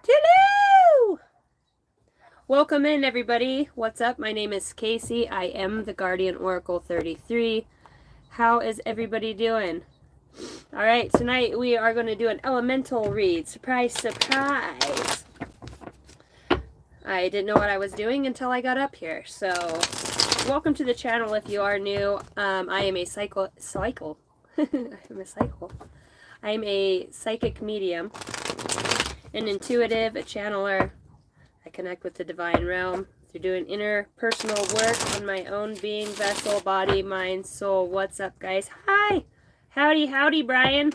Hello! Welcome in, everybody. What's up? My name is Casey. I am the Guardian Oracle 33. How is everybody doing? All right, tonight we are going to do an elemental read. Surprise, surprise. I didn't know what I was doing until I got up here. So, welcome to the channel if you are new. I am a I'm a psychic medium, an intuitive, a channeler. I connect with the divine realm through doing interpersonal work on my own being, vessel, body, mind, soul. What's up, guys? Hi! Howdy, howdy, Brian.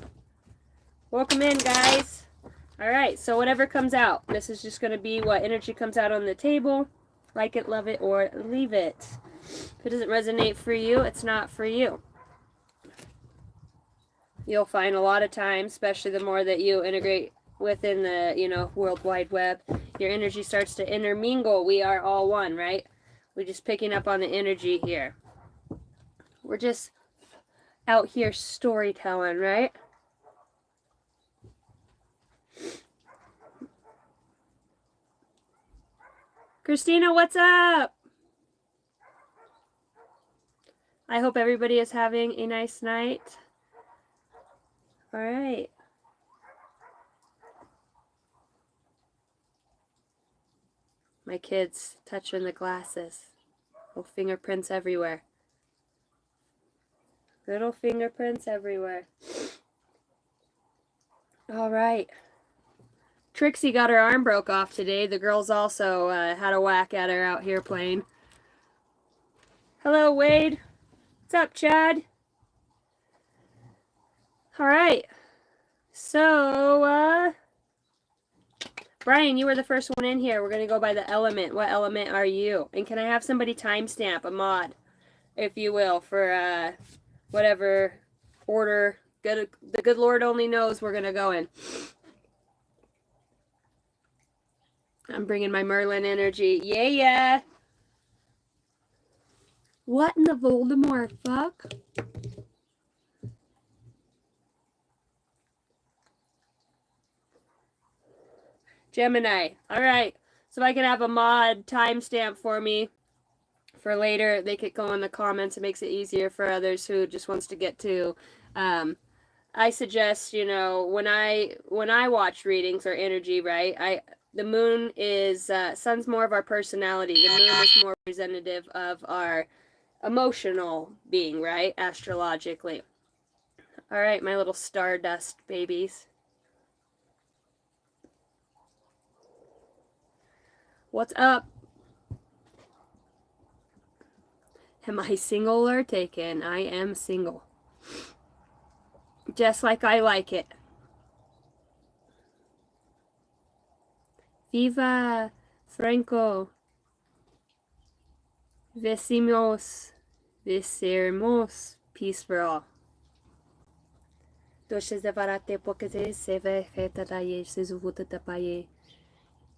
Welcome in, guys. All right, so whatever comes out, this is just going to be what energy comes out on the table. Like it, love it, or leave it. If it doesn't resonate for you, it's not for you. You'll find a lot of times, especially the more that you integrate within the, World Wide Web, your energy starts to intermingle. We are all one, right? We're just picking up on the energy here. We're just out here storytelling, right? Christina, what's up? I hope everybody is having a nice night. All right. My kids touching the glasses. Little fingerprints everywhere. Little fingerprints everywhere. All right. Trixie got her arm broke off today. The girls also had a whack at her out here playing. Hello, Wade. What's up, Chad? All right. So, Brian, you were the first one in here. We're going to go by the element. What element are you? And can I have somebody timestamp, a mod, if you will, for whatever order the good Lord only knows we're going to go in. I'm bringing my Merlin energy. Yeah. What in the Voldemort fuck? Gemini. All right. So if I can have a mod timestamp for me for later, they could go in the comments. It makes it easier for others who just wants to get to. I suggest, when I watch readings or energy, right? The moon is sun's more of our personality. The moon is more representative of our emotional being, right? Astrologically. All right, my little stardust babies. What's up? Am I single or taken? I am single. Just like I like it. Viva Franco. Vesimos. Peace for all.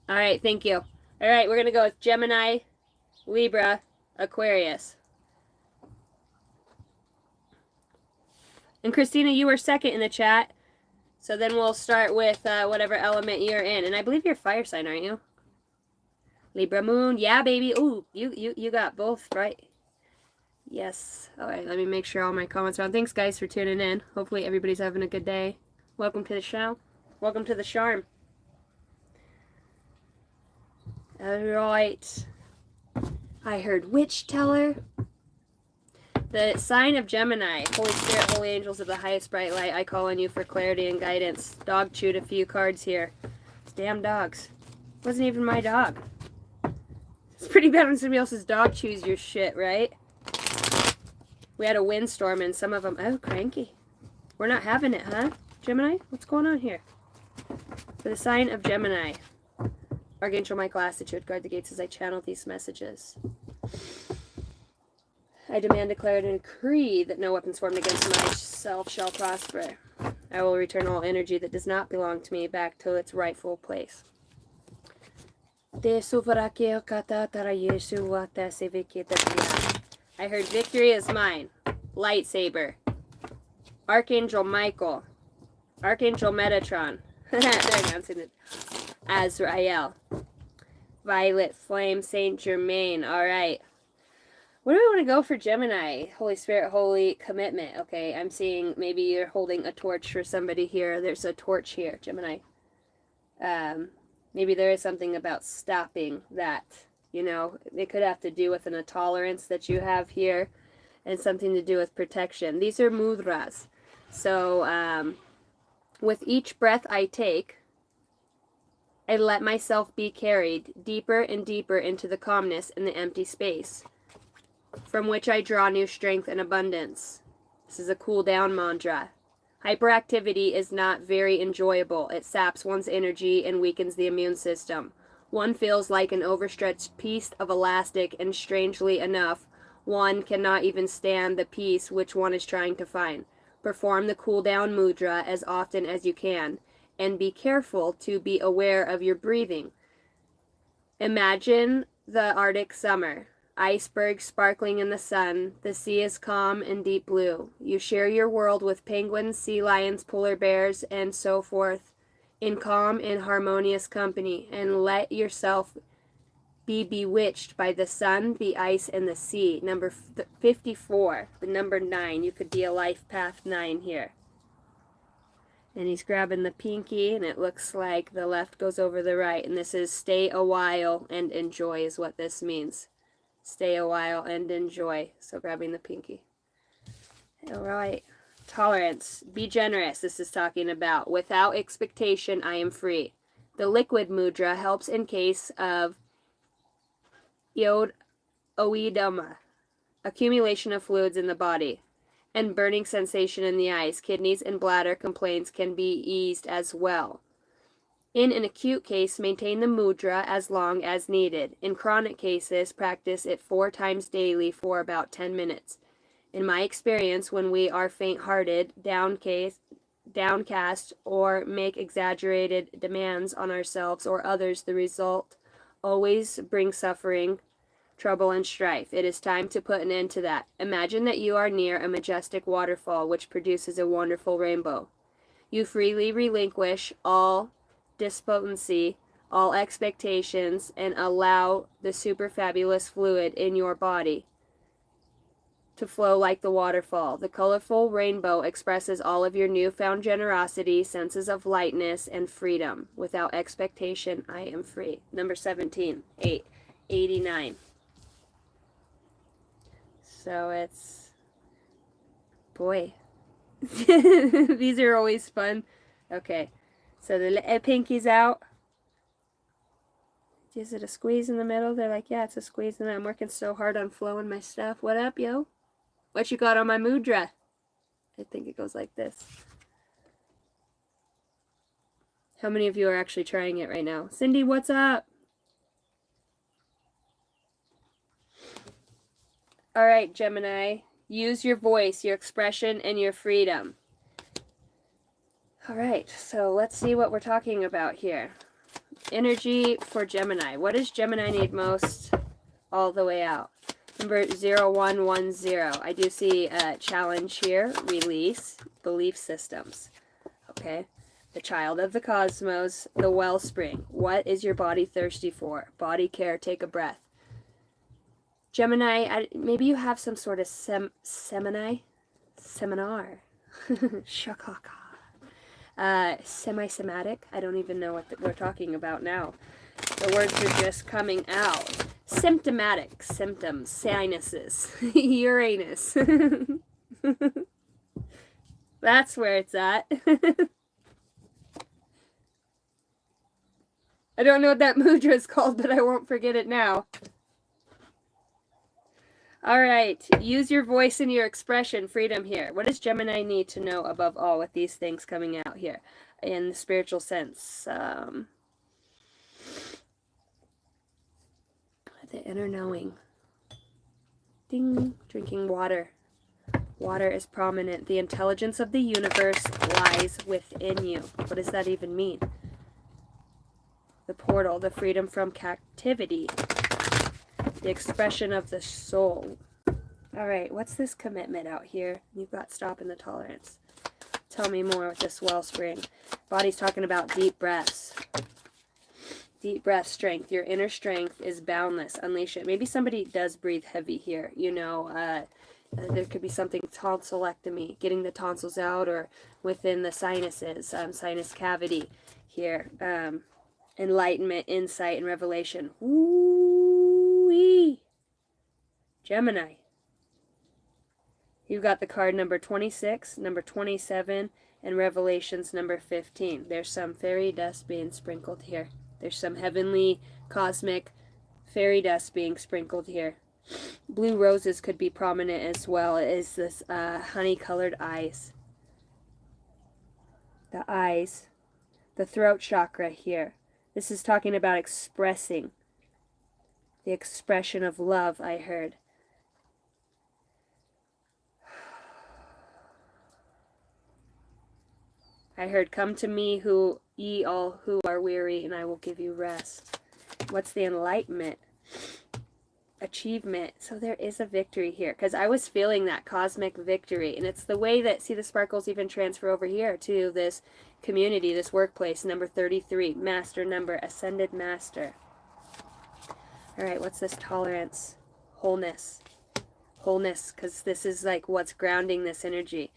All right, thank you. All right, we're going to go with Gemini, Libra, Aquarius. And Christina, you were second in the chat. So then we'll start with whatever element you're in. And I believe you're fire sign, aren't you? Libra moon. Yeah, baby. Ooh, you got both, right? Yes. All right, let me make sure all my comments are on. Thanks, guys, for tuning in. Hopefully everybody's having a good day. Welcome to the show. Welcome to the charm. All right. I heard witch teller. The sign of Gemini. Holy Spirit, holy angels of the highest bright light, I call on you for clarity and guidance. Dog chewed a few cards here. It's damn dogs. Wasn't even my dog. It's pretty bad when somebody else's dog chews your shit, right? We had a windstorm and some of them... Oh, cranky. We're not having it, huh? Gemini? What's going on here? For the sign of Gemini. Archangel Michael asks that you would guard the gates as I channel these messages. I demand, declare, and decree that no weapons formed against myself shall prosper. I will return all energy that does not belong to me back to its rightful place. I heard victory is mine. Lightsaber. Archangel Michael. Archangel Metatron. They're announcing it. Azrael. Violet Flame, Saint Germain. All right. Where do we want to go for Gemini? Holy Spirit, holy commitment. Okay, I'm seeing maybe you're holding a torch for somebody here. There's a torch here, Gemini. Maybe there is something about stopping that. You know, it could have to do with an intolerance that you have here and something to do with protection. These are mudras. So, with each breath I take, I let myself be carried deeper and deeper into the calmness and the empty space, from which I draw new strength and abundance. This is a cool down mantra. Hyperactivity is not very enjoyable. It saps one's energy and weakens the immune system. One feels like an overstretched piece of elastic, and strangely enough, one cannot even stand the piece which one is trying to find. Perform the cool down mudra as often as you can, and be careful to be aware of your breathing. Imagine the Arctic summer. Icebergs sparkling in the sun. The sea is calm and deep blue. You share your world with penguins, sea lions, polar bears, and so forth, in calm and harmonious company, and let yourself be bewitched by the sun, the ice, and the sea. Number 54, the number 9. You could be a life path 9 here. And he's grabbing the pinky, and it looks like the left goes over the right. And this is stay a while and enjoy is what this means. Stay a while and enjoy. So grabbing the pinky. All right. Tolerance. Be generous. This is talking about. Without expectation, I am free. The liquid mudra helps in case of oedema, accumulation of fluids in the body, and burning sensation in the eyes. Kidneys and bladder complaints can be eased as well. In an acute case, maintain the mudra as long as needed. In chronic cases, practice it 4 times daily for about 10 minutes. In my experience, when we are faint-hearted, downcast, or make exaggerated demands on ourselves or others, the result always brings suffering, trouble, and strife. It is time to put an end to that. Imagine that you are near a majestic waterfall which produces a wonderful rainbow. You freely relinquish all despondency, all expectations, and allow the super fabulous fluid in your body to flow like the waterfall. The colorful rainbow expresses all of your newfound generosity, senses of lightness, and freedom. Without expectation, I am free. Number 17, 89. So it's, boy, these are always fun. Okay. So the pinky's out. Is it a squeeze in the middle? They're like, yeah, it's a squeeze. And I'm working so hard on flowing my stuff. What up, yo? What you got on my mudra? I think it goes like this. How many of you are actually trying it right now? Cindy, what's up? All right, Gemini. Use your voice, your expression, and your freedom. All right, so let's see what we're talking about here. Energy for Gemini. What does Gemini need most all the way out? Number 0110. I do see a challenge here. Release belief systems. Okay. The child of the cosmos, the wellspring. What is your body thirsty for? Body care, take a breath. Gemini, maybe you have some sort of seminar. Shakaka. Semi-somatic. I don't even know what we're talking about now. The words are just coming out. Symptomatic. Symptoms. Sinuses. Uranus. That's where it's at. I don't know what that mudra is called, but I won't forget it now. All right. Use your voice and your expression. Freedom here. What does Gemini need to know above all with these things coming out here in the spiritual sense? The inner knowing. Ding. Drinking water. Water is prominent. The intelligence of the universe lies within you. What does that even mean? The portal. The freedom from captivity. The expression of the soul. All right, what's this commitment out here? You've got stop in the tolerance. Tell me more with this wellspring. Body's talking about deep breaths. Deep breath, strength. Your inner strength is boundless. Unleash it. Maybe somebody does breathe heavy here. You know, there could be something, tonsillectomy, getting the tonsils out, or within the sinuses, sinus cavity here. Enlightenment, insight, and revelation. Woo-wee. Gemini. You've got the card number 26, number 27, and Revelations number 15. There's some fairy dust being sprinkled here. There's some heavenly, cosmic fairy dust being sprinkled here. Blue roses could be prominent as well as this honey-colored eyes. The eyes. The throat chakra here. This is talking about expressing. The expression of love, I heard. I heard, come to me, who ye all who are weary, and I will give you rest. What's the enlightenment? Achievement. So there is a victory here, because I was feeling that cosmic victory, and it's the way that, see, the sparkles even transfer over here to this community, this workplace. Number 33, master number, ascended master. All right, what's this? Tolerance, wholeness, because this is like what's grounding this energy.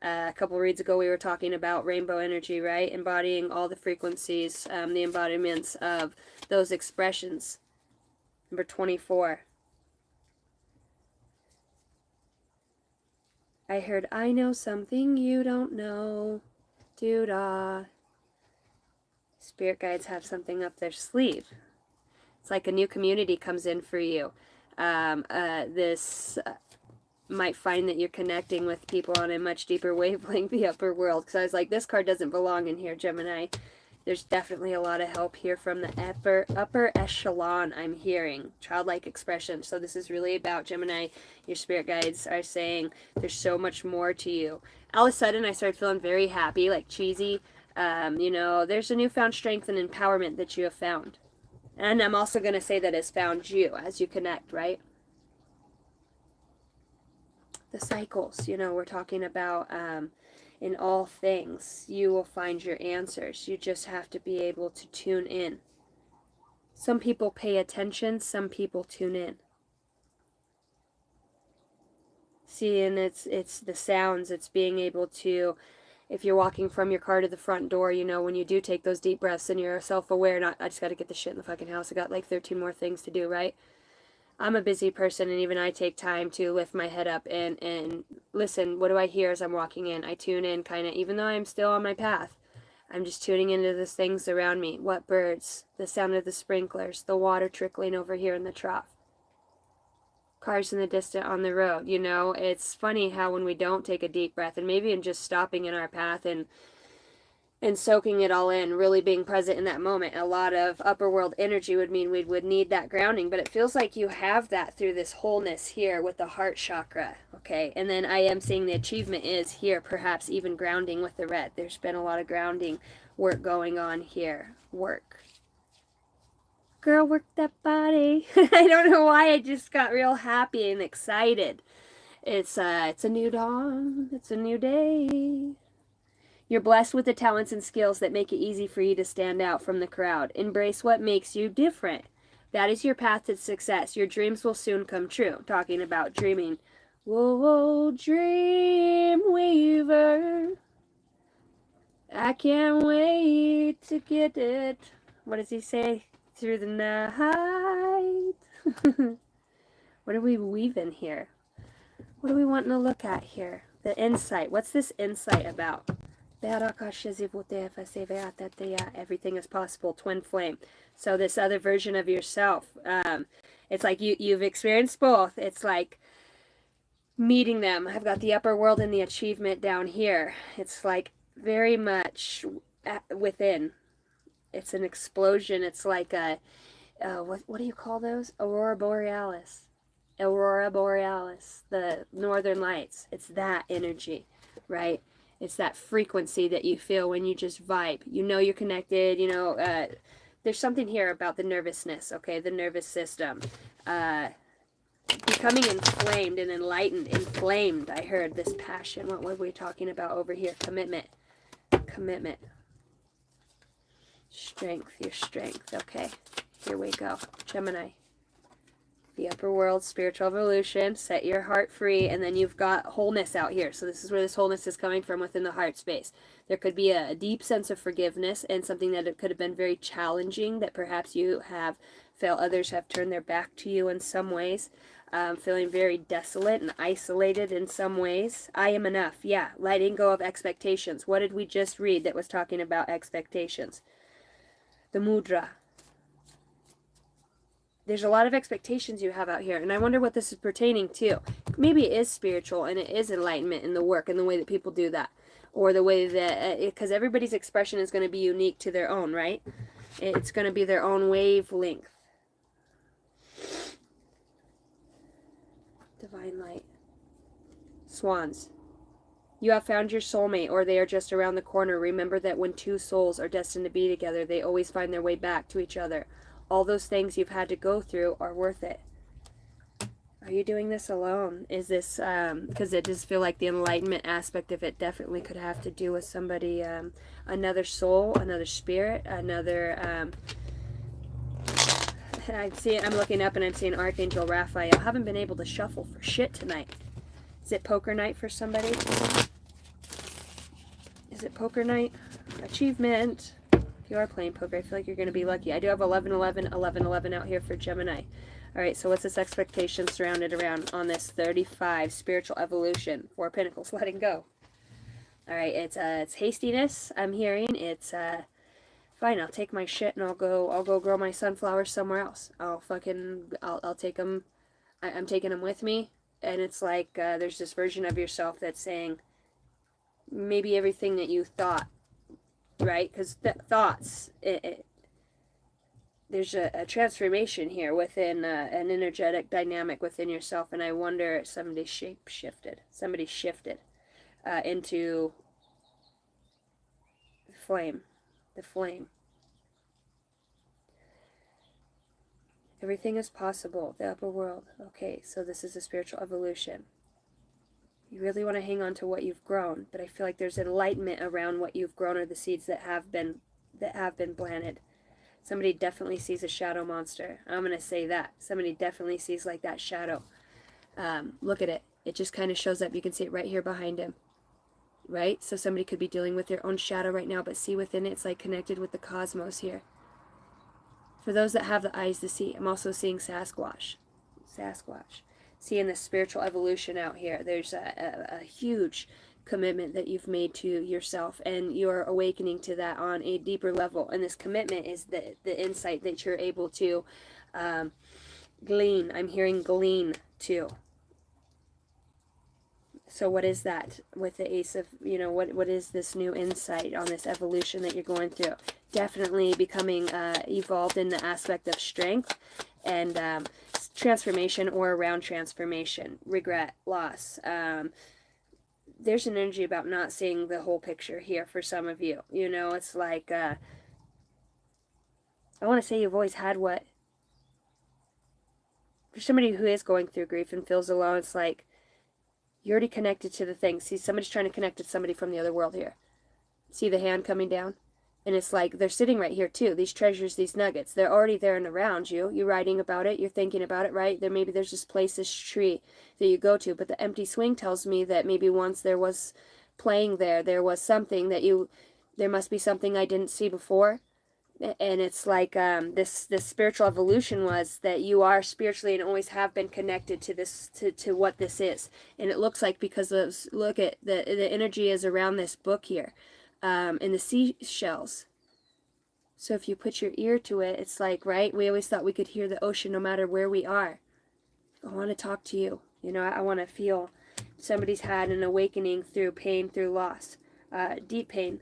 A couple reads ago we were talking about rainbow energy, right? Embodying all the frequencies, the embodiments of those expressions. Number 24. I heard, I know something you don't know. Doo-dah. Spirit guides have something up their sleeve. It's like a new community comes in for you. This might find that you're connecting with people on a much deeper wavelength, the upper world. Because I was like, this card doesn't belong in here, Gemini. There's definitely a lot of help here from the upper echelon, I'm hearing. Childlike expression. So this is really about, Gemini, your spirit guides are saying there's so much more to you. All of a sudden, I started feeling very happy, like cheesy. You know, there's a newfound strength and empowerment that you have found. And I'm also going to say that has found you as you connect, right? The cycles, you know, we're talking about in all things, you will find your answers. You just have to be able to tune in. Some people pay attention, some people tune in. See, and it's the sounds, it's being able to, if you're walking from your car to the front door, you know, when you do take those deep breaths and you're self-aware, not, I just got to get the shit in the fucking house, I got like 13 more things to do, right? I'm a busy person, and even I take time to lift my head up and listen. What do I hear as I'm walking in? I tune in, kind of, even though I'm still on my path. I'm just tuning into the things around me. What birds? The sound of the sprinklers. The water trickling over here in the trough. Cars in the distance on the road. You know, it's funny how when we don't take a deep breath, and maybe in just stopping in our path and soaking it all in, really being present in that moment. A lot of upper world energy would mean we would need that grounding, but it feels like you have that through this wholeness here with the heart chakra, okay? And then I am seeing the achievement is here, perhaps even grounding with the red. There's been a lot of grounding work going on here. Work. Girl, work that body. I don't know why I just got real happy and excited. It's a new dawn. It's a new day. You're blessed with the talents and skills that make it easy for you to stand out from the crowd. Embrace what makes you different. That is your path to success. Your dreams will soon come true. Talking about dreaming. Whoa, whoa, dream weaver. I can't wait to get it. What does he say? Through the night. What are we weaving here? What are we wanting to look at here? The insight. What's this insight about? Everything is possible. Twin flame. So this other version of yourself, it's like you've experienced both. It's like meeting them. I've got the upper world and the achievement down here. It's like very much within. It's an explosion. It's like a what do you call those? Aurora borealis. Aurora borealis, the northern lights. It's that energy, right? It's that frequency that you feel when you just vibe. You know you're connected. You know, there's something here about the nervousness, okay? The nervous system. Becoming inflamed and enlightened. Inflamed, I heard this passion. What were we talking about over here? Commitment. Commitment. Strength, your strength. Okay, here we go. Gemini. The upper world, spiritual evolution, set your heart free, and then you've got wholeness out here. So this is where this wholeness is coming from within the heart space. There could be a deep sense of forgiveness and something that it could have been very challenging that perhaps you have felt others have turned their back to you in some ways. Feeling very desolate and isolated in some ways. I am enough. Yeah, letting go of expectations. What did we just read that was talking about expectations? The mudra. There's a lot of expectations you have out here, and I wonder what this is pertaining to. Maybe it is spiritual, and it is enlightenment in the work and the way that people do that, or the way that, because everybody's expression is going to be unique to their own, right? It's going to be their own wavelength. Divine light. Swans. You have found your soulmate, or they are just around the corner. Remember that when two souls are destined to be together, they always find their way back to each other. All those things you've had to go through are worth it. Are you doing this alone? Is this, because it does feel like the enlightenment aspect of it definitely could have to do with somebody, another soul, another spirit, another, I'm looking up and I'm seeing Archangel Raphael. I haven't been able to shuffle for shit tonight. Is it poker night for somebody? Is it poker night? Achievement. You are playing poker. I feel like you're going to be lucky. I do have 11, 11, 11, 11 out here for Gemini. All right, so what's this expectation surrounded around on this 35 spiritual evolution? 4 Pentacles, letting go. All right, it's hastiness. I'm hearing it's fine. I'll take my shit and I'll go grow my sunflowers somewhere else. I'll take them. I'm taking them with me, and it's like there's this version of yourself that's saying maybe everything that you thought. Right? Because thoughts, there's a transformation here within an energetic dynamic within yourself, and I wonder if somebody shifted into the flame. Everything is possible, the upper world. Okay, so this is a spiritual evolution. You really want to hang on to what you've grown, but I feel like there's enlightenment around what you've grown or the seeds that have been planted. Somebody definitely sees a shadow monster. I'm going to say that. Somebody definitely sees like that shadow. Look at it. It just kind of shows up. You can see it right here behind him. Right? So somebody could be dealing with their own shadow right now, but see within it, it's like connected with the cosmos here. For those that have the eyes to see, I'm also seeing Sasquatch. Seeing the spiritual evolution out here. There's a huge commitment that you've made to yourself, and you're awakening to that on a deeper level. And this commitment is the insight that you're able to glean. I'm hearing glean too. So what is that with the Ace of, what is this new insight on this evolution that you're going through? Definitely becoming evolved in the aspect of strength and transformation or around transformation, regret, loss. There's an energy about not seeing the whole picture here for some of you. It's like, I want to say you've always had what, for somebody who is going through grief and feels alone, it's like, you're already connected to the thing. See, somebody's trying to connect to somebody from the other world here. See the hand coming down? And it's like, they're sitting right here too. These treasures, these nuggets, they're already there and around you. You're writing about it. You're thinking about it, right? Maybe there's this place, this tree that you go to. But the empty swing tells me that maybe once there was playing there was something that there must be something I didn't see before. And it's like this spiritual evolution was that you are spiritually and always have been connected to this, to what this is. And it looks like, because of, look at the energy is around this book here, and the seashells. So if you put your ear to it, it's like, right, we always thought we could hear the ocean no matter where we are. I want to talk to you. I want to feel somebody's had an awakening through pain, through loss, deep pain.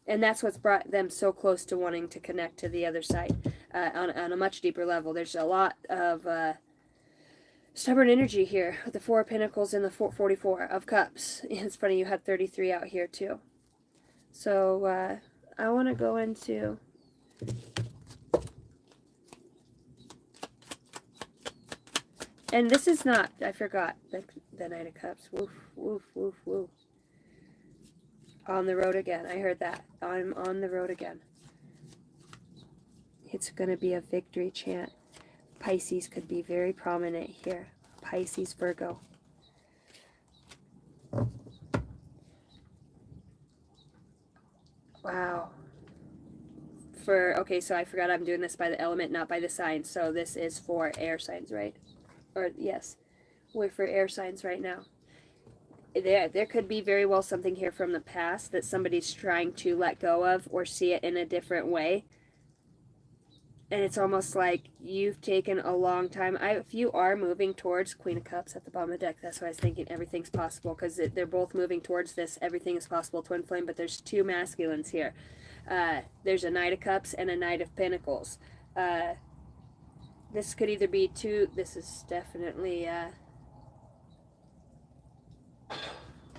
And that's what's brought them so close to wanting to connect to the other side on a much deeper level. There's a lot of stubborn energy here with the 4 of Pentacles and the 44 of Cups. It's funny, you had 33 out here too. So I want to go into... And this is not, I forgot, the Knight of Cups. Woof, woof, woof, woof. On the road again. I heard that. I'm on the road again. It's going to be a victory chant. Pisces could be very prominent here. Pisces, Virgo. Wow. Okay, so I forgot I'm doing this by the element, not by the sign. So this is for air signs, right? Or, yes. We're for air signs right now. There could be very well something here from the past that somebody's trying to let go of or see it in a different way. And it's almost like you've taken a long time. If you are moving towards Queen of Cups at the bottom of the deck, that's why I was thinking everything's possible, because they're both moving towards this. Everything is possible, twin flame, but there's two masculines here. There's a Knight of Cups and a Knight of Pentacles. This could either be two. This is definitely...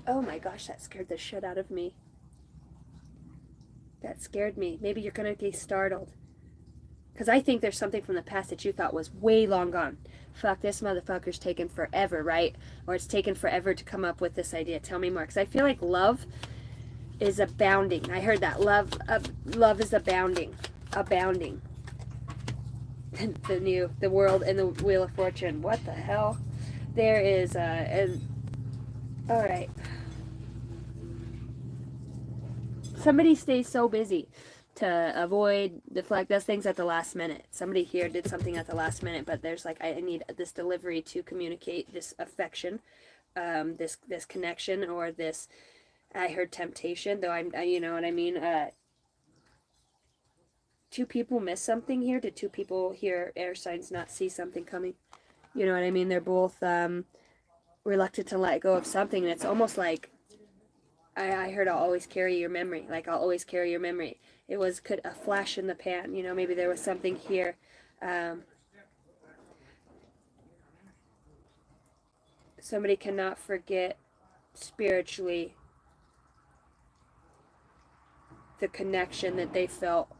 Oh my gosh, that scared the shit out of me. That scared me. Maybe you're going to get startled. Because I think there's something from the past that you thought was way long gone. Fuck, this motherfucker's taken forever, right? Or it's taken forever to come up with this idea. Tell me more. Because I feel like love is abounding. I heard that. Love is abounding. Abounding. The world and the Wheel of Fortune. What the hell? There is all right. Somebody stays so busy to avoid, deflect, does things at the last minute. Somebody here did something at the last minute, but there's like, I need this delivery to communicate this affection, this connection, or this, I heard temptation, though you know what I mean? Two people miss something here. Did two people here, air signs, not see something coming? You know what I mean? They're both reluctant to let go of something, and it's almost like, I heard I'll always carry your memory. Like, I'll always carry your memory. It was a flash in the pan. You know, maybe there was something here. Somebody cannot forget spiritually the connection that they felt.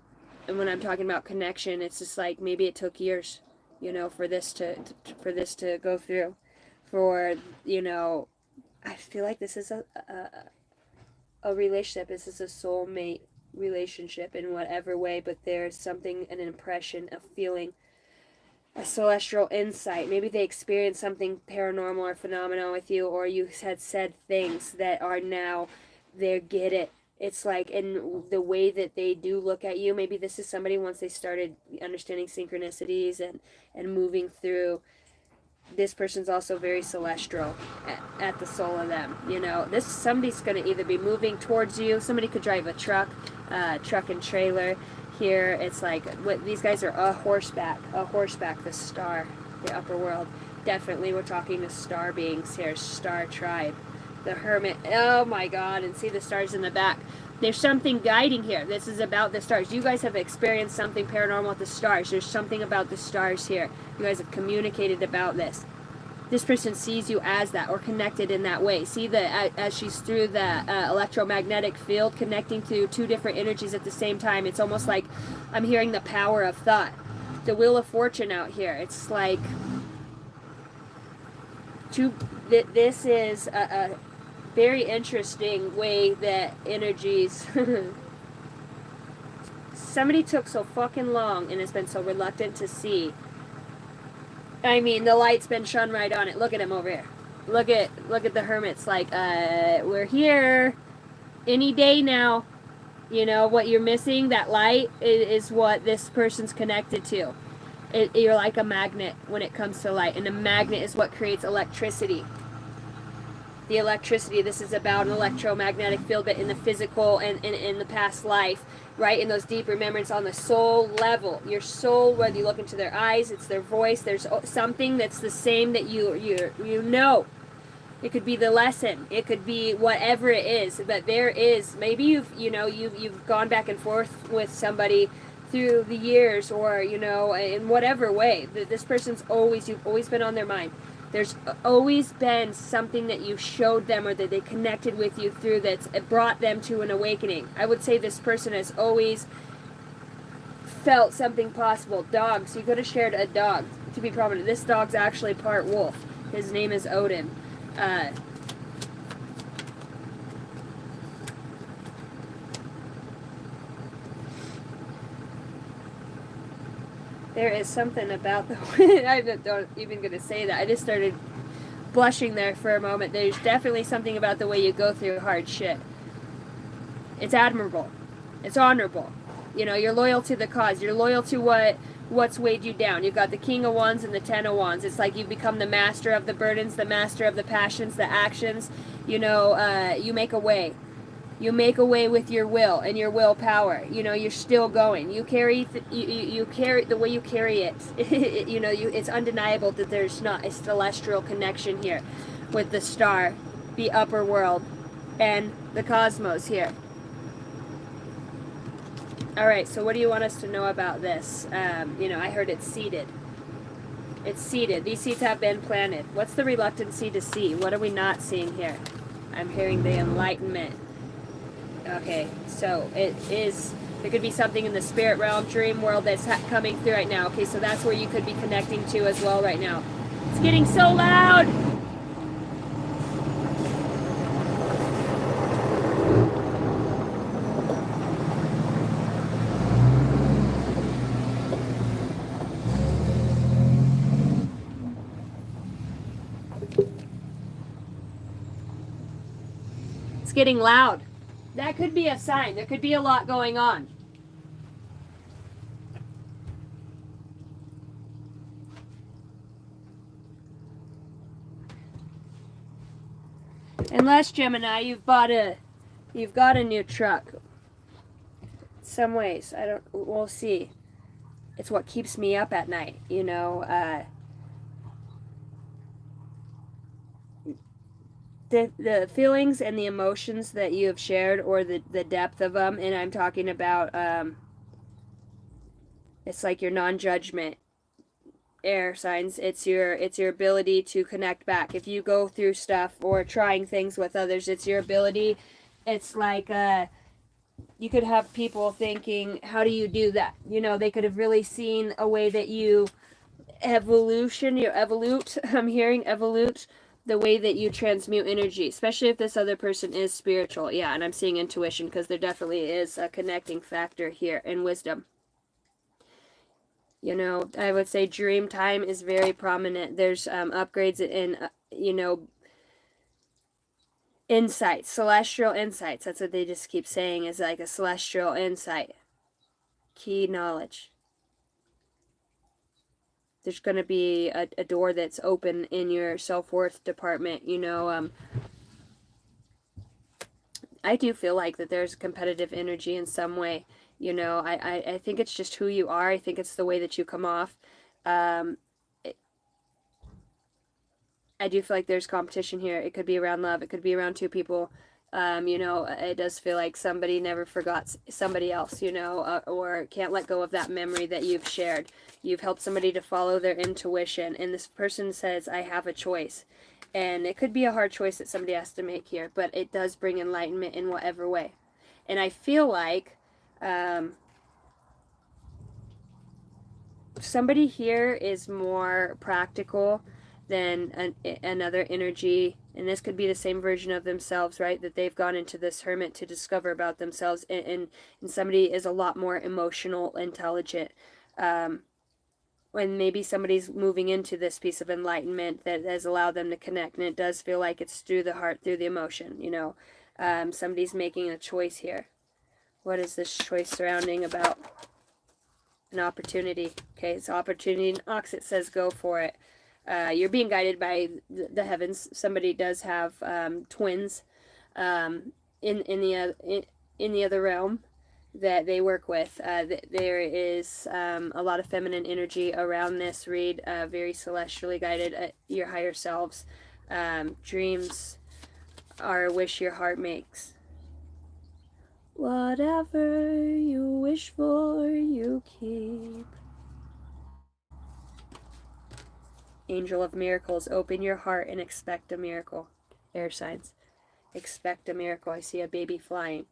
And when I'm talking about connection, it's just like maybe it took years, you know, for this to go through. For, you know, I feel like this is a relationship. This is a soulmate relationship in whatever way, but there's something, an impression, a feeling, a celestial insight. Maybe they experienced something paranormal or phenomenal with you, or you had said things that are now, they get it. It's like in the way that they do look at you. Maybe this is somebody once they started understanding synchronicities and moving through. This person's also very celestial at the soul of them. You know, somebody's going to either be moving towards you. Somebody could drive a truck and trailer. Here, it's like, these guys are a horseback, the star, the upper world. Definitely, we're talking to star beings here, star tribe. The Hermit, oh my God, and see the stars in the back. There's something guiding here. This is about the stars. You guys have experienced something paranormal with the stars. There's something about the stars here. You guys have communicated about this. This person sees you as that, or connected in that way. See as she's through the electromagnetic field, connecting to two different energies at the same time. It's almost like I'm hearing the power of thought. The Wheel of Fortune out here. It's like this is a very interesting way that energies somebody took so fucking long and has been so reluctant to see. I mean, the light's been shone right on it. Look at him over here. Look at the Hermit's like, we're here any day now. You know what you're missing? That light is what this person's connected to. You're like a magnet when it comes to light, and a magnet is what creates electricity. The electricity, this is about an electromagnetic field, but in the physical and in the past life, right? In those deep remembrance on the soul level. Your soul, whether you look into their eyes, it's their voice, there's something that's the same that you know. It could be the lesson. It could be whatever it is. But there is, maybe you've gone back and forth with somebody through the years, or, you know, in whatever way. This person's you've always been on their mind. There's always been something that you showed them, or that they connected with you through, that's brought them to an awakening. I would say this person has always felt something possible. Dogs. You could have shared a dog, to be prominent. This dog's actually part wolf. His name is Odin. There is something about the I don't even gonna say that. I just started blushing there for a moment. There's definitely something about the way you go through hard shit. It's admirable. It's honorable. You know, you're loyal to the cause. You're loyal to what's weighed you down. You've got the King of Wands and the Ten of Wands. It's like you've become the master of the burdens, the master of the passions, the actions. You know, you make a way. You make a way with your will and your willpower. You know, you're still going. You carry, you carry the way you carry it. You know, it's undeniable that there's not a celestial connection here with the star, the upper world, and the cosmos here. All right, so what do you want us to know about this? You know, I heard it's seeded. It's seeded. These seeds have been planted. What's the reluctancy to see? What are we not seeing here? I'm hearing the enlightenment. Okay, so it is, there could be something in the spirit realm, dream world that's coming through right now. Okay, so that's where you could be connecting to as well right now. It's getting so loud! It's getting loud. That could be a sign. There could be a lot going on. Unless, Gemini, you've got a new truck. Some ways, we'll see. It's what keeps me up at night, you know. The feelings and the emotions that you have shared, or the depth of them, and I'm talking about, it's like your non-judgment, air signs. It's your ability to connect back. If you go through stuff or trying things with others, it's your ability. It's like, you could have people thinking, how do you do that? You know, they could have really seen a way that you evolute. I'm hearing evolute. The way that you transmute energy, especially if this other person is spiritual. Yeah, and I'm seeing intuition, because there definitely is a connecting factor here, and wisdom. You know, I would say dream time is very prominent. There's upgrades in, you know, insights, celestial insights. That's what they just keep saying, is like a celestial insight. Key knowledge. There's going to be a door that's open in your self-worth department, you know. I do feel like that there's competitive energy in some way, you know. I think it's just who you are. I think it's the way that you come off. I do feel like there's competition here. It could be around love. It could be around two people. You know, it does feel like somebody never forgot somebody else, you know, or can't let go of that memory that you've shared. You've helped somebody to follow their intuition, and this person says, I have a choice. And it could be a hard choice that somebody has to make here, but it does bring enlightenment in whatever way. And I feel like somebody here is more practical than another energy, and this could be the same version of themselves, right, that they've gone into this hermit to discover about themselves, and somebody is a lot more emotional, intelligent, when maybe somebody's moving into this piece of enlightenment that has allowed them to connect, and it does feel like it's through the heart, through the emotion, you know. Somebody's making a choice here. What is this choice surrounding about? An opportunity. Okay, it's opportunity, and Ox, it says go for it. You're being guided by the heavens. Somebody does have twins in the other realm that they work with. There is a lot of feminine energy around this read. Very celestially guided. Your higher selves. Dreams are a wish your heart makes. Whatever you wish for, you keep. Angel of miracles, open your heart and expect a miracle. Air signs, expect a miracle. I see a baby flying.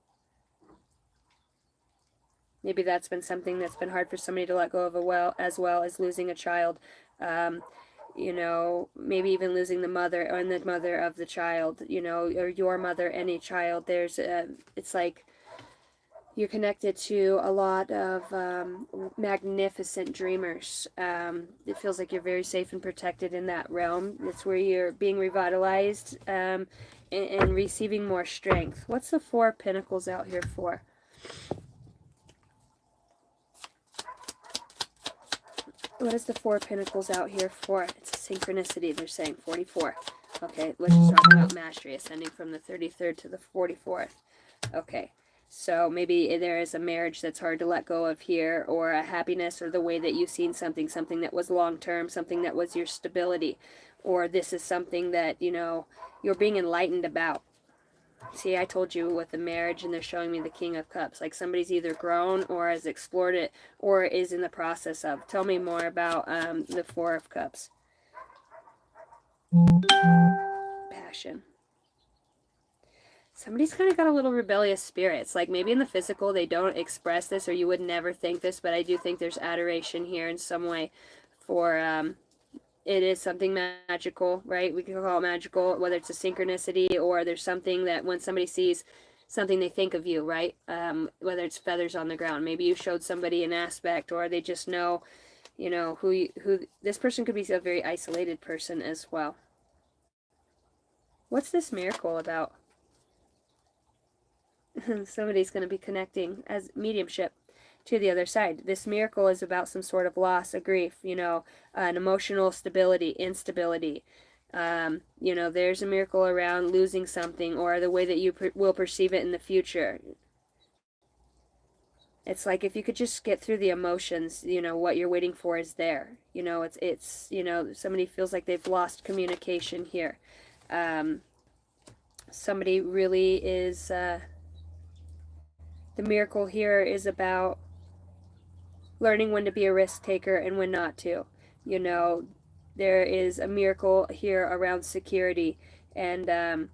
Maybe that's been something that's been hard for somebody to let go of, as well as losing a child. You know, maybe even losing the mother, and the mother of the child, you know, or your mother, any child. There's it's like You're connected to a lot of magnificent dreamers. It feels like you're very safe and protected in that realm. It's where you're being revitalized and receiving more strength. What's the Four of Pentacles out here for? What is the Four of Pentacles out here for? It's a synchronicity, they're saying. 44. Okay, let's just talk about mastery, ascending from the 33rd to the 44th. Okay, so maybe there is a marriage that's hard to let go of here, or a happiness, or the way that you've seen something, something that was long-term, something that was your stability, or this is something that, you know, you're being enlightened about. See, I told you with the marriage, and they're showing me the King of Cups. Like somebody's either grown or has explored it or is in the process of. Tell me more about the Four of Cups. Passion. Somebody's kind of got a little rebellious spirit. It's like maybe in the physical they don't express this, or you would never think this, but I do think there's adoration here in some way for it is something magical, right? We can call it magical, whether it's a synchronicity or there's something that when somebody sees something they think of you, right? Whether it's feathers on the ground, maybe you showed somebody an aspect, or they just know, you know, who this person could be a very isolated person as well. What's this miracle about? Somebody's going to be connecting as mediumship to the other side. This miracle is about some sort of loss, a grief, you know, an emotional stability, instability. You know, there's a miracle around losing something, or the way that you will perceive it in the future. It's like if you could just get through the emotions, you know, what you're waiting for is there. You know, it's you know, somebody feels like they've lost communication here. Somebody really is, the miracle here is about learning when to be a risk taker and when not to. You know, there is a miracle here around security, and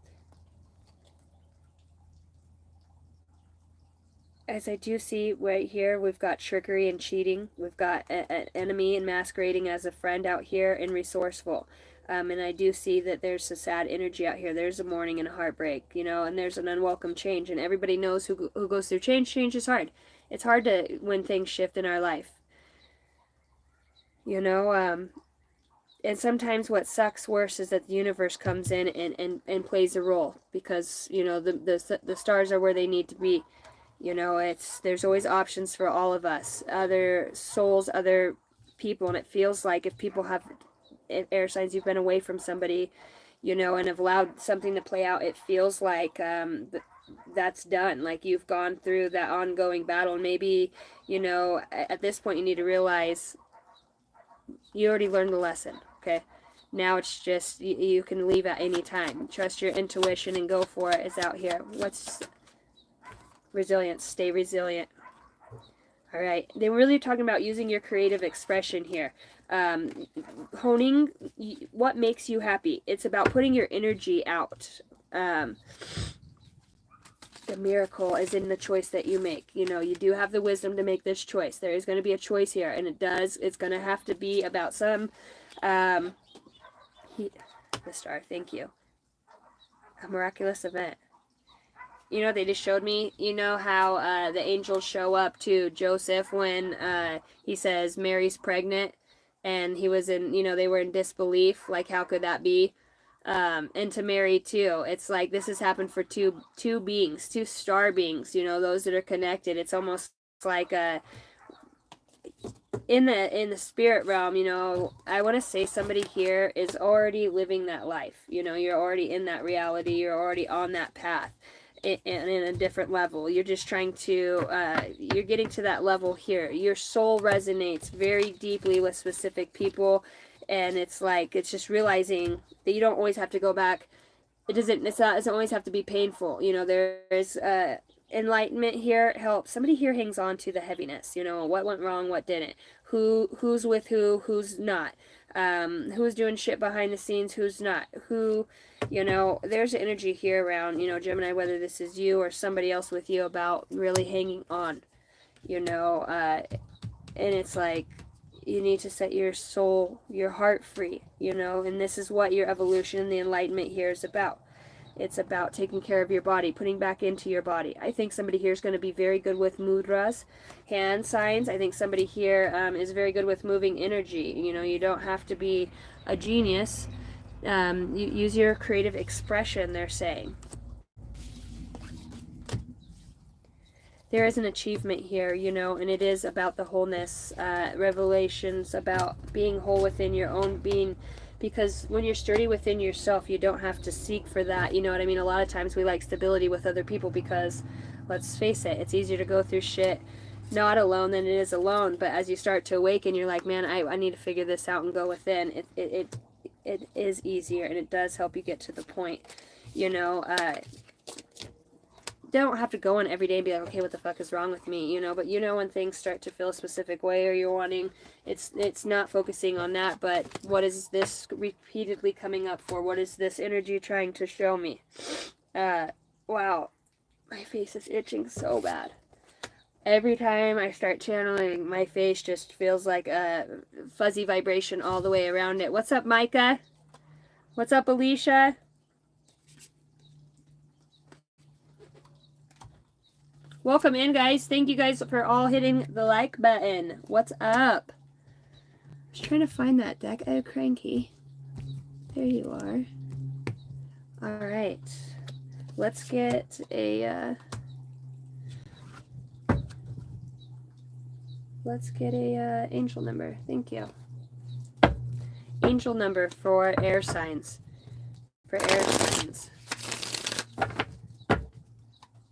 as I do see right here, we've got trickery and cheating. We've got an enemy and masquerading as a friend out here, and resourceful. And I do see that there's a sad energy out here. There's a mourning and a heartbreak, you know, and there's an unwelcome change. And everybody knows who goes through change. Change is hard. It's hard to when things shift in our life. You know, and sometimes what sucks worse is that the universe comes in and plays a role, because, you know, the stars are where they need to be. You know, there's always options for all of us, other souls, other people, and it feels like if people have air signs, you've been away from somebody, you know, and have allowed something to play out, it feels like that's done. Like you've gone through that ongoing battle, and maybe, you know, at this point you need to realize you already learned the lesson, okay? Now it's just, you can leave at any time. Trust your intuition and go for it is out here. What's resilience? Stay resilient. All right. They were really talking about using your creative expression here. Honing what makes you happy. It's about putting your energy out. The miracle is in the choice that you make. You know, you do have the wisdom to make this choice. There is going to be a choice here, and it's going to have to be about some, the star, thank you. A miraculous event. You know, they just showed me, you know, how the angels show up to Joseph when he says Mary's pregnant, and he was in, you know, they were in disbelief, like how could that be? And to Mary too. It's like this has happened for two beings, two star beings, you know, those that are connected. It's almost like in the spirit realm, you know, I want to say somebody here is already living that life. You know, you're already in that reality. You're already on that path. In a different level. You're just trying to, you're getting to that level here. Your soul resonates very deeply with specific people, and it's like, it's just realizing that you don't always have to go back. It doesn't always have to be painful. You know, there's enlightenment here. It helps. Somebody here hangs on to the heaviness. You know, what went wrong, what didn't. Who's with who's not. Who's doing shit behind the scenes, who's not. Who, you know, there's energy here around, you know, Gemini, whether this is you or somebody else with you, about really hanging on, you know, and it's like, you need to set your soul, your heart free, you know, and this is what your evolution, the enlightenment here is about. It's about taking care of your body, putting back into your body. I think somebody here is going to be very good with mudras, hand signs. I think somebody here is very good with moving energy. You know, you don't have to be a genius. You use your creative expression, they're saying. There is an achievement here, you know, and it is about the wholeness, revelations about being whole within your own being, because when you're sturdy within yourself, you don't have to seek for that, you know what I mean? A lot of times we like stability with other people because, let's face it, it's easier to go through shit not alone than it is alone, but as you start to awaken, you're like, man, I need to figure this out and go within. It is easier, and it does help you get to the point, you know. Don't have to go in every day and be like, okay, what the fuck is wrong with me, you know, but you know when things start to feel a specific way or you're wanting, it's not focusing on that, but what is this repeatedly coming up for? What is this energy trying to show me? Wow, my face is itching so bad. Every time I start channeling, my face just feels like a fuzzy vibration all the way around it. What's up, Micah? What's up, Alicia? Welcome in, guys. Thank you guys for all hitting the like button. What's up? I was trying to find that deck. Oh, cranky. There you are. All right. Let's get a angel number. Thank you. Angel number for air signs. For air signs.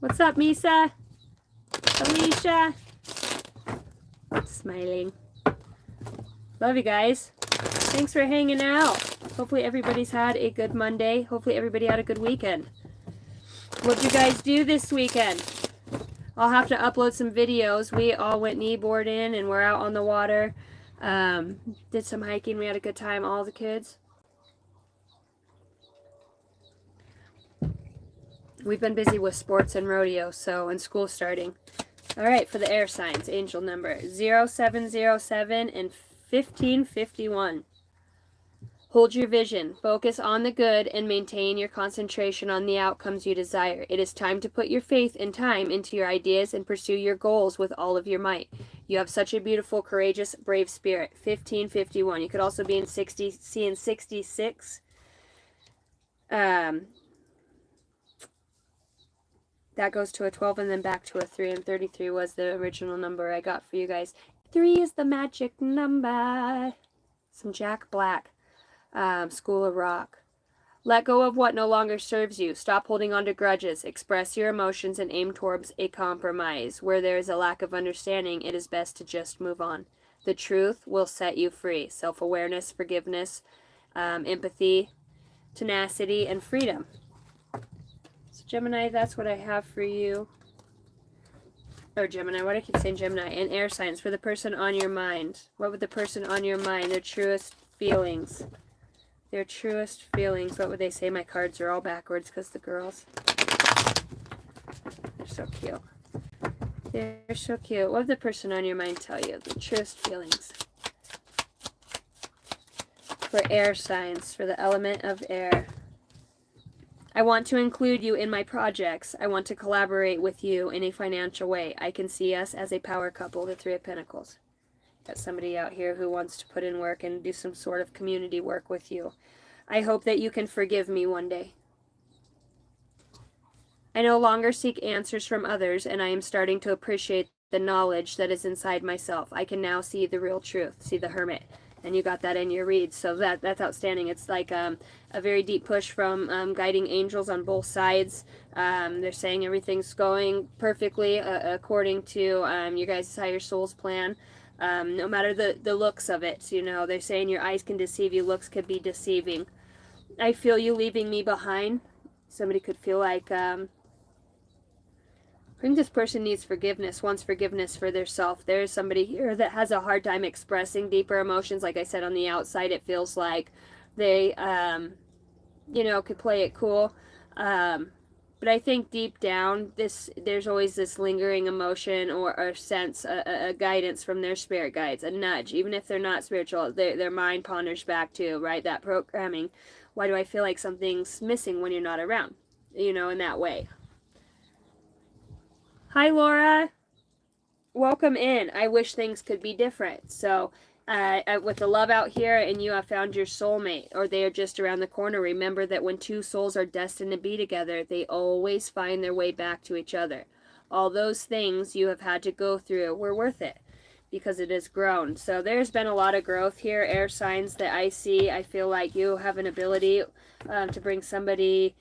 What's up, Misa? Alicia. Smiling. Love you guys. Thanks for hanging out. Hopefully everybody's had a good Monday. Hopefully everybody had a good weekend. What'd you guys do this weekend? I'll have to upload some videos. We all went kneeboarding and we're out on the water. Did some hiking. We had a good time, all the kids. We've been busy with sports and rodeo, and school starting. All right, for the air signs, angel number 0707 and 1551. Hold your vision, focus on the good, and maintain your concentration on the outcomes you desire. It is time to put your faith and time into your ideas and pursue your goals with all of your might. You have such a beautiful, courageous, brave spirit. 1551. You could also be in 66. That goes to a 12 and then back to a 3, and 33 was the original number I got for you guys. 3 is the magic number. Some Jack Black, School of Rock. Let go of what no longer serves you. Stop holding on to grudges. Express your emotions and aim towards a compromise. Where there is a lack of understanding, it is best to just move on. The truth will set you free. Self-awareness, forgiveness, empathy, tenacity, and freedom. Gemini, that's what I have for you. Or Gemini, why do I keep saying Gemini? And air signs for the person on your mind. What would the person on your mind, their truest feelings? Their truest feelings. What would they say? My cards are all backwards because the girls. They're so cute. They're so cute. What would the person on your mind tell you? The truest feelings. For air signs, for the element of air. I want to include you in my projects. I want to collaborate with you in a financial way. I can see us as a power couple, the 3 of Pentacles. Got somebody out here who wants to put in work and do some sort of community work with you. I hope that you can forgive me one day. I no longer seek answers from others, and I am starting to appreciate the knowledge that is inside myself. I can now see the real truth, see the Hermit. And you got that in your reads, so that's outstanding. It's like a very deep push from guiding angels on both sides. They're saying everything's going perfectly according to your guys' higher soul's plan. No matter the looks of it, you know, they're saying your eyes can deceive you, looks could be deceiving. I feel you leaving me behind. Somebody could feel like I think this person needs forgiveness, wants forgiveness for their self. There's somebody here that has a hard time expressing deeper emotions. Like I said, on the outside, it feels like they, you know, could play it cool. But I think deep down, there's always this lingering emotion or a sense, a guidance from their spirit guides, a nudge. Even if they're not spiritual, their mind ponders back to, right, that programming. Why do I feel like something's missing when you're not around? you know, in that way. Hi, Laura. Welcome in. I wish things could be different. So, with the love out here and you have found your soulmate, or they are just around the corner, remember that when two souls are destined to be together, they always find their way back to each other. All those things you have had to go through were worth it because it has grown. So there's been a lot of growth here, air signs that I see. I feel like you have an ability to bring somebody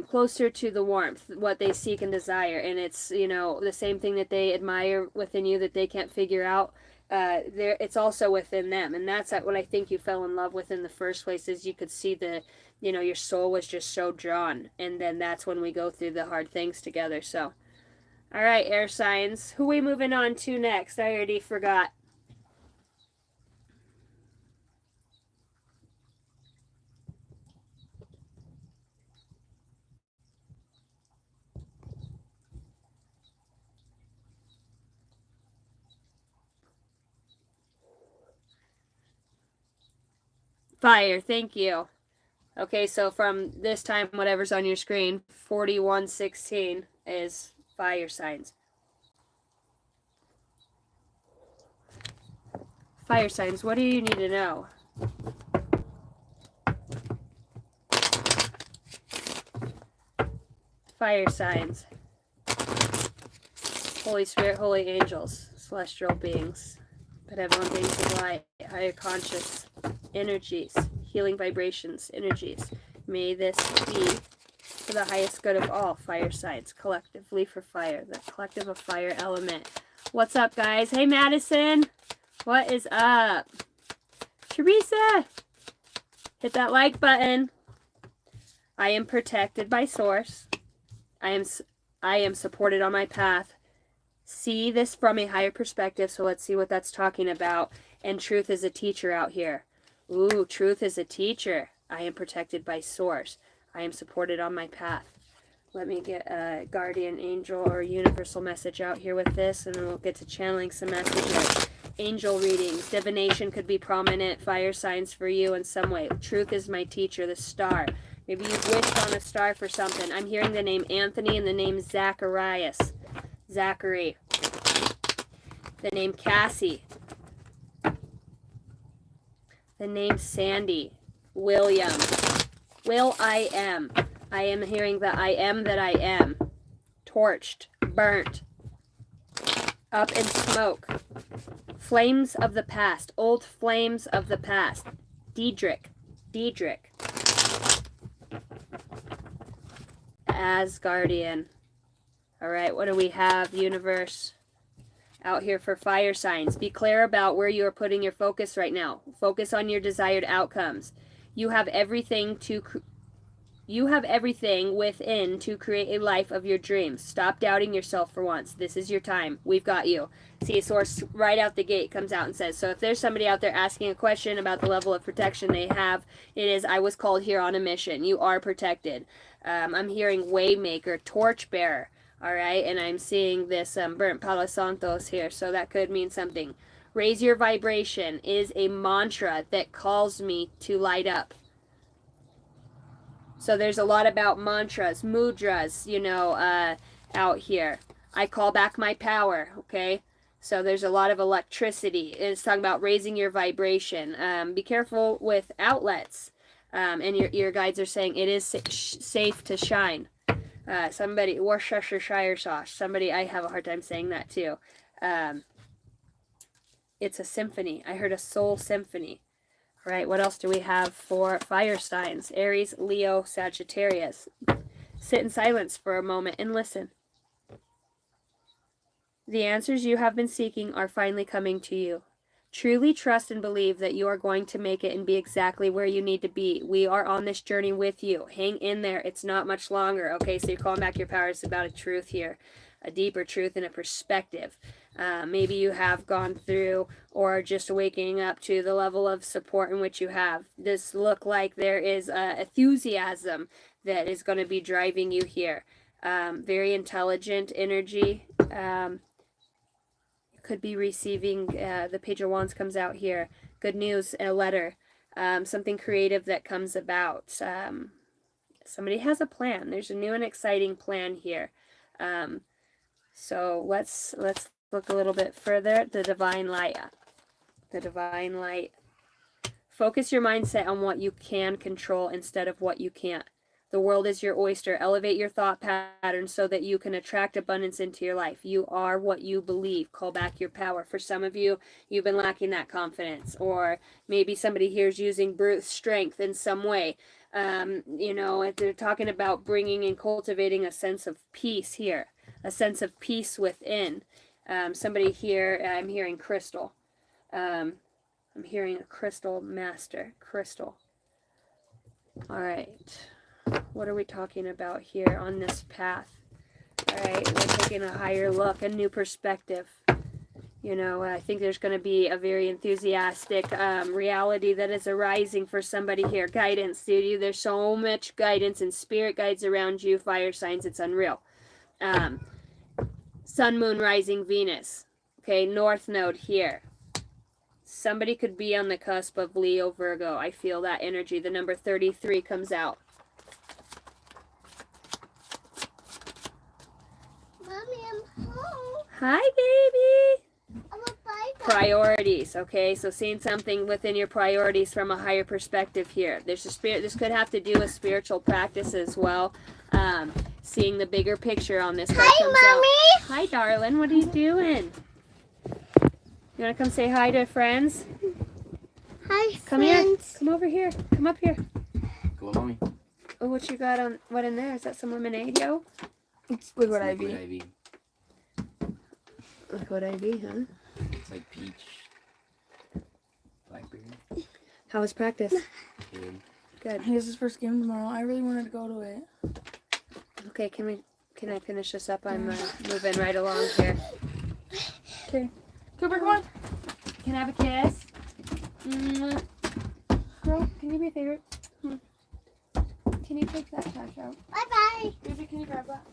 closer to the warmth, what they seek and desire. And it's, you know, the same thing that they admire within you that they can't figure out. There, it's also within them. And that's what I think you fell in love with in the first place, is you could see the, you know, your soul was just so drawn. And then that's when we go through the hard things together. So, all right, air signs. Who are we moving on to next? I already forgot. Fire, thank you. Okay, so from this time, whatever's on your screen, 4116 is fire signs. Fire signs, what do you need to know? Fire signs. Holy Spirit, holy angels, celestial beings, benevolent beings of light, higher conscious energies, healing vibrations, energies. May this be for the highest good of all. Fire signs, collectively for fire, the collective of fire element. What's up, guys? Hey, Madison. What is up? Teresa, hit that like button. I am protected by Source. I am supported on my path. See this from a higher perspective, so let's see what that's talking about. And truth is a teacher out here. Ooh, truth is a teacher. I am protected by Source. I am supported on my path. Let me get a guardian angel or universal message out here with this, and then we'll get to channeling some messages. Angel readings, divination could be prominent, fire signs for you in some way. Truth is my teacher, the star. Maybe you've wished on a star for something. I'm hearing the name Anthony and the name Zacharias. Zachary. The name Cassie. The name Sandy. William. Will I am. I am hearing the I am that I am. Torched. Burnt. Up in smoke. Flames of the past. Old flames of the past. Diedrich. Asgardian. Alright, what do we have, universe? Out here for fire signs. Be clear about where you are putting your focus right now. Focus on your desired outcomes. You have everything within to create a life of your dreams. Stop doubting yourself for once. This is your time. We've got you. See, a source right out the gate comes out and says, so if there's somebody out there asking a question about the level of protection they have, it is, I was called here on a mission. You are protected. I'm hearing Waymaker, Torchbearer. All right, and I'm seeing this burnt Palo Santos here, so that could mean something. Raise your vibration is a mantra that calls me to light up. So there's a lot about mantras, mudras, you know, out here. I call back my power, okay? So there's a lot of electricity. It's talking about raising your vibration. Be careful with outlets. And your guides are saying it is safe to shine. Somebody, Worcestershire sauce. Somebody, I have a hard time saying that too. It's a symphony. I heard a soul symphony. All right, what else do we have for fire signs? Aries, Leo, Sagittarius. Sit in silence for a moment and listen. The answers you have been seeking are finally coming to you. Truly trust and believe that you are going to make it and be exactly where you need to be. We are on this journey with you. Hang in there. It's not much longer. Okay, so you're calling back your power. It's about a truth here, a deeper truth and a perspective. Maybe you have gone through or just waking up to the level of support in which you have. This look like there is enthusiasm that is going to be driving you here. Very intelligent energy. Could be receiving, the Page of Wands comes out here. Good news, a letter. Something creative that comes about. Somebody has a plan. There's a new and exciting plan here. So let's look a little bit further. The divine light. The divine light. Focus your mindset on what you can control instead of what you can't. The world is your oyster. Elevate your thought patterns so that you can attract abundance into your life. You are what you believe. Call back your power. For some of you, you've been lacking that confidence. Or maybe somebody here is using brute strength in some way. You know, if they're talking about bringing and cultivating a sense of peace here. A sense of peace within. Somebody here, I'm hearing crystal. I'm hearing a crystal master. Crystal. All right. What are we talking about here on this path? All right, we're taking a higher look, a new perspective. You know, I think there's going to be a very enthusiastic reality that is arising for somebody here. Guidance, dude. There's so much guidance and spirit guides around you. Fire signs, it's unreal. Sun, moon, rising, Venus. Okay, north node here. Somebody could be on the cusp of Leo, Virgo. I feel that energy. The number 33 comes out. Mommy, I'm home. Hi, baby. I'm a bye. Priorities, okay? So seeing something within your priorities from a higher perspective here. There's a spirit. This could have to do with spiritual practice as well. Seeing the bigger picture on this. Hi, Mommy. Hi, darling. What are you doing? You want to come say hi to friends? Hi, Come friends. here. Come over here. Come up here. Come on, Mommy. Oh, what you got on? What in there? Is that some lemonade, yo? It's liquid Liquid IV. IV. Liquid IV, huh? It's like peach. Blackberry. How was practice? Good. Good. He has his first game tomorrow. I really wanted to go to it. Okay, can I finish this up? I'm moving right along here. Okay. Cooper, come on. Can I have a kiss? Girl, can you be a favorite? Can you take that trash out? Bye-bye. Baby, can you grab that?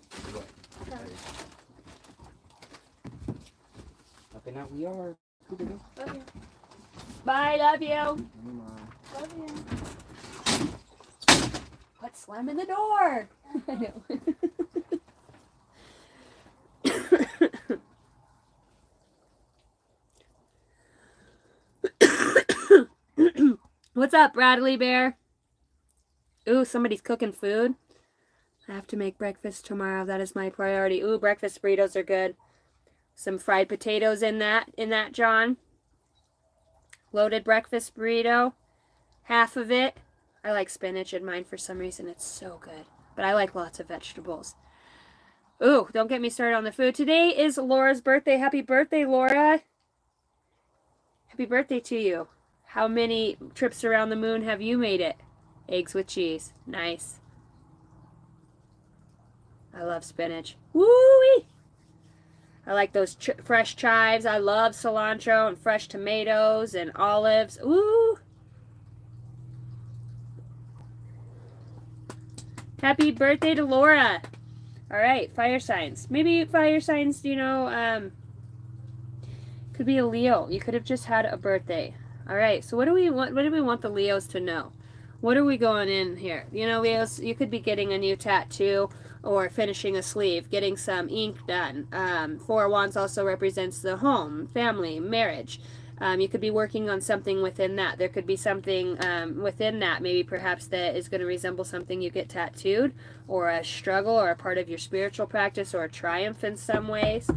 Up and out we are. Love you. Bye, love you. Love you. Quit slamming the door. I know. What's up, Bradley Bear? Ooh, somebody's cooking food. I have to make breakfast tomorrow. That is my priority. Ooh, breakfast burritos are good. Some fried potatoes in that, John. Loaded breakfast burrito. Half of it. I like spinach in mine for some reason. It's so good. But I like lots of vegetables. Ooh, don't get me started on the food. Today is Laura's birthday. Happy birthday, Laura. Happy birthday to you. How many trips around the moon have you made it? Eggs with cheese. Nice. I love spinach. Woo-wee! I like those fresh chives. I love cilantro and fresh tomatoes and olives. Ooh! Happy birthday to Laura. All right, fire signs. Maybe fire signs, you know, could be a Leo. You could have just had a birthday. All right, so what do we want the Leos to know? What are we going in here? You know, Leos, you could be getting a new tattoo or finishing a sleeve, getting some ink done. Four of Wands also represents the home, family, marriage. You could be working on something within that. There could be something within that, maybe perhaps that is going to resemble something you get tattooed, or a struggle, or a part of your spiritual practice, or a triumph in some ways.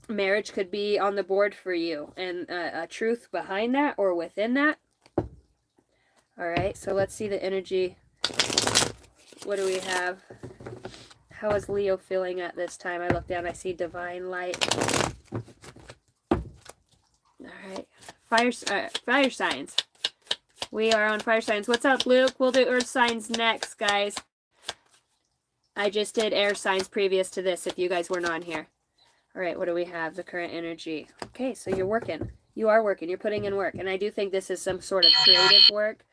Marriage could be on the board for you, and a truth behind that or within that. All right, so let's see the energy. What do we have? How is Leo feeling at this time? I look down, I see divine light. All right, fire signs. We are on fire signs. What's up, Luke? We'll do earth signs next, guys. I just did air signs previous to this, if you guys weren't on here. All right, what do we have? The current energy. Okay, so you're working. You are working. You're putting in work. And I do think this is some sort of creative work.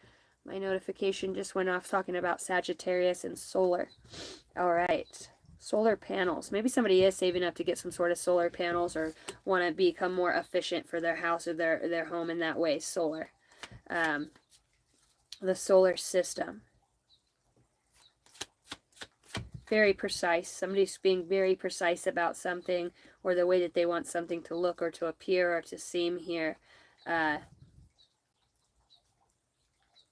My notification just went off talking about Sagittarius and solar. All right. Solar panels. Maybe somebody is saving up to get some sort of solar panels or want to become more efficient for their house or their home in that way. Solar. The solar system. Very precise. Somebody's being very precise about something, or the way that they want something to look or to appear or to seem here.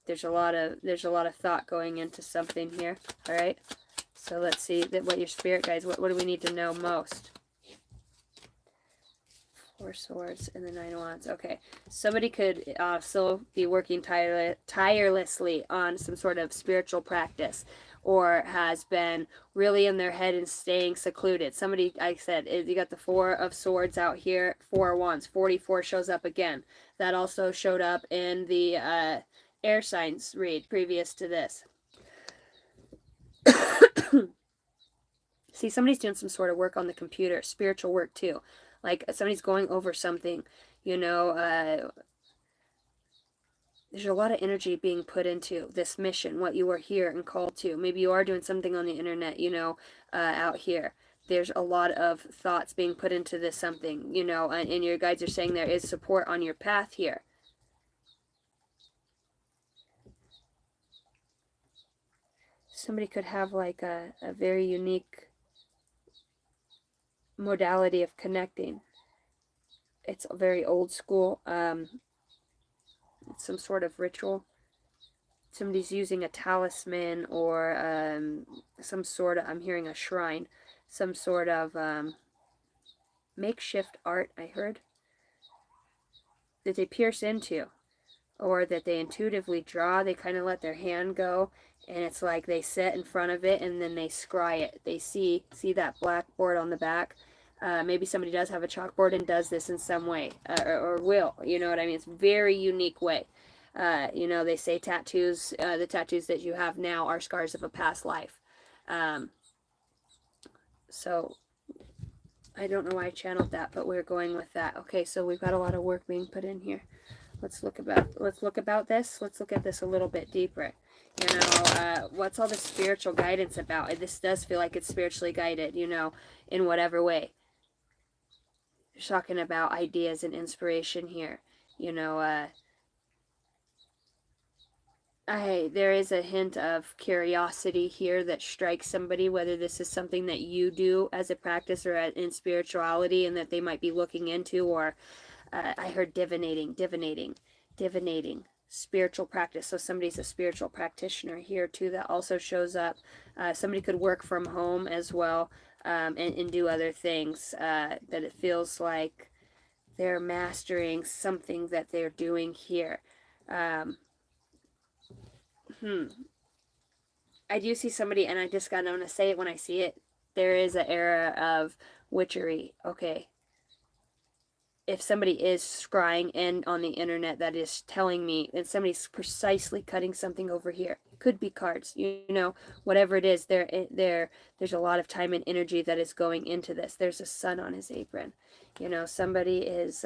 There's a lot of thought going into something here. All right. So let's see what your spirit guides. What do we need to know most? Four swords and the 9 of wands. Okay, somebody could still be working tirelessly on some sort of spiritual practice, or has been really in their head and staying secluded. Somebody, I said, you got the 4 of swords out here, 4 of wands. 44 shows up again. That also showed up in the air signs read previous to this. See, somebody's doing some sort of work on the computer, spiritual work too. Like somebody's going over something, you know, there's a lot of energy being put into this mission, what you are here and called to. Maybe you are doing something on the internet, you know, out here. There's a lot of thoughts being put into this something, you know, and your guides are saying there is support on your path here. Somebody could have like a very unique modality of connecting. It's very old school. It's some sort of ritual. Somebody's using a talisman or some sort of, I'm hearing a shrine, some sort of makeshift art, I heard, that they pierce into, or that they intuitively draw. They kind of let their hand go, and it's like they sit in front of it and then they scry it. They see that blackboard on the back. Maybe somebody does have a chalkboard and does this in some way, or will, you know what I mean? It's a very unique way. You know, they say tattoos, the tattoos that you have now are scars of a past life. So I don't know why I channeled that, but we're going with that. Okay, so we've got a lot of work being put in here. Let's look at this. Let's look at this a little bit deeper. You know, what's all the spiritual guidance about? This does feel like it's spiritually guided, you know, in whatever way. You're talking about ideas and inspiration here. You know, there is a hint of curiosity here that strikes somebody, whether this is something that you do as a practice or in spirituality and that they might be looking into, or I heard divinating, spiritual practice. So somebody's a spiritual practitioner here too. That also shows up. Somebody could work from home as well, and do other things, that it feels like they're mastering something that they're doing here. I do see somebody, and I'm going to say it when I see it. There is an era of witchery. Okay. If somebody is scrying in on the internet, that is telling me that somebody's precisely cutting something over here. It could be cards, you know, whatever it is. There's a lot of time and energy that is going into this. There's a sun on his apron. You know, somebody is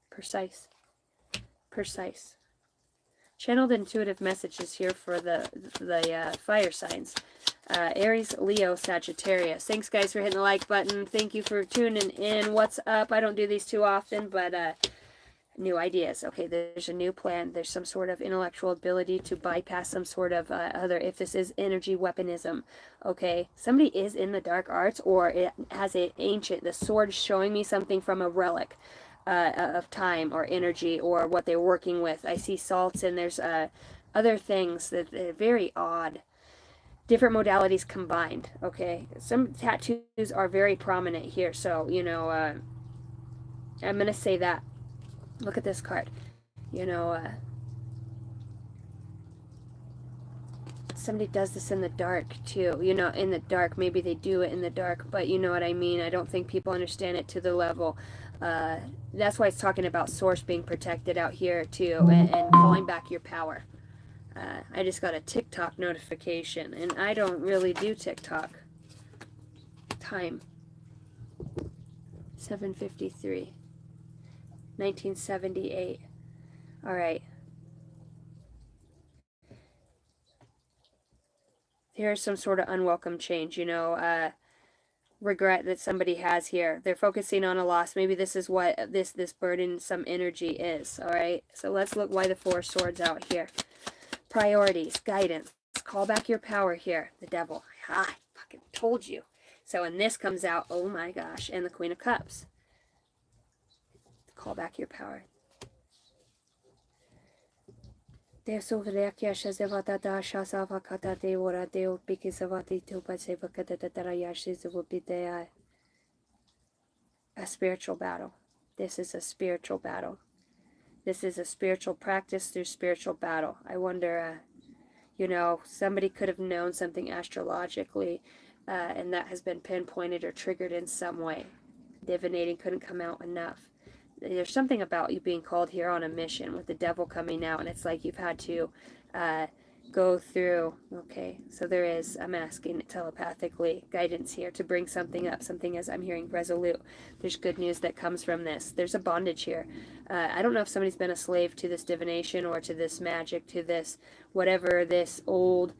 precise. Channeled intuitive messages here for the fire signs. Aries, Leo, Sagittarius. Thanks, guys, for hitting the like button. Thank you for tuning in. What's up? I don't do these too often, but new ideas. Okay, there's a new plan. There's some sort of intellectual ability to bypass some sort of other, if this is energy weaponism. Okay, somebody is in the dark arts, or it has an ancient, the sword is showing me something from a relic of time or energy or what they're working with. I see salts, and there's other things that are very odd. Different modalities combined. Okay, some tattoos are very prominent here, so you know, I'm gonna say that. Look at this card. You know, somebody does this in the dark too. You know, in the dark. Maybe they do it in the dark, but you know what I mean. I don't think people understand it to the level. That's why it's talking about source being protected out here too, and calling back your power. I just got a TikTok notification, and I don't really do TikTok. Time. 7:53. 1978. All right. Here's some sort of unwelcome change, you know, regret that somebody has here. They're focusing on a loss. Maybe this is what this burdensome energy is, all right? So let's look why the 4 swords out here. priorities, guidance. Call back your power here, the devil. I fucking told you. So, and this comes out, oh my gosh, and the Queen of Cups. Call back your power. They soverekia shazevata da shasavakata de ora de upikisavati to pasevakata a spiritual battle. This is a spiritual battle. This is a spiritual practice through spiritual battle. I wonder, you know, somebody could have known something astrologically, and that has been pinpointed or triggered in some way. Divinating couldn't come out enough. There's something about you being called here on a mission with the devil coming out, and it's like you've had to go through. Okay, so there is, I'm asking telepathically, guidance here to bring something up, something as I'm hearing resolute. There's good news that comes from this. There's a bondage here. I don't know if somebody's been a slave to this divination or to this magic, to this whatever, this old.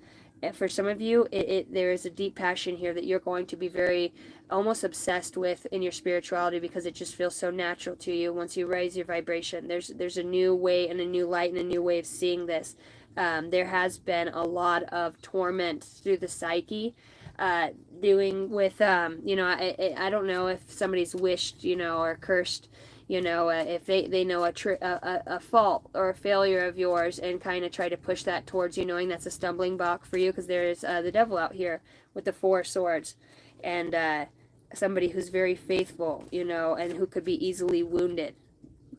For some of you, there is a deep passion here that you're going to be very almost obsessed with in your spirituality, because it just feels so natural to you once you raise your vibration. There's a new way and a new light and a new way of seeing this. There has been a lot of torment through the psyche, doing with, you know, I don't know if somebody's wished, you know, or cursed, you know, if they know a fault or a failure of yours and kind of try to push that towards you, knowing that's a stumbling block for you, because there's the devil out here with the 4 swords, and somebody who's very faithful, you know, and who could be easily wounded.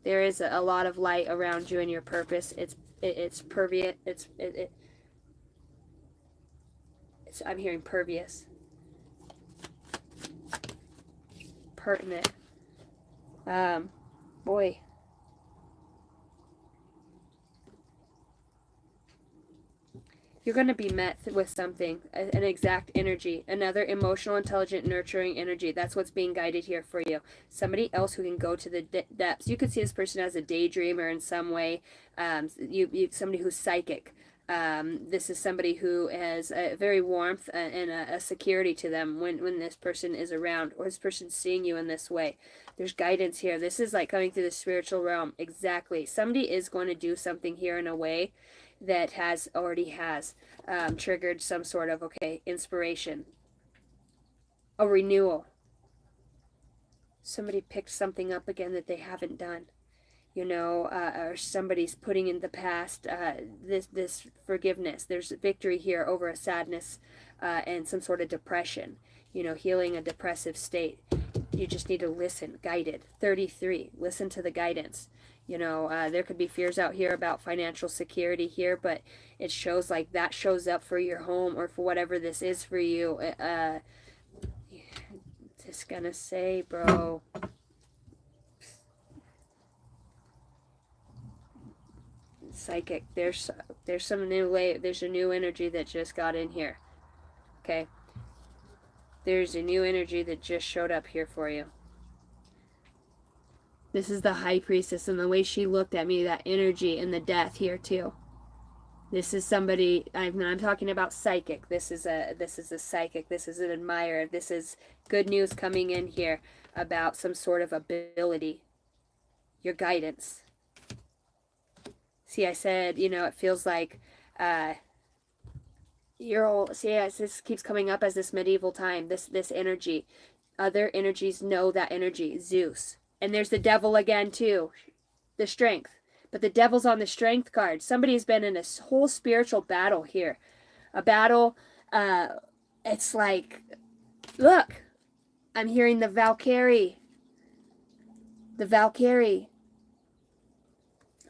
There is a lot of light around you and your purpose. It's pervious. I'm hearing pervious, pertinent. Boy. You're going to be met with something, an exact energy, another emotional, intelligent, nurturing energy. That's what's being guided here for you. Somebody else who can go to the depths. You could see this person as a daydreamer in some way. Somebody who's psychic. This is somebody who has a very warmth and a security to them when this person is around, or this person's seeing you in this way. There's guidance here. This is like coming through the spiritual realm. Exactly. Somebody is going to do something here in a way that already has triggered some sort of, inspiration. A renewal. Somebody picked something up again that they haven't done. You know, or somebody's putting in the past this forgiveness. There's victory here over a sadness and some sort of depression. You know, healing a depressive state. You just need to listen, guided. 33, listen to the guidance. You know, there could be fears out here about financial security here, but it shows like that shows up for your home or for whatever this is for you. Just gonna say, bro. Psychic. There's some there's a new energy that just got in here. Okay. There's a new energy that just showed up here for you. This is the High Priestess, and the way she looked at me, that energy and the death here too. This is somebody, I'm talking about psychic. This is a psychic. This is an admirer. This is good news coming in here about some sort of ability. Your guidance. See, I said, you know, it feels like you're all, see, as this keeps coming up as this medieval time, this energy. Other energies know that energy. Zeus. And there's the devil again too, the strength. But the devil's on the strength card. Somebody's been in a whole spiritual battle here. A battle, it's like, look, I'm hearing the Valkyrie. The Valkyrie.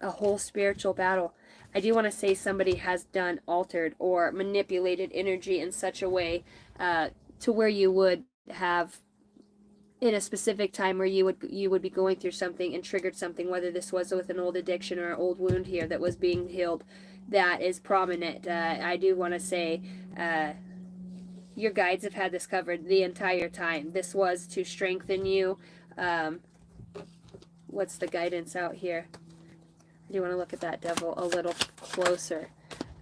A whole spiritual battle. I do want to say somebody has done altered or manipulated energy in such a way to where you would have, in a specific time where you would be going through something and triggered something, whether this was with an old addiction or an old wound here that was being healed, that is prominent. I do want to say your guides have had this covered the entire time. This was to strengthen you. What's the guidance out here? I do want to look at that devil a little closer.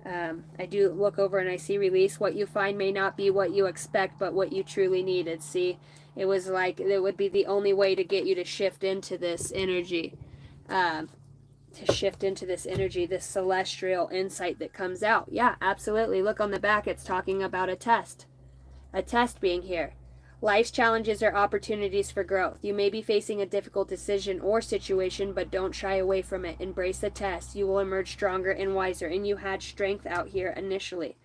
I do look over and I see release. What you find may not be what you expect, but what you truly needed. See, it was like it would be the only way to get you to shift into this energy. to shift into this energy, this celestial insight that comes out. Yeah, absolutely. Look on the back, it's talking about a test being here. Life's challenges are opportunities for growth. You may be facing a difficult decision or situation, but don't shy away from it. Embrace the test. You will emerge stronger and wiser, and you had strength out here initially.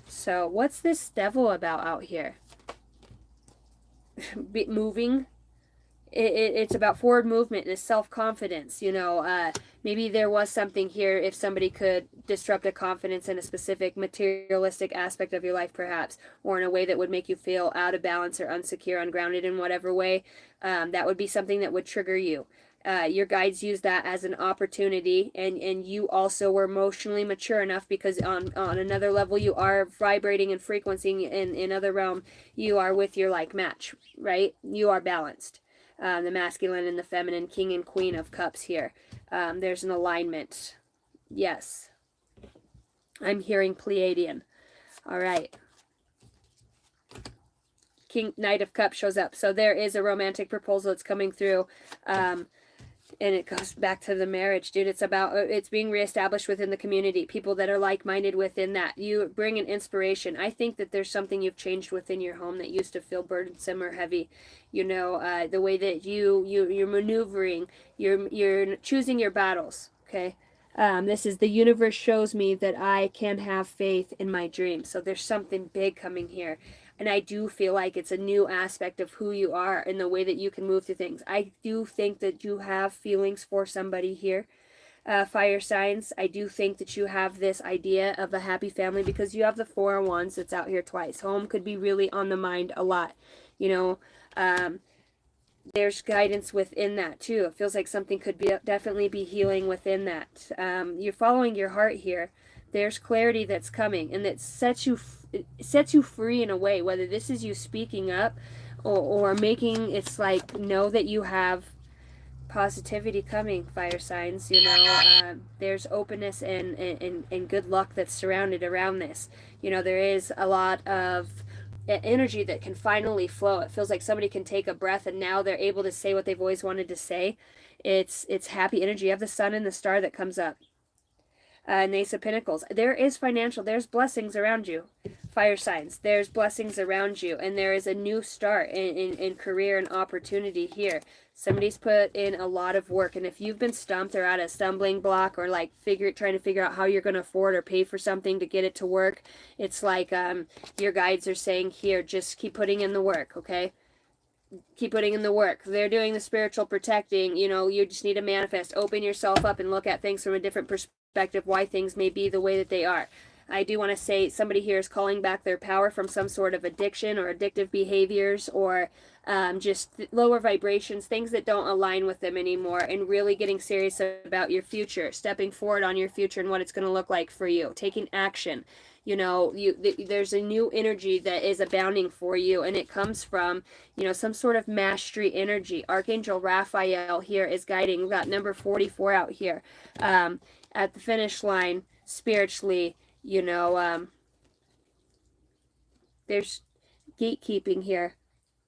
So what's this devil about out here? Moving. It's about forward movement and self-confidence. You know, maybe there was something here, if somebody could disrupt a confidence in a specific materialistic aspect of your life, perhaps, or in a way that would make you feel out of balance or unsecure, ungrounded in whatever way, that would be something that would trigger you. Your guides use that as an opportunity, and you also were emotionally mature enough, because on another level you are vibrating and frequency in other realm, you are with your like match, right? You are balanced. The masculine and the feminine, king and queen of cups here. There's an alignment. Yes. I'm hearing Pleiadian. All right. King, Knight of Cups shows up. So there is a romantic proposal that's coming through. And it goes back to the marriage, dude. It's about, it's being reestablished within the community. People that are like-minded within that. You bring an inspiration. I think that there's something you've changed within your home that used to feel burdensome or heavy. You know, the way that you're maneuvering, you're choosing your battles. Okay. This is the universe shows me that I can have faith in my dreams. So there's something big coming here. And I do feel like it's a new aspect of who you are and the way that you can move through things. I do think that you have feelings for somebody here. Fire signs, I do think that you have this idea of a happy family, because you have the Four of Wands that's out here twice. Home could be really on the mind a lot. You know, there's guidance within that too. It feels like something could be definitely be healing within that. You're following your heart here. There's clarity that's coming, and that sets you free in a way, whether this is you speaking up or making, it's like, know that you have positivity coming, fire signs. You know, there's openness and good luck that's surrounded around this. You know, there is a lot of energy that can finally flow. It feels like somebody can take a breath and now they're able to say what they've always wanted to say. It's happy energy. You have the sun and the star that comes up. And Ace of Pentacles. There is financial, there's blessings around you. Fire signs, there's blessings around you. And there is a new start in career and opportunity here. Somebody's put in a lot of work. And if you've been stumped or at a stumbling block, or like trying to figure out how you're going to afford or pay for something to get it to work, it's like your guides are saying here, just keep putting in the work, okay? Keep putting in the work. They're doing the spiritual protecting. You know, you just need to manifest. Open yourself up and look at things from a different perspective, why things may be the way that they are. I do want to say somebody here is calling back their power from some sort of addiction or addictive behaviors, or just lower vibrations, things that don't align with them anymore, and really getting serious about your future, stepping forward on your future and what it's going to look like for you, taking action. You know, there's a new energy that is abounding for you, and it comes from, you know, some sort of mastery energy. Archangel Raphael here is guiding. We've got number 44 out here. At the finish line, spiritually, you know, there's gatekeeping here.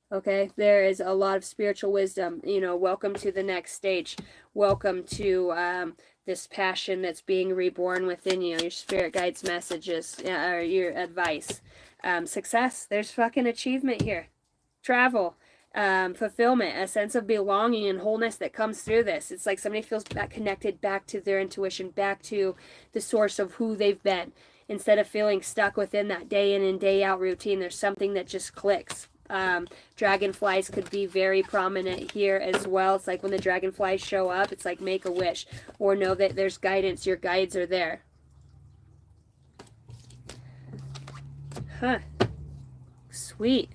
Okay, there is a lot of spiritual wisdom. You know, welcome to the next stage. Welcome to this passion that's being reborn within you. Your spirit guides messages, or your advice. Success, there's fucking achievement here. Travel. Fulfillment, a sense of belonging and wholeness that comes through this. It's like somebody feels connected back to their intuition, back to the source of who they've been, instead of feeling stuck within that day in and day out routine. There's something that just clicks. Dragonflies could be very prominent here as well. It's like when the dragonflies show up, it's like make a wish, or know that there's guidance. Your guides are there. Huh. Sweet.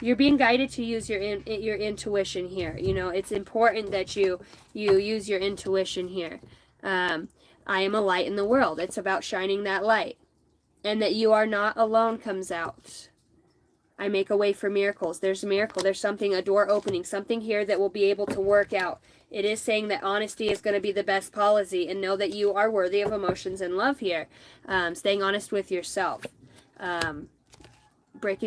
You're being guided to use your intuition here. You know, it's important that you use your intuition here. I am a light in the world. It's about shining that light. And that you are not alone comes out. I make a way for miracles. There's a miracle. There's something, a door opening, something here that will be able to work out. It is saying that honesty is going to be the best policy, and know that you are worthy of emotions and love here. Staying honest with yourself.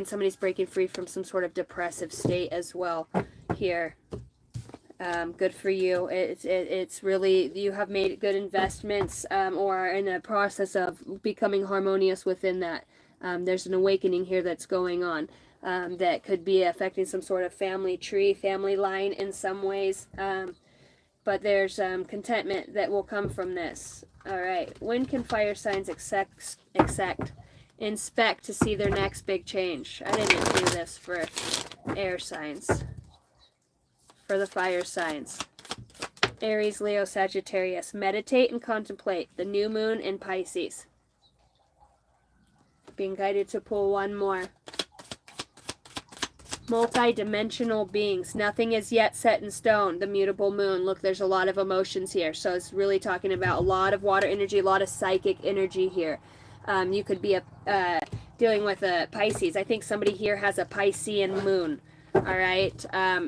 Somebody's breaking free from some sort of depressive state as well here. Good for you. It's really, you have made good investments, or are in the process of becoming harmonious within that. There's an awakening here that's going on, that could be affecting some sort of family tree, family line in some ways. But there's contentment that will come from this. All right. When can fire signs inspect to see their next big change? I didn't do this for air signs. For the fire signs. Aries, Leo, Sagittarius. Meditate and contemplate the new moon in Pisces. Being guided to pull one more. Multi-dimensional beings. Nothing is yet set in stone. The mutable moon. Look, there's a lot of emotions here. So it's really talking about a lot of water energy, a lot of psychic energy here. You could be dealing with a Pisces. I think somebody here has a Piscean moon. All right.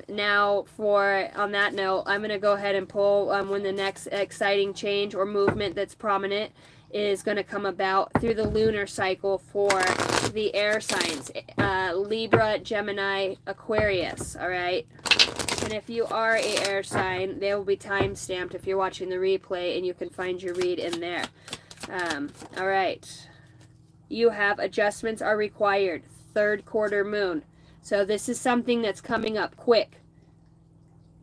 Now, on that note, I'm going to go ahead and pull when the next exciting change or movement that's prominent is going to come about through the lunar cycle for the air signs. Libra, Gemini, Aquarius. All right. And if you are a air sign, they will be time stamped if you're watching the replay, and you can find your read in there. All right. You have adjustments are required. Third quarter moon. So this is something that's coming up quick.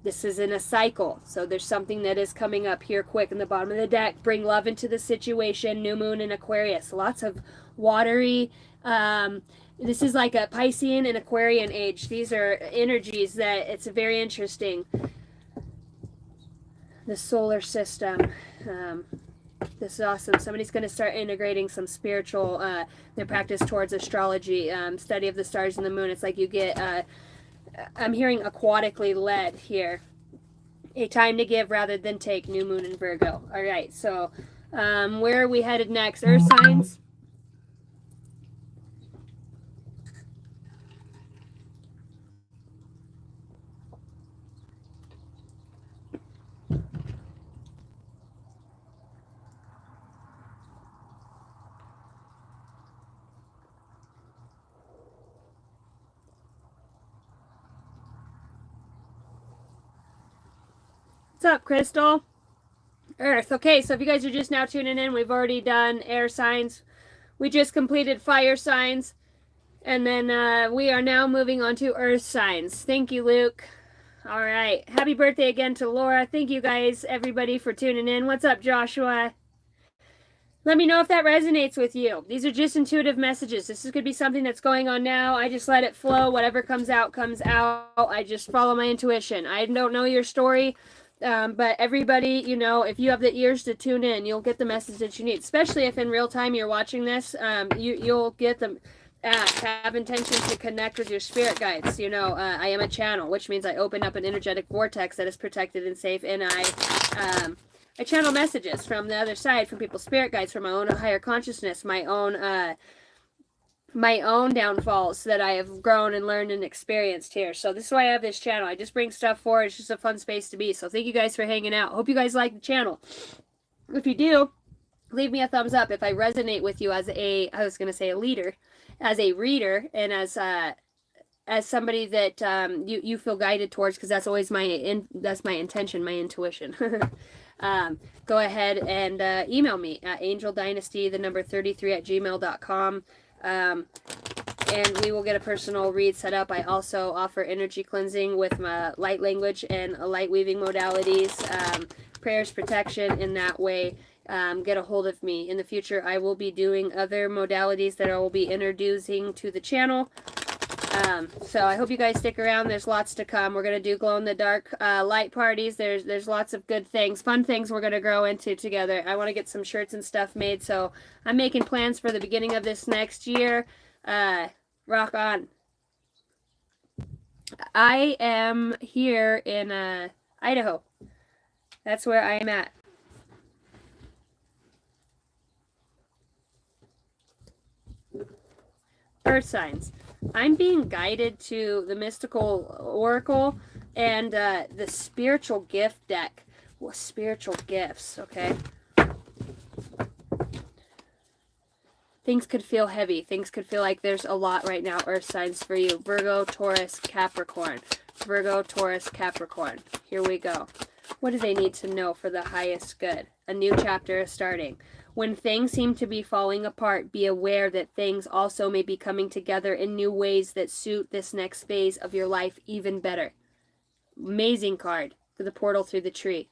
This is in a cycle. So there's something that is coming up here quick in the bottom of the deck. Bring love into the situation. New moon in Aquarius. Lots of watery. This is like a Piscean and Aquarian age. These are energies that it's very interesting. The solar system. This is awesome. Somebody's going to start integrating some spiritual, their practice towards astrology, study of the stars and the moon. It's like you get, I'm hearing aquatically led here. A time to give rather than take. New moon in Virgo. All right. So where are we headed next? Earth signs. What's up, Crystal? Earth. Okay, so if you guys are just now tuning in, we've already done air signs. We just completed fire signs. And then we are now moving on to earth signs. Thank you, Luke. All right. Happy birthday again to Laura. Thank you guys, everybody, for tuning in. What's up, Joshua? Let me know if that resonates with you. These are just intuitive messages. This could be something that's going on now. I just let it flow. Whatever comes out, comes out. I just follow my intuition. I don't know your story. But everybody, you know, if you have the ears to tune in, you'll get the message that you need. Especially if in real time you're watching this, you'll get them. Have intention to connect with your spirit guides. You know, I am a channel, which means I open up an energetic vortex that is protected and safe, and I channel messages from the other side, from people's spirit guides, from my own higher consciousness, my own downfalls that I have grown and learned and experienced here. So this is why I have this channel. I just bring stuff forward. It's just a fun space to be. So thank you guys for hanging out. Hope you guys like the channel. If you do, leave me a thumbs up. If I resonate with you as a leader, as a reader, and as somebody that you feel guided towards, because that's always my intention, my intuition. Go ahead and email me at angeldynasty33@gmail.com. And we will get a personal read set up. I also offer energy cleansing with my light language and light weaving modalities, prayers, protection in that way. Get a hold of me. In the future, I will be doing other modalities that I will be introducing to the channel. So I hope you guys stick around. There's lots to come. We're going to do glow-in-the-dark light parties. There's lots of good things, fun things we're going to grow into together. I want to get some shirts and stuff made, so I'm making plans for the beginning of this next year. Rock on. I am here in Idaho. That's where I am at. Earth signs. I'm being guided to the mystical oracle and the spiritual gift deck. Well, spiritual gifts, okay? Things could feel heavy. Things could feel like there's a lot right now, earth signs for you. Virgo, Taurus, Capricorn. Virgo, Taurus, Capricorn. Here we go. What do they need to know for the highest good? A new chapter is starting. When things seem to be falling apart, be aware that things also may be coming together in new ways that suit this next phase of your life even better. Amazing card for the portal through the tree.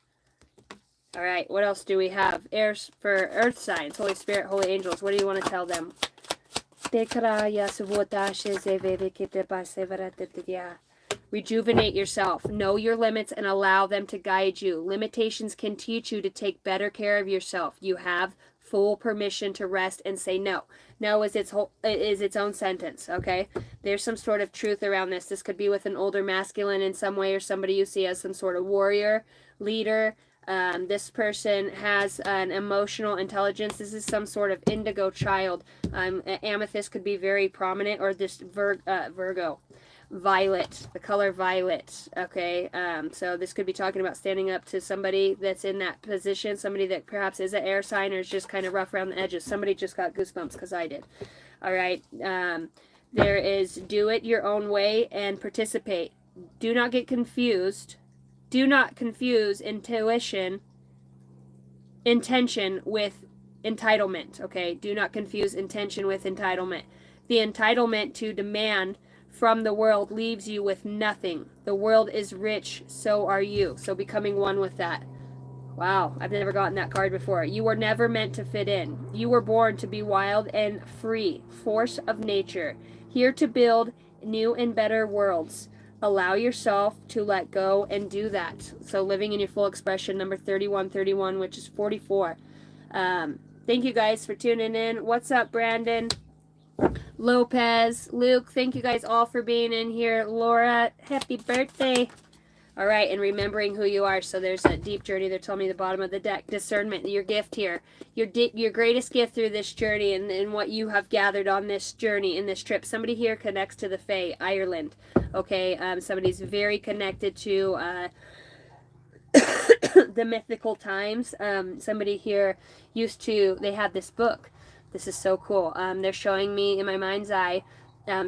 All right, what else do we have? Airs for earth signs, Holy Spirit, Holy Angels. What do you want to tell them? Rejuvenate yourself. Know your limits and allow them to guide you. Limitations can teach you to take better care of yourself. You have full permission to rest and say no. No is its own sentence, okay? There's some sort of truth around this. This could be with an older masculine in some way, or somebody you see as some sort of warrior, leader. This person has an emotional intelligence. This is some sort of indigo child. Amethyst could be very prominent, or this Virgo. Violet, the color violet. Okay, so this could be talking about standing up to somebody that's in that position, somebody that perhaps is an air sign or is just kind of rough around the edges. Somebody just got goosebumps because I did. All right, there is do it your own way and participate. Do not get confused. Do not confuse intention with entitlement. Okay, do not confuse intention with entitlement. The entitlement to demand from the world leaves you with nothing. The world is rich, so are you. So becoming one with that. Wow, I've never gotten that card before. You were never meant to fit in. You were born to be wild and free, force of nature, here to build new and better worlds. Allow yourself to let go and do that. So living in your full expression, number 3131, which is 44. Thank you guys for tuning in. What's up, Brandon? Lopez, Luke, thank you guys all for being in here. Laura, happy birthday. All right, and remembering who you are. So there's a deep journey. They're telling me the bottom of the deck. Discernment, your gift here. Your greatest gift through this journey and what you have gathered on this journey, in this trip. Somebody here connects to the Fae, Ireland. Okay, somebody's very connected to the mythical times. Somebody here they had this book. This is so cool. They're showing me in my mind's eye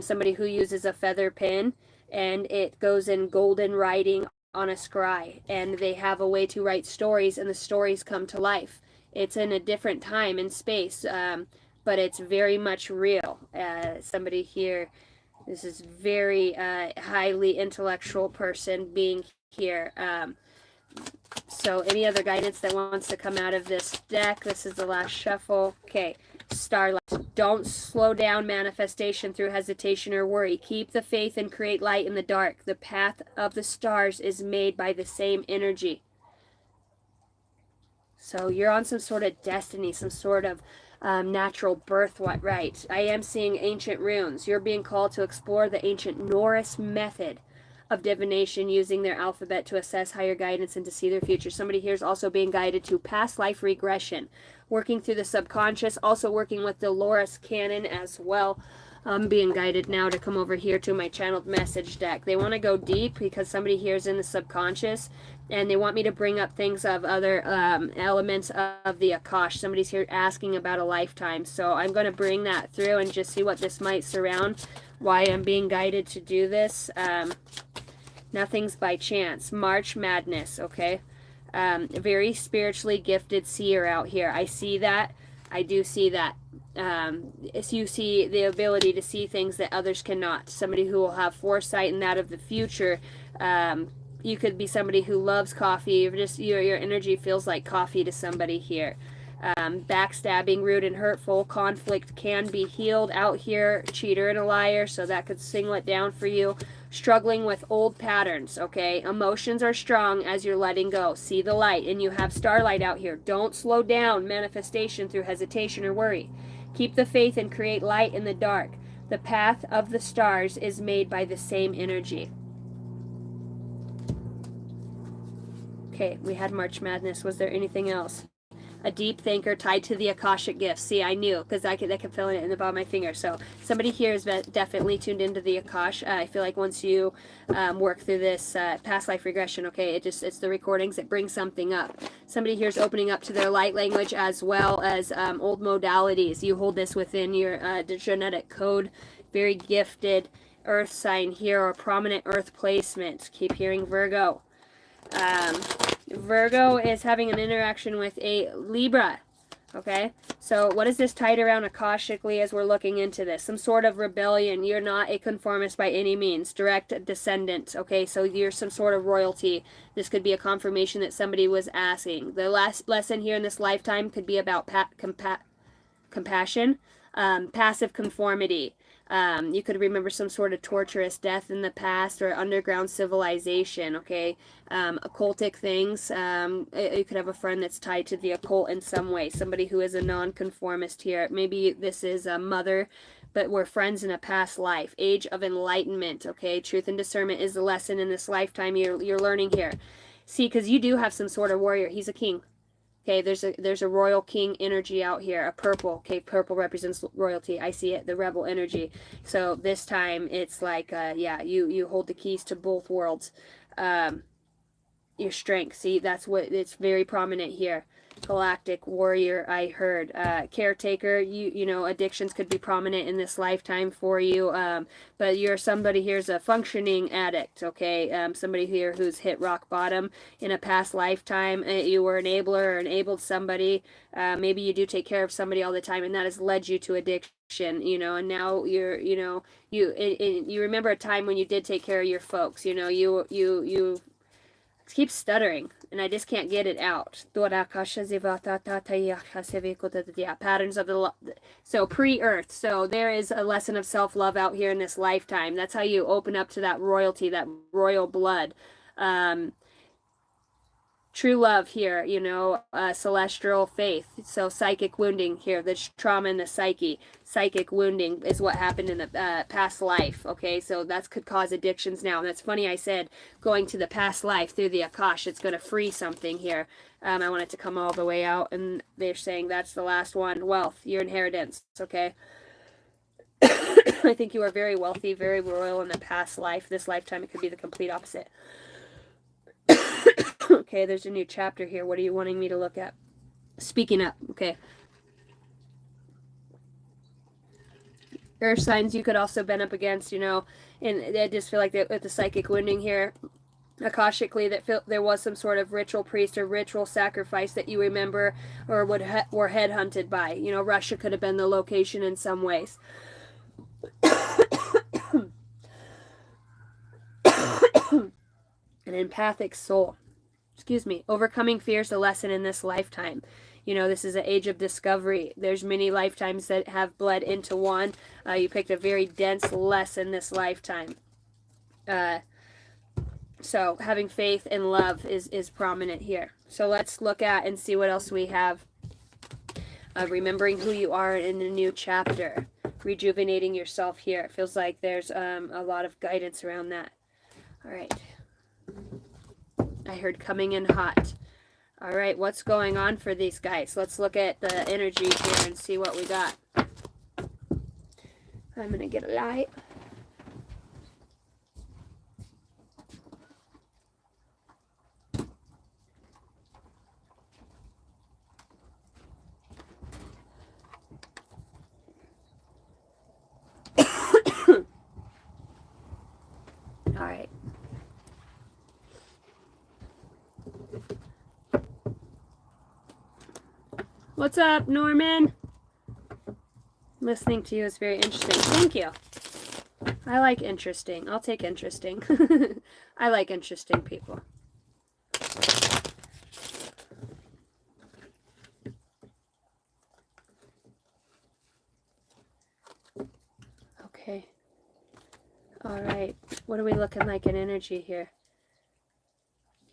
somebody who uses a feather pen, and it goes in golden writing on a scry, and they have a way to write stories, and the stories come to life. It's in a different time and space, but it's very much real. Somebody here, this is very highly intellectual person being here. So any other guidance that wants to come out of this deck? This is the last shuffle. Okay. Starlight. Don't slow down manifestation through hesitation or worry. Keep the faith and create light in the dark. The path of the stars is made by the same energy. So you're on some sort of destiny, some sort of natural birthright. Right. I am seeing ancient runes. You're being called to explore the ancient Norse method of divination, using their alphabet to assess higher guidance and to see their future. Somebody here is also being guided to past life regression, working through the subconscious, also working with Dolores Cannon as well. I'm being guided now to come over here to my channeled message deck. They want to go deep because somebody here is in the subconscious, and they want me to bring up things of other elements of the Akash. Somebody's here asking about a lifetime, so I'm going to bring that through and just see what this might surround, why I'm being guided to do this. Nothing's by chance. March Madness, okay? Very spiritually gifted seer out here. I see that. I do see that. You see the ability to see things that others cannot. Somebody who will have foresight in that of the future. You could be somebody who loves coffee. Just your energy feels like coffee to somebody here. Backstabbing, rude and hurtful. Conflict can be healed out here. Cheater and a liar, so that could single it down for you. Struggling with old patterns, okay? Emotions are strong as you're letting go. See the light, and you have starlight out here. Don't slow down manifestation through hesitation or worry. Keep the faith and create light in the dark. The path of the stars is made by the same energy. Okay, we had March Madness. Was there anything else? A deep thinker tied to the Akashic gifts. See, I knew, because I kept feeling it in the bottom of my finger. So somebody here is definitely tuned into the Akash. I feel like once you work through this past life regression, okay, it's the recordings, it brings something up. Somebody here is opening up to their light language as well as old modalities. You hold this within your genetic code. Very gifted. earth sign here or prominent earth placement. Keep hearing Virgo. Virgo is having an interaction with a Libra. Okay, so what is this tied around akashically as we're looking into this? Some sort of rebellion. You're not a conformist by any means. Direct descendant. Okay, so you're some sort of royalty. This could be a confirmation that somebody was asking. The last lesson here in this lifetime could be about compassion, passive conformity. You could remember some sort of torturous death in the past or underground civilization, okay? Occultic things. You could have a friend that's tied to the occult in some way. Somebody who is a nonconformist here. Maybe this is a mother, but we're friends in a past life. Age of enlightenment, okay? Truth and discernment is the lesson in this lifetime you're learning here. See, because you do have some sort of warrior. He's a king. Okay, there's a royal king energy out here, a purple. Okay, purple represents royalty. I see it, the rebel energy. So this time it's like, yeah, you hold the keys to both worlds. Your strength. See, that's what it's very prominent here. Galactic warrior, I heard. Caretaker, you know, addictions could be prominent in this lifetime for you. But you're somebody here's a functioning addict, okay? Somebody here who's hit rock bottom in a past lifetime. You were an enabler or enabled somebody. Maybe you do take care of somebody all the time, and that has led you to addiction, you know, and now you're, you know, you remember a time when you did take care of your folks, you know, you keep stuttering, and I just can't get it out. Patterns of the so pre-earth. So there is a lesson of self-love out here in this lifetime. That's how you open up to that royalty, that royal blood. True love here, you know, celestial faith. So psychic wounding here, the trauma in the psyche. Psychic wounding is what happened in the past life, okay? So that could cause addictions now. And that's funny I said going to the past life through the Akash. It's going to free something here. I want it to come all the way out. And they're saying that's the last one. Wealth, your inheritance, okay? I think you are very wealthy, very royal in the past life. This lifetime, it could be the complete opposite. Okay, there's a new chapter here. What are you wanting me to look at? Speaking up. Okay. Earth signs you could also been up against, you know, and I just feel like with the psychic wounding here, akashically, that there was some sort of ritual priest or ritual sacrifice that you remember or were headhunted by. You know, Russia could have been the location in some ways. An empathic soul. Excuse me. Overcoming fear is a lesson in this lifetime. You know, this is an age of discovery. There's many lifetimes that have bled into one. You picked a very dense lesson this lifetime. So having faith and love is prominent here. So let's look at and see what else we have. Remembering who you are in a new chapter. Rejuvenating yourself here. It feels like there's a lot of guidance around that. All right. I heard coming in hot. All right, what's going on for these guys? Let's look at the energy here and see what we got. I'm going to get a light. All right. What's up, Norman? Listening to you is very interesting. Thank you. I like interesting. I'll take interesting. I like interesting people. Okay. All right. What are we looking like in energy here?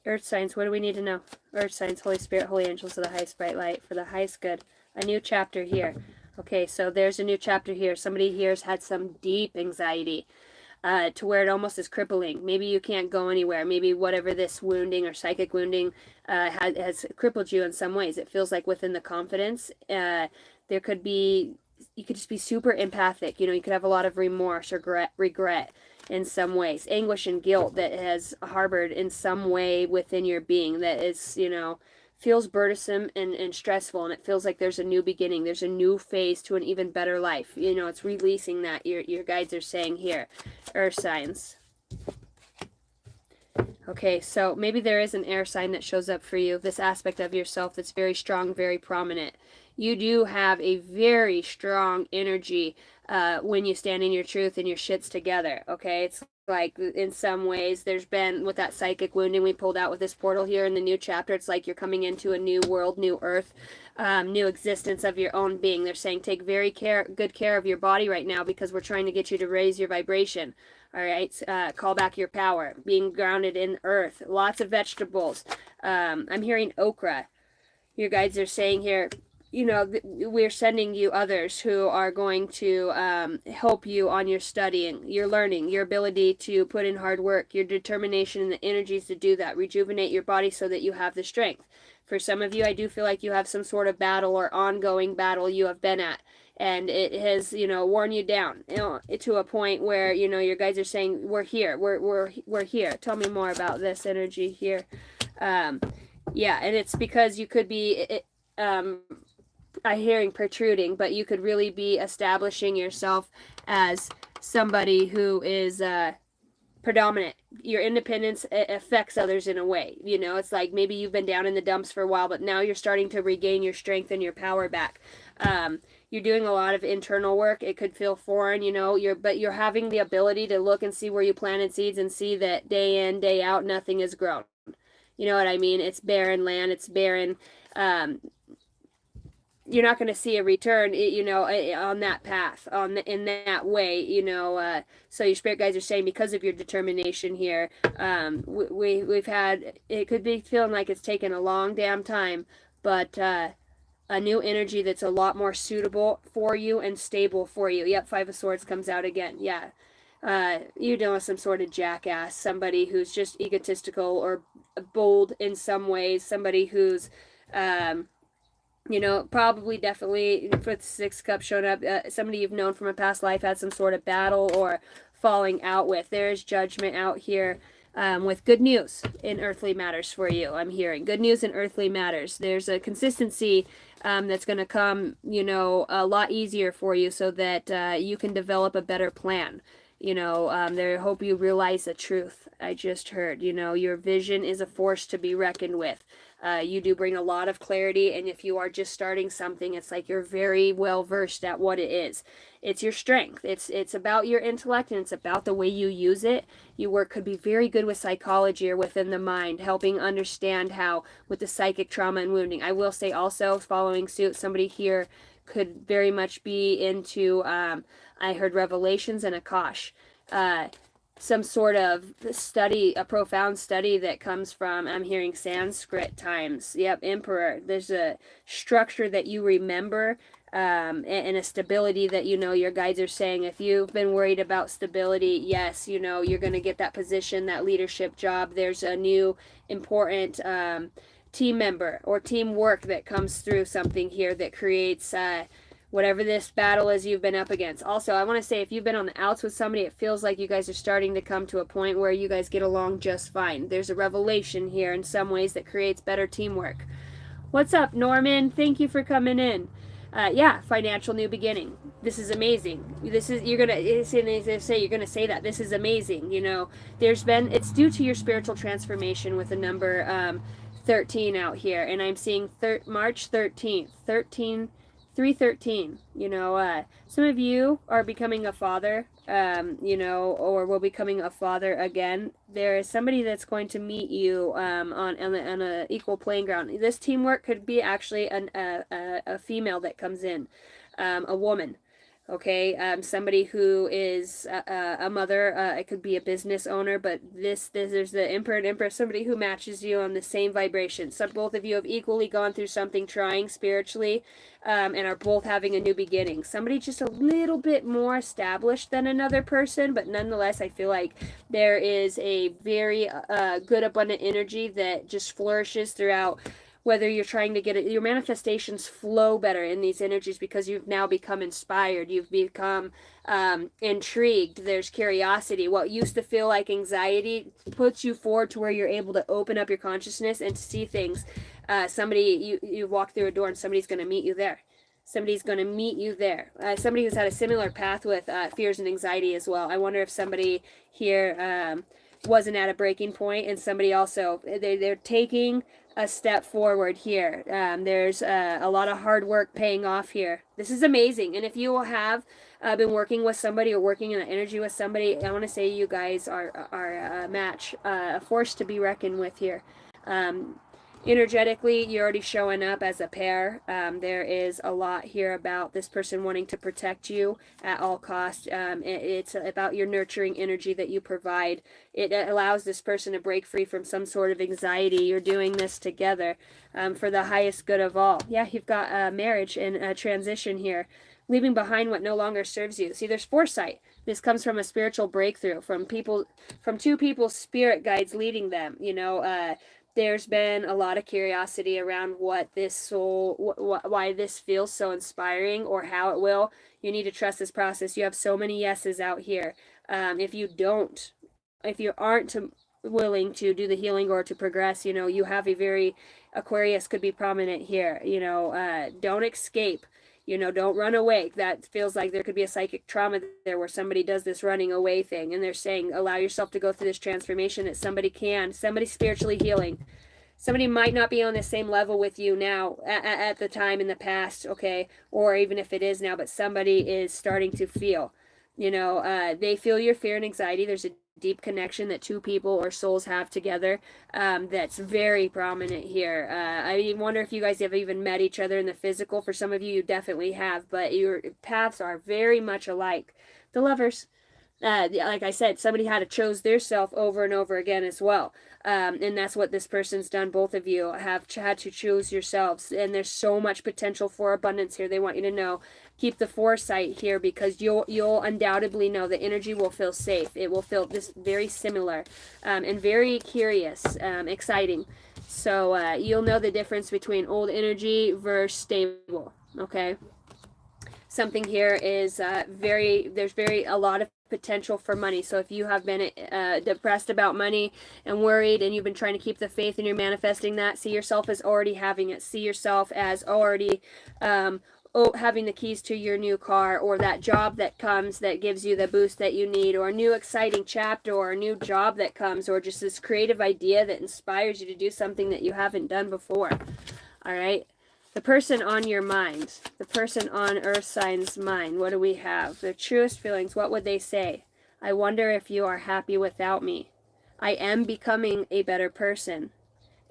Earth signs, what do we need to know? Earth signs, Holy Spirit, Holy Angels of the highest bright light, for the highest good. A new chapter here. Okay, so there's a new chapter here. Somebody here has had some deep anxiety to where it almost is crippling. Maybe you can't go anywhere. Maybe whatever this wounding or psychic wounding has crippled you in some ways. It feels like within the confidence, there could be, you could just be super empathic. You know, you could have a lot of remorse or regret in some ways, anguish and guilt that has harbored in some way within your being that is, you know, feels burdensome and stressful, and it feels like there's a new beginning. There's a new phase to an even better life. You know, it's releasing that. Your guides are saying here, earth signs. Okay, so maybe there is an air sign that shows up for you, this aspect of yourself that's very strong, very prominent. You do have a very strong energy when you stand in your truth and your shits together, okay? It's like in some ways there's been, with that psychic wounding we pulled out with this portal here in the new chapter, it's like you're coming into a new world, new earth, new existence of your own being. They're saying take very good care of your body right now because we're trying to get you to raise your vibration. All right, call back your power, being grounded in earth, lots of vegetables. I'm hearing okra. Your guides are saying here, you know, we're sending you others who are going to help you on your studying, your learning, your ability to put in hard work, your determination and the energies to do that. Rejuvenate your body so that you have the strength. For some of you, I do feel like you have some sort of battle or ongoing battle you have been at. And it has, you know, worn you down, you know, to a point where, you know, your guides are saying, we're here, we're here. Tell me more about this energy here. Yeah, and it's because you could be, I'm hearing protruding, but you could really be establishing yourself as somebody who is predominant. Your independence affects others in a way. You know, it's like maybe you've been down in the dumps for a while, but now you're starting to regain your strength and your power back. You're doing a lot of internal work. It could feel foreign, you know, but you're having the ability to look and see where you planted seeds and see that day in, day out, nothing has grown. You know what I mean? It's barren land. It's barren. You're not going to see a return, you know, on that path, in that way, you know. So your spirit guides are saying because of your determination here, we've had, it could be feeling like it's taken a long damn time, but a new energy that's a lot more suitable for you and stable for you. Yep, Five of Swords comes out again. Yeah. You're dealing with some sort of jackass, somebody who's just egotistical or bold in some ways, somebody who's, you know, probably definitely, for the Six of Cups showing up, somebody you've known from a past life had some sort of battle or falling out with. There's judgment out here. With good news in earthly matters for you. I'm hearing good news in earthly matters. There's a consistency that's going to come, you know, a lot easier for you so that you can develop a better plan. You know, I hope you realize the truth. I just heard, you know, your vision is a force to be reckoned with. You do bring a lot of clarity, and if you are just starting something, it's like you're very well versed at what it is. It's your strength. It's about your intellect, and it's about the way you use it. You could be very good with psychology or within the mind, helping understand how with the psychic trauma and wounding. I will say also, following suit, somebody here could very much be into, I heard revelations and Akash. Some sort of study, a profound study that comes from, I'm hearing Sanskrit times. Yep, Emperor. There's a structure that you remember, and a stability that, you know, your guides are saying, if you've been worried about stability, yes, you know, you're going to get that position, that leadership job. There's a new important team member or teamwork that comes through something here that creates whatever this battle is you've been up against. Also, I want to say, if you've been on the outs with somebody, it feels like you guys are starting to come to a point where you guys get along just fine. There's a revelation here in some ways that creates better teamwork. What's up, Norman? Thank you for coming in. Yeah, financial new beginning. This is amazing. This is, you're gonna say, you're gonna say that this is amazing. You know, it's due to your spiritual transformation with the number 13 out here, and I'm seeing March 13th, 313. You know, some of you are becoming a father, you know, or will becoming a father again. There is somebody that's going to meet you on a equal playing ground. This teamwork could be actually a female that comes in, a woman. Okay, somebody who is a mother. It could be a business owner, but there's the Emperor and Empress, somebody who matches you on the same vibration. So both of you have equally gone through something trying spiritually, and are both having a new beginning. Somebody just a little bit more established than another person, but nonetheless, I feel like there is a very good, abundant energy that just flourishes throughout. Whether you're trying to get it, your manifestations flow better in these energies because you've now become inspired. You've become intrigued. There's curiosity. What used to feel like anxiety puts you forward to where you're able to open up your consciousness and to see things Somebody, you walk through a door and somebody's going to meet you there. Somebody's going to meet you there. Somebody who's had a similar path with fears and anxiety as well. I wonder if somebody here wasn't at a breaking point, and somebody also, they're taking a step forward here. There's a lot of hard work paying off here. This is amazing. And if you have been working with somebody or working in an energy with somebody, I want to say you guys are a match, a force to be reckoned with here. Energetically, you're already showing up as a pair. There is a lot here about this person wanting to protect you at all costs. It's about your nurturing energy that you provide. It allows this person to break free from some sort of anxiety. You're doing this together for the highest good of all. Yeah, you've got a marriage and a transition here. Leaving behind what no longer serves you. See, there's foresight. This comes from a spiritual breakthrough, from two people's spirit guides leading them. There's been a lot of curiosity around what this soul, why this feels so inspiring, or how it will. You need to trust this process. You have so many yeses out here. If you aren't willing to do the healing or to progress, you have a very, Aquarius could be prominent here. Don't escape. Don't run away. That feels like there could be a psychic trauma there where somebody does this running away thing, and they're saying, allow yourself to go through this transformation that somebody spiritually healing. Somebody might not be on the same level with you now at the time in the past, okay, or even if it is now, but somebody is starting to feel, they feel your fear and anxiety. There's a deep connection that two people or souls have together that's very prominent here. I wonder if you guys have even met each other in the physical. For some of you, you definitely have, but your paths are very much alike. The Lovers, like I said, somebody had to chose their self over and over again as well. And that's what this person's done. Both of you have had to choose yourselves, and there's so much potential for abundance here. They want you to know. Keep the foresight here, because you'll undoubtedly know the energy will feel safe. It will feel this very similar and very curious, exciting. So you'll know the difference between old energy versus stable. Okay. Something here is there's a lot of potential for money. So if you have been depressed about money and worried, and you've been trying to keep the faith and you're manifesting that, see yourself as already having it. See yourself as already having the keys to your new car, or that job that comes that gives you the boost that you need, or a new exciting chapter, or a new job that comes, or just this creative idea that inspires you to do something that you haven't done before. All right. The person on your mind, the person on Earth Sign's mind, what do we have? Their truest feelings, what would they say? I wonder if you are happy without me. I am becoming a better person,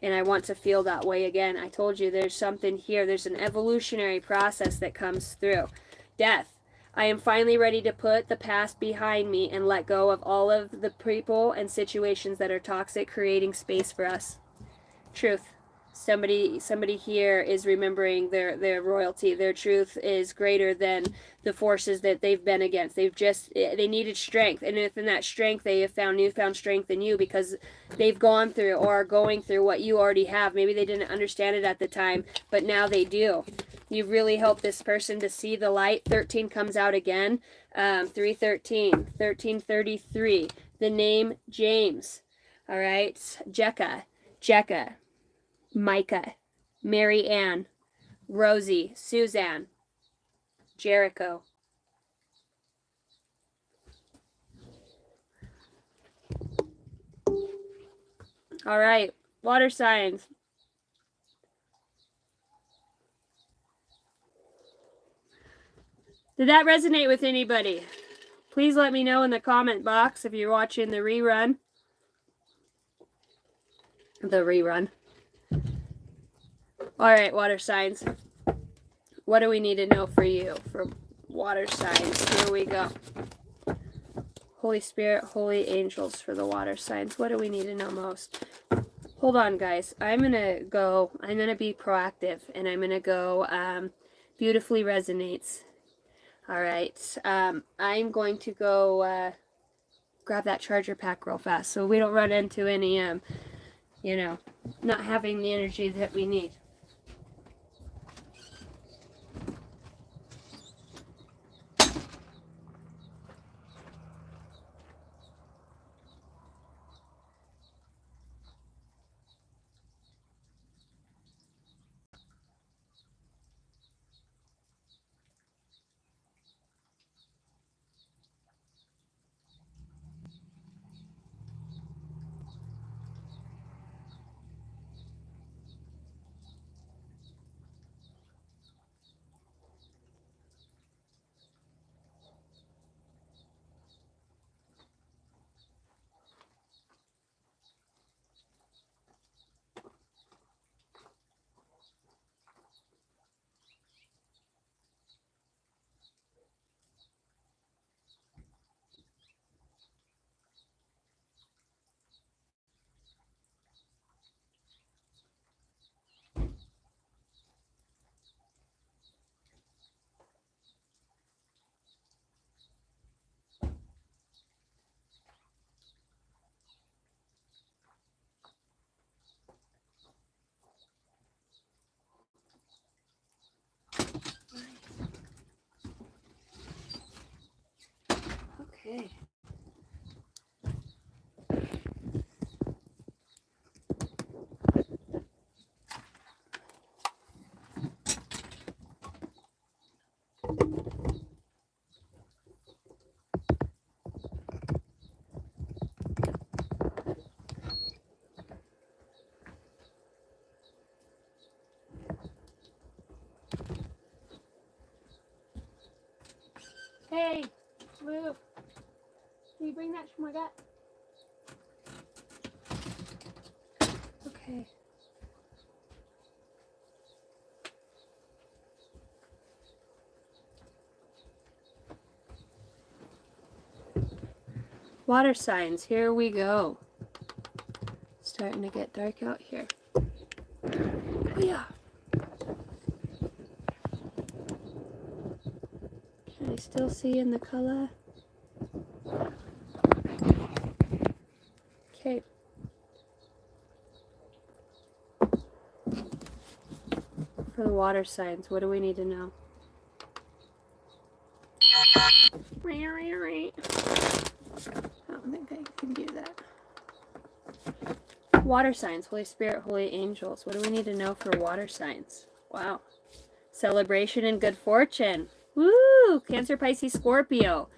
and I want to feel that way again. I told you there's something here. There's an evolutionary process that comes through. Death. I am finally ready to put the past behind me and let go of all of the people and situations that are toxic, creating space for us. Truth. Somebody here is remembering their royalty. Their truth is greater than the forces that they've been against. They needed strength, and within that strength they have found newfound strength in you, because they've gone through or are going through what you already have. Maybe they didn't understand it at the time, but now they do. You've really helped this person to see the light. 13 comes out again. 313, 1333. The name James. All right, Jekka. Micah, Mary Ann, Rosie, Suzanne, Jericho. All right, water signs. Did that resonate with anybody? Please let me know in the comment box if you're watching the rerun. All right, water signs. What do we need to know for you for water signs? Here we go. Holy Spirit, holy angels for the water signs. What do we need to know most? Hold on, guys. I'm going to be proactive, and I'm going to go beautifully resonates. All right. I'm going to go grab that charger pack real fast so we don't run into any, not having the energy that we need. Okay. Hey, Lou, can you bring that shmurgat? Okay. Water signs, here we go. Starting to get dark out here. Oh yeah. Can I still see in the color? Okay. For the water signs, what do we need to know? I don't think I can do that. Water signs, Holy Spirit, holy angels. What do we need to know for water signs? Wow. Celebration and good fortune. Woo! Cancer, Pisces, Scorpio.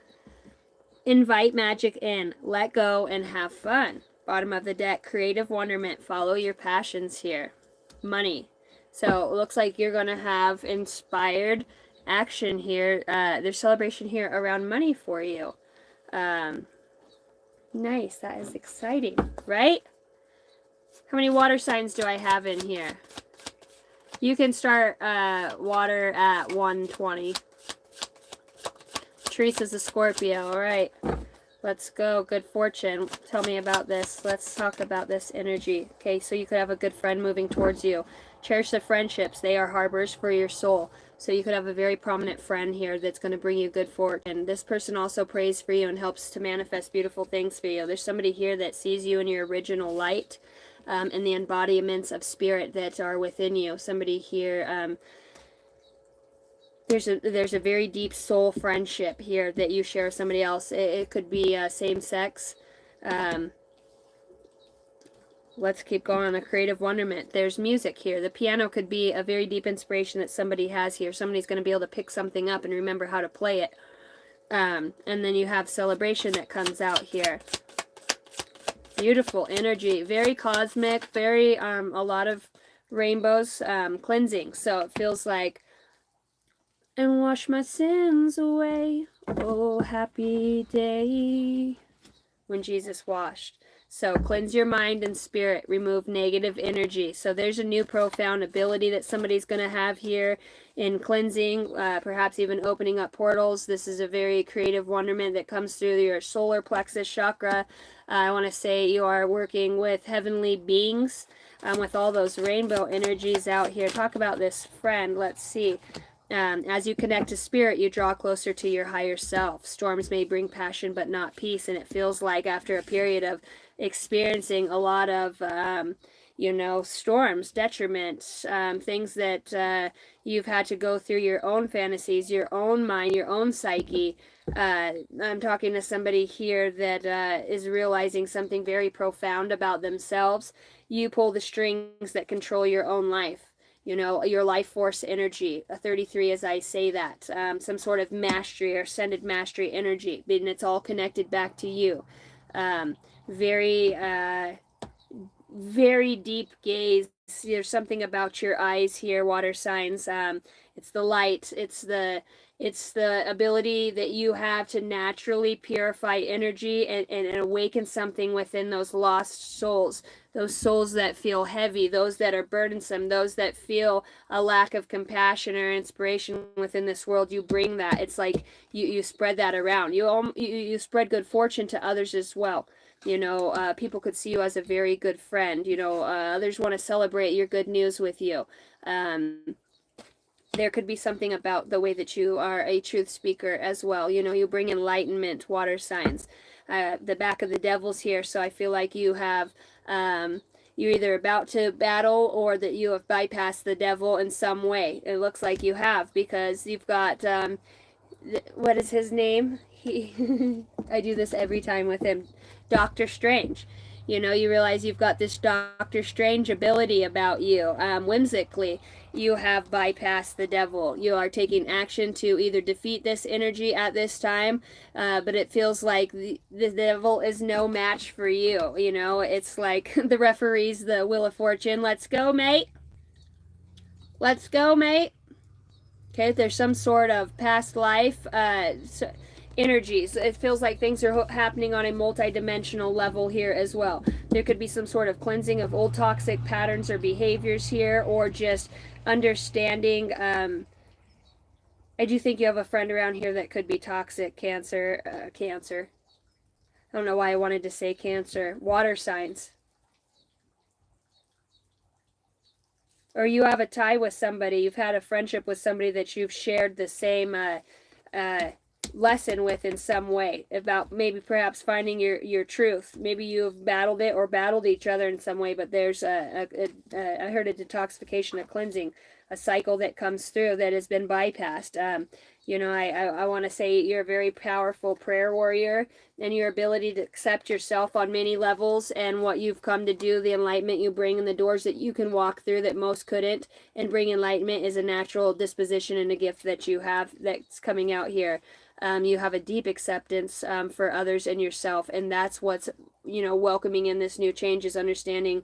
Invite magic in. Let go and have fun. Bottom of the deck, creative wonderment. Follow your passions here. Money. So it looks like you're going to have inspired action here. There's celebration here around money for you. Nice. That is exciting, right? How many water signs do I have in here? You can start water at 120. Teresa's a Scorpio. All right. Let's go. Good fortune. Tell me about this. Let's talk about this energy. Okay, so you could have a good friend moving towards you. Cherish the friendships. They are harbors for your soul. So you could have a very prominent friend here that's going to bring you good fortune. This person also prays for you and helps to manifest beautiful things for you. There's somebody here that sees you in your original light and the embodiments of spirit that are within you. Somebody here... There's a very deep soul friendship here that you share with somebody else. It could be same sex. Let's keep going on the creative wonderment. There's music here. The piano could be a very deep inspiration that somebody has here. Somebody's going to be able to pick something up and remember how to play it. And then you have celebration that comes out here. Beautiful energy. Very cosmic. Very, a lot of rainbows. Cleansing. So it feels like and wash my sins away. Oh, happy day when Jesus washed. So cleanse your mind and spirit. Remove negative energy. So there's a new profound ability that somebody's going to have here in cleansing, perhaps even opening up portals. This is a very creative wonderment that comes through your solar plexus chakra. I want to say you are working with heavenly beings with all those rainbow energies out here. Talk about this friend. Let's see. As you connect to spirit, you draw closer to your higher self. Storms may bring passion, but not peace. And it feels like after a period of experiencing a lot of, storms, detriment, things that you've had to go through your own fantasies, your own mind, your own psyche. I'm talking to somebody here that is realizing something very profound about themselves. You pull the strings that control your own life. Your life force energy, a 33 as I say that, some sort of mastery or ascended mastery energy, and it's all connected back to you. Very, very deep gaze. There's something about your eyes here, water signs. It's the light. It's the ability that you have to naturally purify energy and awaken something within those lost souls. Those souls that feel heavy, those that are burdensome, those that feel a lack of compassion or inspiration within this world. You bring that. It's like you spread that around. You spread good fortune to others as well. People could see you as a very good friend. Others want to celebrate your good news with you. There could be something about the way that you are a truth speaker as well. You bring enlightenment, water signs. The back of the devil's here, so I feel like you have, you're either about to battle or that you have bypassed the devil in some way. It looks like you have, because you've got, what is his name? I do this every time with him. Doctor Strange. You know, you realize you've got this Doctor Strange ability about you. Whimsically, you have bypassed the devil. You are taking action to either defeat this energy at this time, but it feels like the devil is no match for you. You know, it's like the referee's the Wheel of Fortune. Let's go, mate. Let's go, mate. Okay, there's some sort of past life energies. It feels like things are happening on a multi-dimensional level here as well. There could be some sort of cleansing of old toxic patterns or behaviors here, or just understanding. I do think you have a friend around here that could be toxic. Cancer. I don't know why I wanted to say Cancer. Water signs. Or you have a tie with somebody, you've had a friendship with somebody that you've shared the same lesson with in some way, about maybe perhaps finding your truth. Maybe you've battled it or battled each other in some way, but there's I heard a detoxification, a cleansing, a cycle that comes through that has been bypassed. You know, I want to say you're a very powerful prayer warrior, and your ability to accept yourself on many levels and what you've come to do, the enlightenment you bring, and the doors that you can walk through that most couldn't, and bring enlightenment is a natural disposition and a gift that you have that's coming out here. You have a deep acceptance for others and yourself, and that's what's, you know, welcoming in this new change, is understanding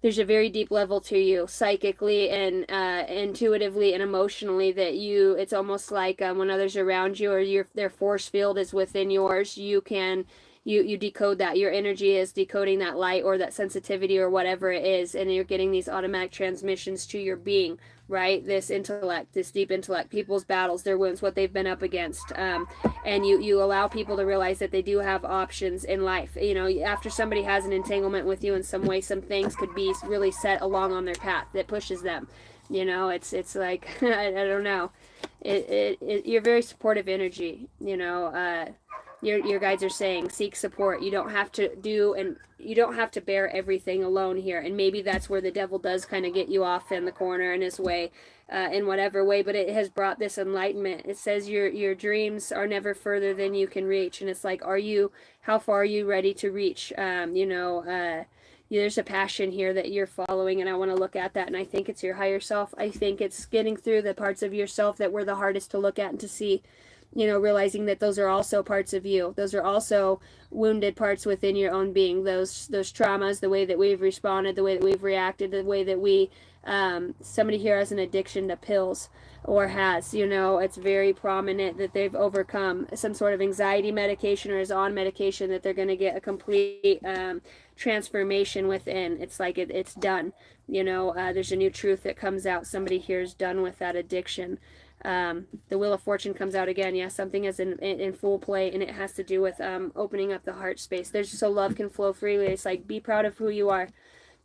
there's a very deep level to you psychically and intuitively and emotionally that you, it's almost like when others are around you, or their force field is within yours, you can you decode that. Your energy is decoding that light or that sensitivity or whatever it is, and you're getting these automatic transmissions to your being, right? This intellect, this deep intellect, people's battles, their wounds, what they've been up against, and you allow people to realize that they do have options in life. You know, after somebody has an entanglement with you in some way, some things could be really set along on their path that pushes them. You know, it's like I don't know. You're very supportive energy. You know, your guides are saying seek support. You don't have to do, and you don't have to bear everything alone here. And maybe that's where the devil does kind of get you off in the corner in his way, in whatever way. But it has brought this enlightenment. It says your dreams are never further than you can reach. And it's like, how far are you ready to reach? You know, there's a passion here that you're following, and I want to look at that. And I think it's your higher self. I think it's getting through the parts of yourself that were the hardest to look at and to see. You know, realizing that those are also parts of you. Those are also wounded parts within your own being. Those traumas, the way that we've responded, the way that we've reacted, the way that we, somebody here has an addiction to pills, or has, you know, it's very prominent that they've overcome some sort of anxiety medication or is on medication, that they're going to get a complete transformation within. It's like it's done. You know, there's a new truth that comes out. Somebody here is done with that addiction. The Wheel of Fortune comes out again. Yeah, something is in full play, and it has to do with opening up the heart space. There's so love can flow freely. It's like, be proud of who you are.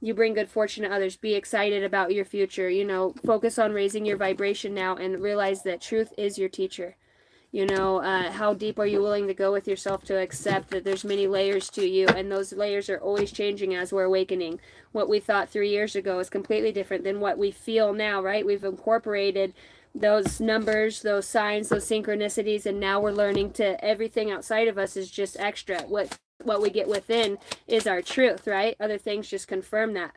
You bring good fortune to others. Be excited about your future. You know, focus on raising your vibration now, and realize that truth is your teacher. You know, how deep are you willing to go with yourself to accept that there's many layers to you, and those layers are always changing as we're awakening. What we thought 3 years ago is completely different than what we feel now, right? We've incorporated those numbers, those signs, those synchronicities, and now we're learning to everything outside of us is just extra. What we get within is our truth, right? Other things just confirm that.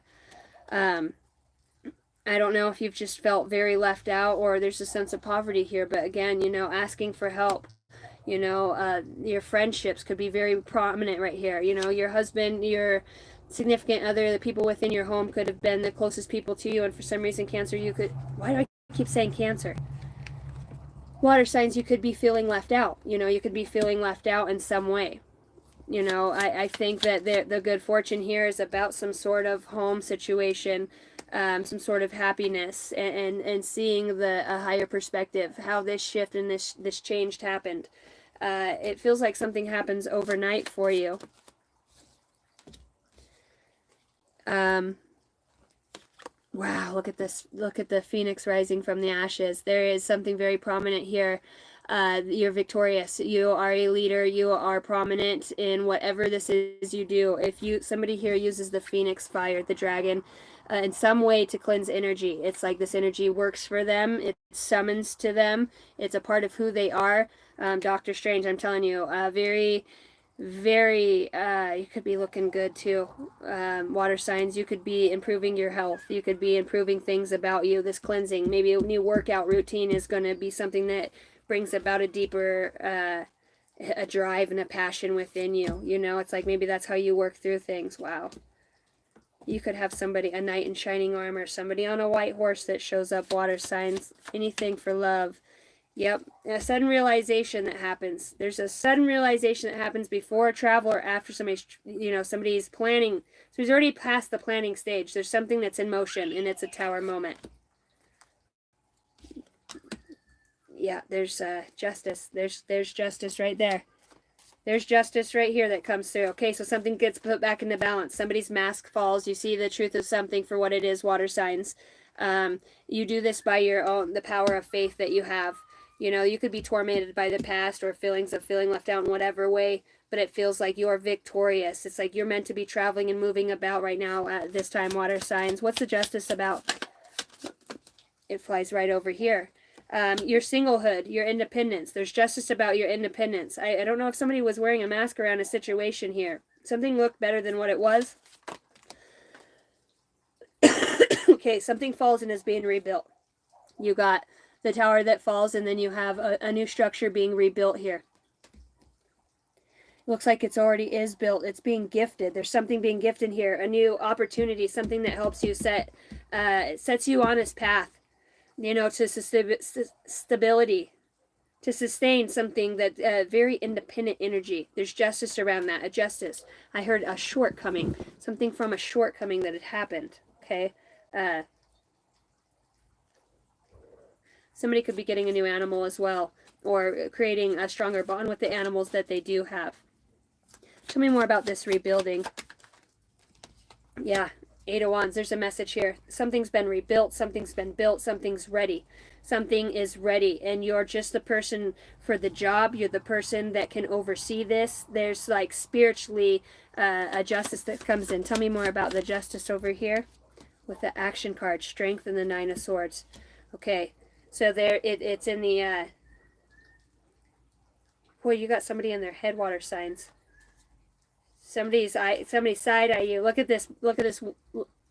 I don't know if you've just felt very left out, or there's a sense of poverty here, but again, you know, asking for help. You know, your friendships could be very prominent right here. You know, your husband, your significant other, the people within your home could have been the closest people to you, and for some reason, Cancer, you could, why do I keep saying Cancer? Water signs, you could be feeling left out. You know, you could be feeling left out in some way. You know, I think that the good fortune here is about some sort of home situation, some sort of happiness, and seeing a higher perspective, how this shift and this change happened. It feels like something happens overnight for you. Wow, look at this. Look at the phoenix rising from the ashes. There is something very prominent here. You're victorious. You are a leader. You are prominent in whatever this is you do. If somebody here uses the phoenix fire, the dragon, in some way to cleanse energy, it's like this energy works for them. It summons to them. It's a part of who they are. Doctor Strange, I'm telling you, very, very, you could be looking good too. Water signs, you could be improving your health. You could be improving things about you. This cleansing, maybe a new workout routine is going to be something that brings about a deeper, a drive and a passion within you. You know, it's like maybe that's how you work through things. Wow. You could have somebody, a knight in shining armor, somebody on a white horse that shows up, water signs, anything for love. Yep, a sudden realization that happens. There's a sudden realization that happens before a travel or after somebody's, you know, somebody's planning. Somebody's already past the planning stage. There's something that's in motion, and it's a tower moment. Yeah, there's justice. There's justice right there. There's justice right here that comes through. Okay, so something gets put back into balance. Somebody's mask falls. You see the truth of something for what it is, water signs. You do this by your own, the power of faith that you have. You know, you could be tormented by the past or feelings of feeling left out in whatever way, but it feels like you're victorious. It's like you're meant to be traveling and moving about right now at this time, water signs. What's the justice about? It flies right over here. Your singlehood, your independence. There's justice about your independence. I don't know if somebody was wearing a mask around a situation here. Something looked better than what it was. Okay, something falls and is being rebuilt. You got the tower that falls, and then you have a new structure being rebuilt here. Looks like it's already is built. It's being gifted. There's something being gifted here. A new opportunity, something that helps you sets you on this path, you know, to stability, to sustain something that very independent energy. There's justice around that, a justice. I heard a shortcoming, something from a shortcoming that had happened, okay? Somebody could be getting a new animal as well, or creating a stronger bond with the animals that they do have. Tell me more about this rebuilding. Yeah, 8 of Wands. There's a message here. Something's been rebuilt. Something's been built. Something's ready. Something is ready. And you're just the person for the job. You're the person that can oversee this. There's like spiritually a justice that comes in. Tell me more about the justice over here with the action card. Strength and the 9 of Swords. Okay. So there, it's in the, boy, you got somebody in their head, water signs. Somebody's side eye you. Look at this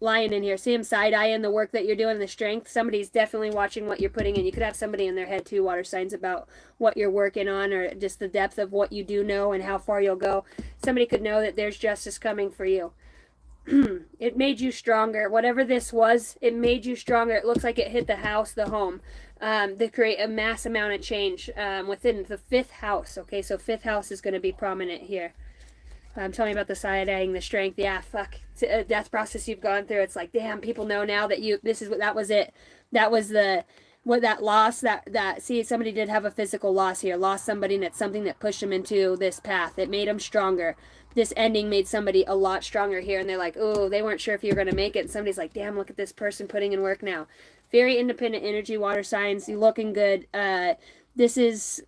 lion in here. See him side eyeing the work that you're doing, the strength. Somebody's definitely watching what you're putting in. You could have somebody in their head too, water signs, about what you're working on, or just the depth of what you do know and how far you'll go. Somebody could know that there's justice coming for you. It made you stronger. Whatever this was, it made you stronger. It looks like it hit the house, the home, to create a mass amount of change within the 5th house. Okay, so 5th house is going to be prominent here. Tell me about the side-eyeing, the strength. Yeah, fuck. Death process you've gone through. It's like, damn, people know now that that was it. That was that loss, see, somebody did have a physical loss here. Lost somebody, and it's something that pushed them into this path. It made them stronger. This ending made somebody a lot stronger here, and they're like, oh, they weren't sure if you were going to make it. And somebody's like, damn, look at this person putting in work now. Very independent energy, water signs. You looking good. This is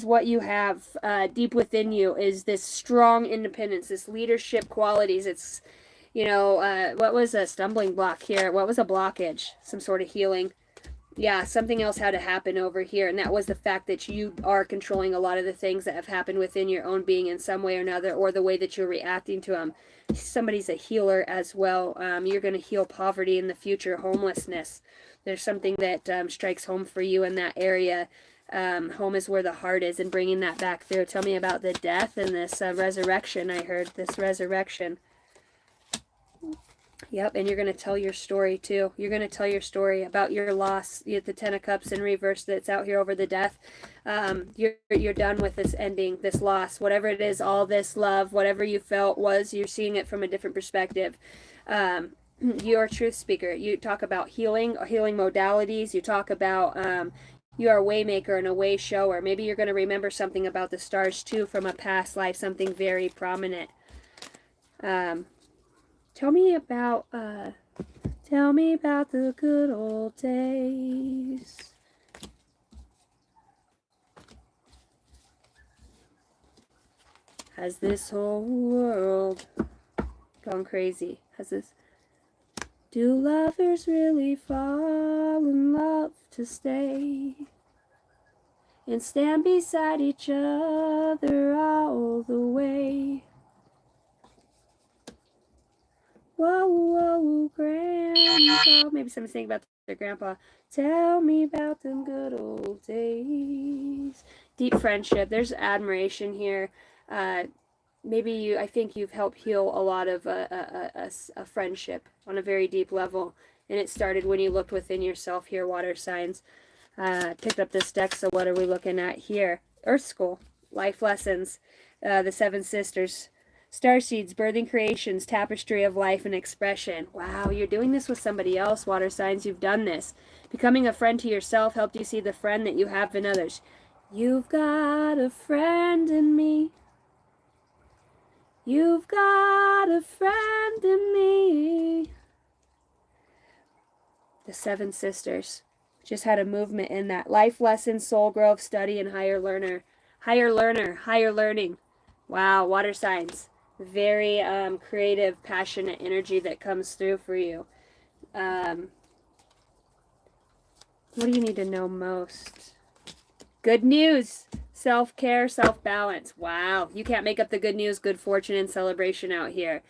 what you have deep within you, is this strong independence, this leadership qualities. It's, you know, what was a stumbling block here? What was a blockage? Some sort of healing. Yeah, something else had to happen over here, and that was the fact that you are controlling a lot of the things that have happened within your own being in some way or another, or the way that you're reacting to them. Somebody's a healer as well. You're going to heal poverty in the future, homelessness. There's something that strikes home for you in that area. Home is where the heart is, and bringing that back through. Tell me about the death and this resurrection. I heard this resurrection. Yep, and you're going to tell your story too. You're going to tell your story about your loss. You have the 10 of Cups in reverse that's out here over the death. You're done with this ending, this loss, whatever it is. All this love, whatever you felt you're seeing it from a different perspective. You're a truth speaker. You talk about healing modalities. You talk about you are a way maker and a way shower. Maybe you're going to remember something about the stars too from a past life, something very prominent. Tell me about the good old days. Has this whole world gone crazy? Do lovers really fall in love to stay? and stand beside each other all the way. Whoa, whoa, grandpa. Maybe somebody's thinking about their grandpa. Tell me about them good old days. Deep friendship. There's admiration here. Maybe I think you've helped heal a lot of a friendship on a very deep level. And it started when you looked within yourself here, water signs. Picked up this deck, so what are we looking at here? Earth School, life lessons, the Seven Sisters, starseeds, birthing creations, tapestry of life and expression. Wow, you're doing this with somebody else, water signs. You've done this. Becoming a friend to yourself helped you see the friend that you have in others. You've got a friend in me. You've got a friend in me. The Seven Sisters. Just had a movement in that. Life lesson, soul growth, study, and higher learner. Higher learner, higher learning. Wow, water signs. Very creative, passionate energy that comes through for you. What do you need to know most? Good news. Self-care, self-balance. Wow, you can't make up the good news, good fortune, and celebration out here.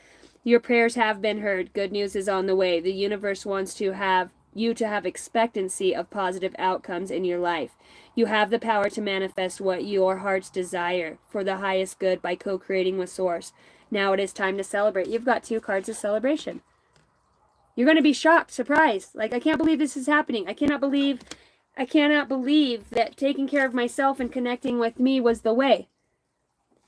Your prayers have been heard. Good news is on the way. The universe wants to have you to have expectancy of positive outcomes in your life. You have the power to manifest what your heart's desire for the highest good by co-creating with Source. Now it is time to celebrate. You've got 2 cards of celebration. You're going to be shocked, surprised. Like, I can't believe this is happening. I cannot believe that taking care of myself and connecting with me was the way.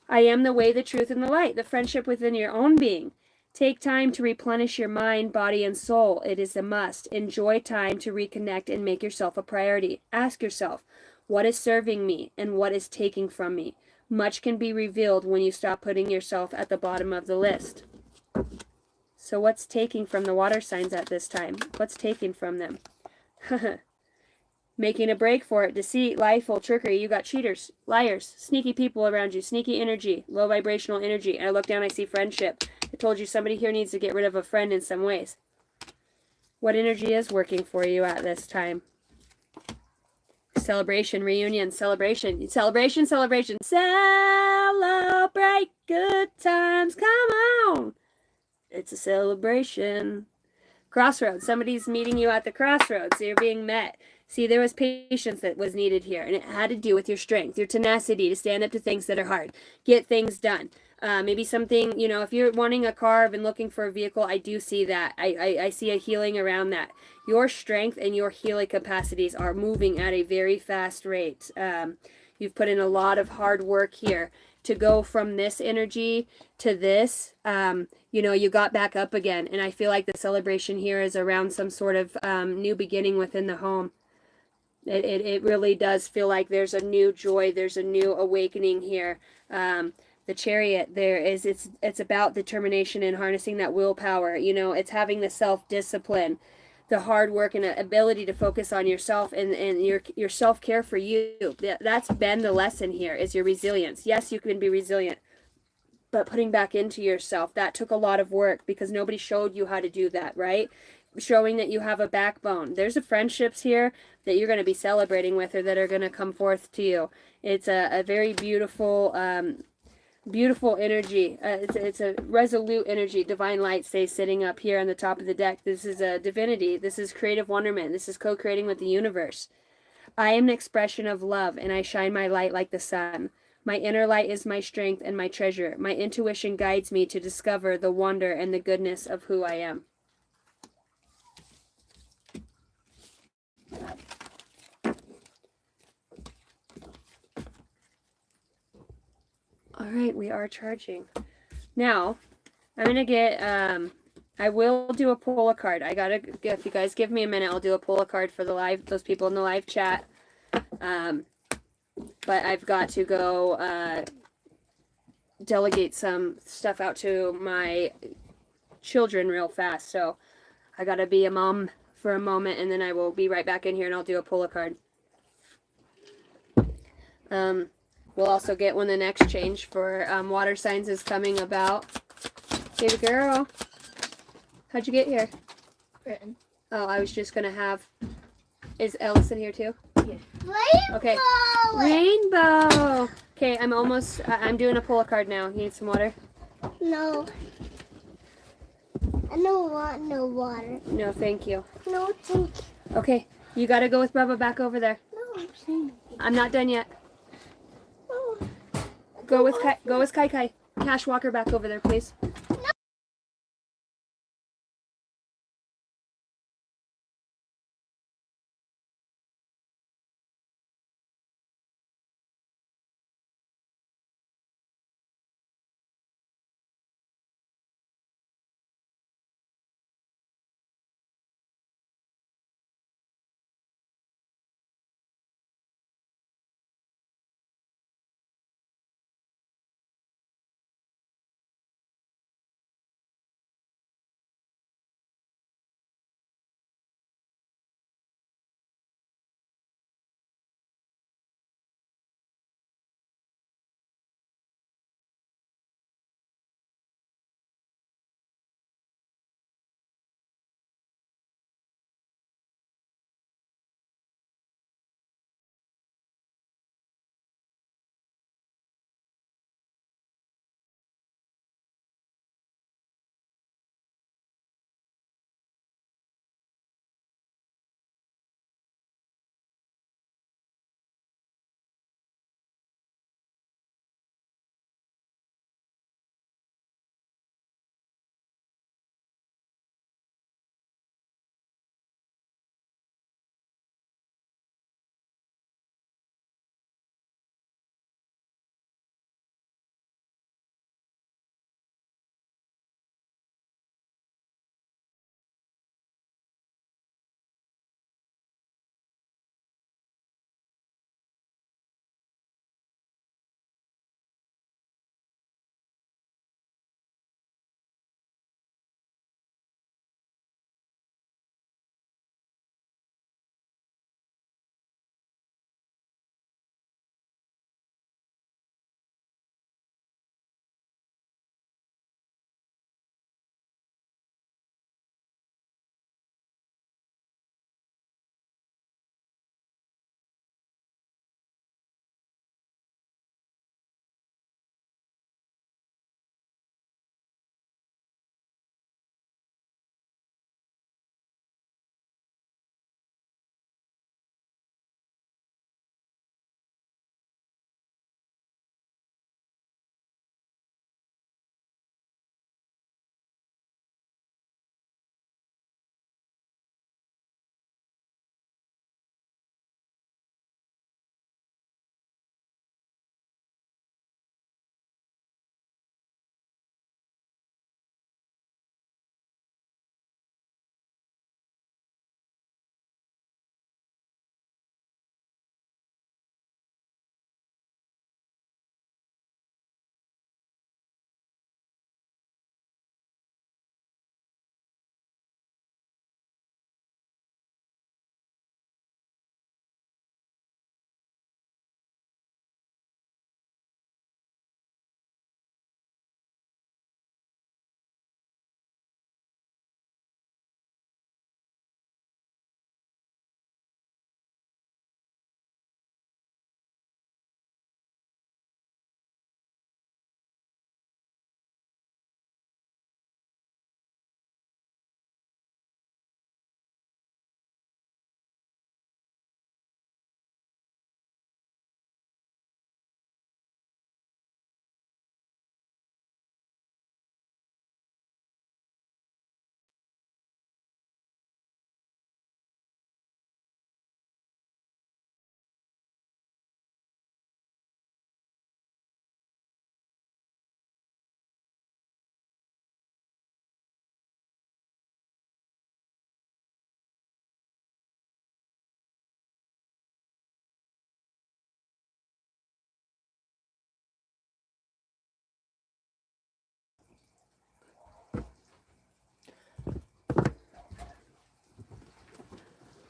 I am the way, the truth, and the light. The friendship within your own being. Take time to replenish your mind, body, and soul. It is a must. Enjoy time to reconnect and make yourself a priority. Ask yourself, what is serving me and what is taking from me? Much can be revealed when you stop putting yourself at the bottom of the list. So what's taking from the water signs at this time? What's taking from them? Making a break for it. Deceit, lieful, trickery. You got cheaters, liars, sneaky people around you, sneaky energy, low vibrational energy. And I look down, I see friendship. I told you somebody here needs to get rid of a friend in some ways. What energy is working for you at this time? Celebration, reunion, celebration, celebration, celebration. Celebrate good times. Come on. It's a celebration. Crossroads. Somebody's meeting you at the crossroads. So you're being met. See, there was patience that was needed here, and it had to do with your strength, your tenacity to stand up to things that are hard, get things done. Maybe something, you know, if you're wanting a car and looking for a vehicle, I do see that. I see a healing around that. Your strength and your healing capacities are moving at a very fast rate. You've put in a lot of hard work here to go from this energy to this. You know, you got back up again, and I feel like the celebration here is around some sort of new beginning within the home. It really does feel like there's a new joy, there's a new awakening here. The Chariot, it's about determination and harnessing that willpower. You know, it's having the self-discipline, the hard work, and ability to focus on yourself and your self-care for you. That's been the lesson here, is your resilience. Yes, you can be resilient, but putting back into yourself, that took a lot of work because nobody showed you how to do that, right? Showing that you have a backbone. There's a friendships here that you're going to be celebrating with, or that are going to come forth to you. It's a very beautiful, beautiful energy. It's a resolute energy. Divine light stays sitting up here on the top of the deck. This is a divinity. This is creative wonderment. This is co-creating with the universe. I am an expression of love, and I shine my light like the sun. My inner light is my strength and my treasure. My intuition guides me to discover the wonder and the goodness of who I am. All right, we are charging. Now, I'm going to get, I will do a pull a card. If you guys give me a minute, I'll do a pull a card for the live, those people in the live chat. But I've got to go delegate some stuff out to my children real fast. So I got to be a mom for a moment, and then I will be right back in here and I'll do a pull a card. We'll also get when the next change for water signs is coming about. Baby girl, how'd you get here? Written. Oh, I was just going to have... Is Ellison here too? Yeah. Rainbow. Okay. Rainbow. Okay, I'm almost. I'm doing a pull card now. You need some water? No. I don't want no water. No, thank you. No, thank you. Okay, you gotta go with Bubba back over there. No, I'm saying. I'm not done yet. No. Go with Kai Kai. Cash Walker back over there, please.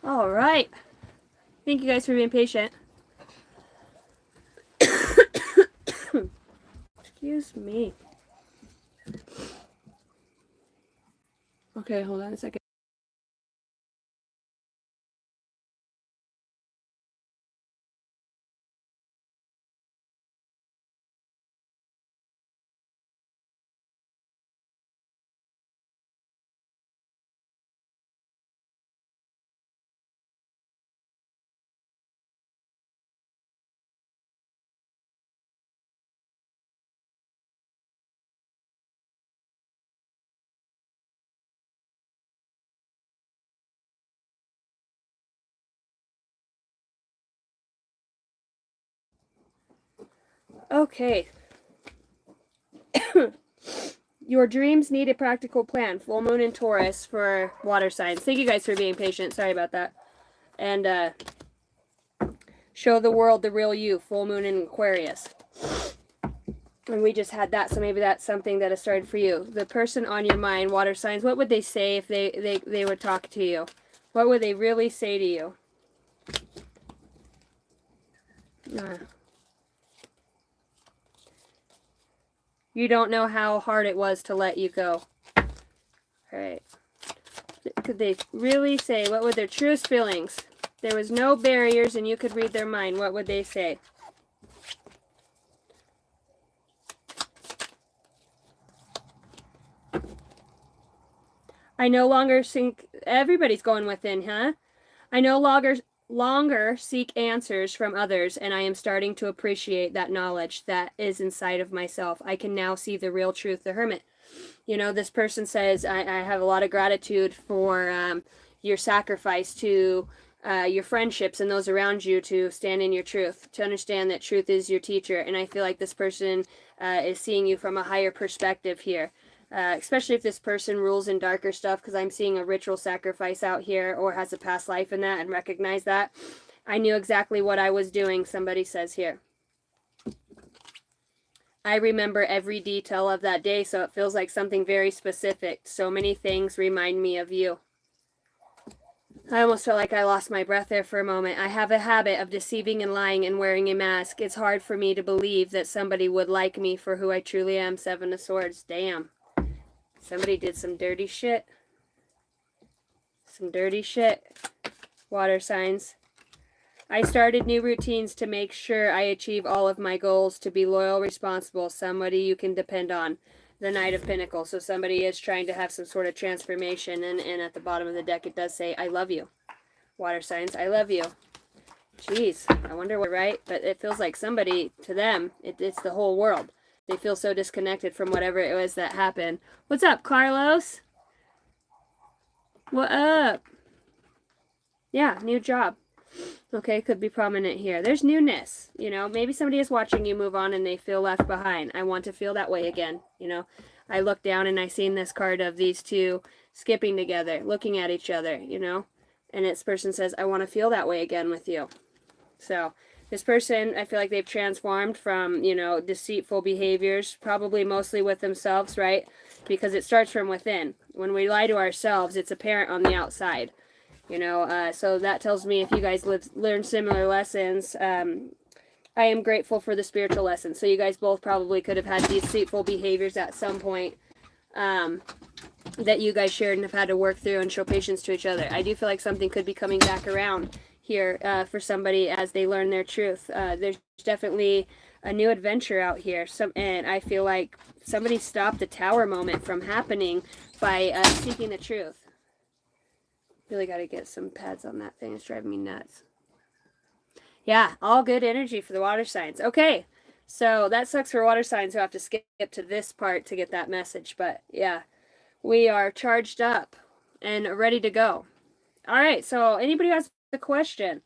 All right. Thank you guys for being patient. Excuse me. Okay, hold on a second. Okay. Your dreams need a practical plan. Full moon in Taurus for water signs. Thank you guys for being patient. Sorry about that. And show the world the real you. Full moon in Aquarius. And we just had that, so maybe that's something that has started for you. The person on your mind, water signs, what would they say if they would talk to you? What would they really say to you? You don't know how hard it was to let you go. All right. Could they really say, what would their truest feelings? There was no barriers and you could read their mind. What would they say? I no longer think everybody's going within, huh? I no longer seek answers from others, and I am starting to appreciate that knowledge that is inside of myself. I can now see the real truth, the hermit. You know, this person says, I have a lot of gratitude for your sacrifice to your friendships and those around you to stand in your truth, to understand that truth is your teacher. And I feel like this person is seeing you from a higher perspective here. Especially if this person rules in darker stuff, because I'm seeing a ritual sacrifice out here or has a past life in that and recognize that. I knew exactly what I was doing, somebody says here. I remember every detail of that day, so it feels like something very specific. So many things remind me of you. I almost felt like I lost my breath there for a moment. I have a habit of deceiving and lying and wearing a mask. It's hard for me to believe that somebody would like me for who I truly am. Seven of Swords. Damn. Somebody did some dirty shit. Some dirty shit. Water signs. I started new routines to make sure I achieve all of my goals, to be loyal, responsible, somebody you can depend on. The Knight of Pentacles. So somebody is trying to have some sort of transformation. And at the bottom of the deck it does say, I love you. Water signs, I love you. Jeez, I wonder what, right? But it feels like somebody, to them, it's the whole world. They feel so disconnected from whatever it was that happened. What's up, Carlos? What up? Yeah, new job. Okay, could be prominent here. There's newness. You know, maybe somebody is watching you move on and they feel left behind. I want to feel that way again. You know, I look down and I seen this card of these two skipping together, looking at each other, you know. And this person says, I want to feel that way again with you. So this person, I feel like they've transformed from, you know, deceitful behaviors, probably mostly with themselves, right? Because it starts from within. When we lie to ourselves, it's apparent on the outside, you know. So that tells me if you guys learn similar lessons, I am grateful for the spiritual lessons. So you guys both probably could have had deceitful behaviors at some point that you guys shared and have had to work through and show patience to each other. I do feel like something could be coming back around here for somebody as they learn their truth. There's definitely a new adventure out here. And I feel like somebody stopped the tower moment from happening by seeking the truth. Really got to get some pads on that thing. It's driving me nuts. Yeah, all good energy for the water signs. Okay, so that sucks for water signs who have to skip to this part to get that message. But yeah, we are charged up and ready to go. All right, so anybody who has a question,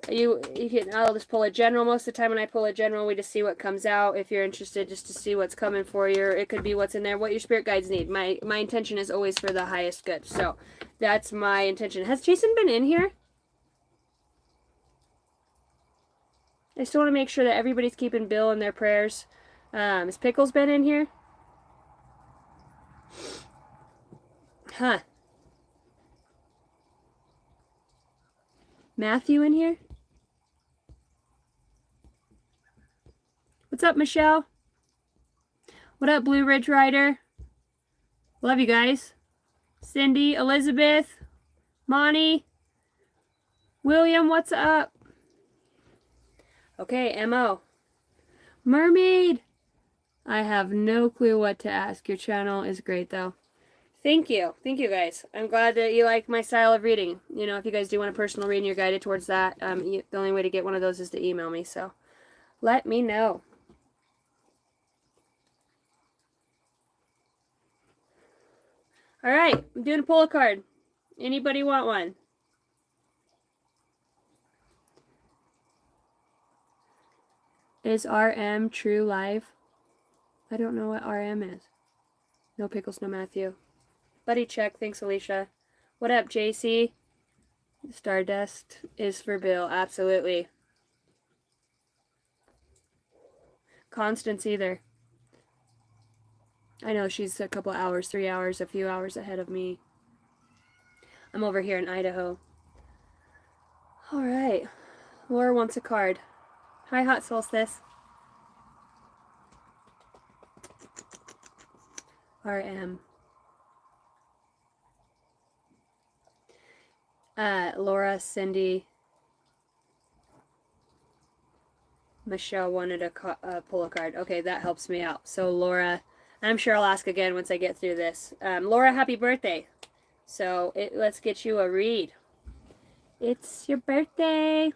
you can, I'll just pull a general. Most of the time when I pull a general, we just see what comes out. If you're interested, just to see what's coming for you, it could be what's in there, what your spirit guides need. My intention is always for the highest good, so that's my intention. Has Jason been in here? I still want to make sure that everybody's keeping Bill in their prayers. Has Pickles been in here? Huh. Matthew in here? What's up, Michelle? What up, Blue Ridge Rider? Love you guys. Cindy, Elizabeth, Monty, William, what's up? Okay, M.O. Mermaid! I have no clue what to ask. Your channel is great, though. Thank you. Thank you, guys. I'm glad that you like my style of reading. You know, if you guys do want a personal reading, you're guided towards that. The only way to get one of those is to email me, so let me know. All right, I'm doing a pull a card. Anybody want one? Is RM true live? I don't know what RM is. No pickles, no Matthew. Buddy check. Thanks, Alicia. What up, JC? Stardust is for Bill. Absolutely. Constance either. I know she's a couple hours, 3 hours, a few hours ahead of me. I'm over here in Idaho. All right. Laura wants a card. Hi, Hot Solstice. RM. Laura, Cindy, Michelle wanted a pull a card. Okay, that helps me out. So Laura, I'm sure I'll ask again once I get through this. Laura, happy birthday. So let's get you a read. It's your birthday.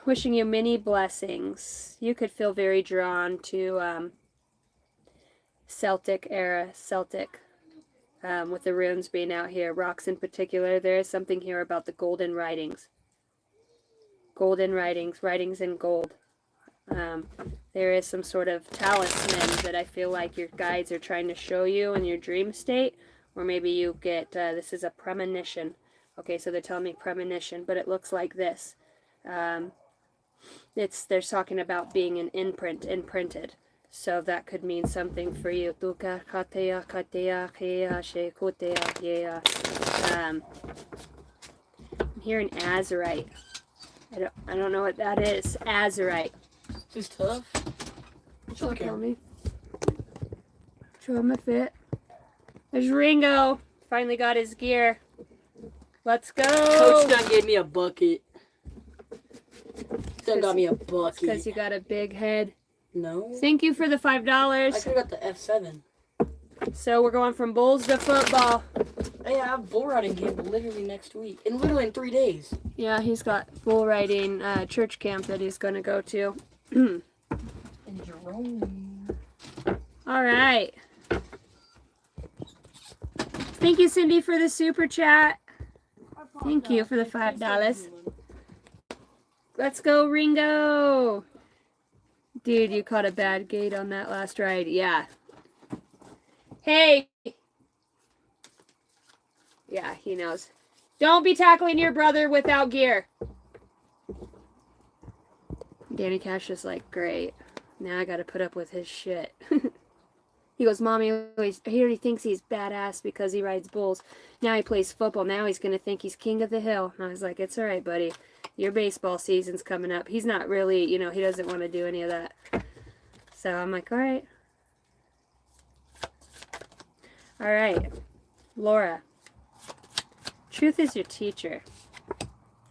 Wishing you many blessings. You could feel very drawn to Celtic era, with the runes being out here, rocks in particular. There is something here about the golden writings. Golden writings, writings in gold. There is some sort of talisman that I feel like your guides are trying to show you in your dream state, or maybe you get, this is a premonition. Okay, so they're telling me premonition, but it looks like this. They're talking about being an imprinted. So that could mean something for you. I'm hearing azurite. I don't know what that is. Azurite. It's tough. Don't tell me. Show him a fit. There's Ringo. Finally got his gear. Let's go. Coach done gave me a bucket. Done got me a bucket. Because you got a big head. No. Thank you for the $5. I could have got the F7. So we're going from Bulls to football. Hey, I have bull riding camp literally next week. And literally in 3 days. Yeah, he's got bull riding church camp that he's going to go to. And Jerome. All right. Thank you, Cindy, for the super chat. Thank you for the $5. Let's go, Ringo. Dude, you caught a bad gate on that last ride. Yeah. Hey. Yeah, he knows. Don't be tackling your brother without gear. Danny Cash is like, great. Now I got to put up with his shit. He goes, Mommy, he already thinks he's badass because he rides bulls. Now he plays football. Now he's going to think he's king of the hill. And I was like, it's all right, buddy. Your baseball season's coming up. He's not really, he doesn't want to do any of that. So I'm like, all right. All right. Laura. Truth is your teacher.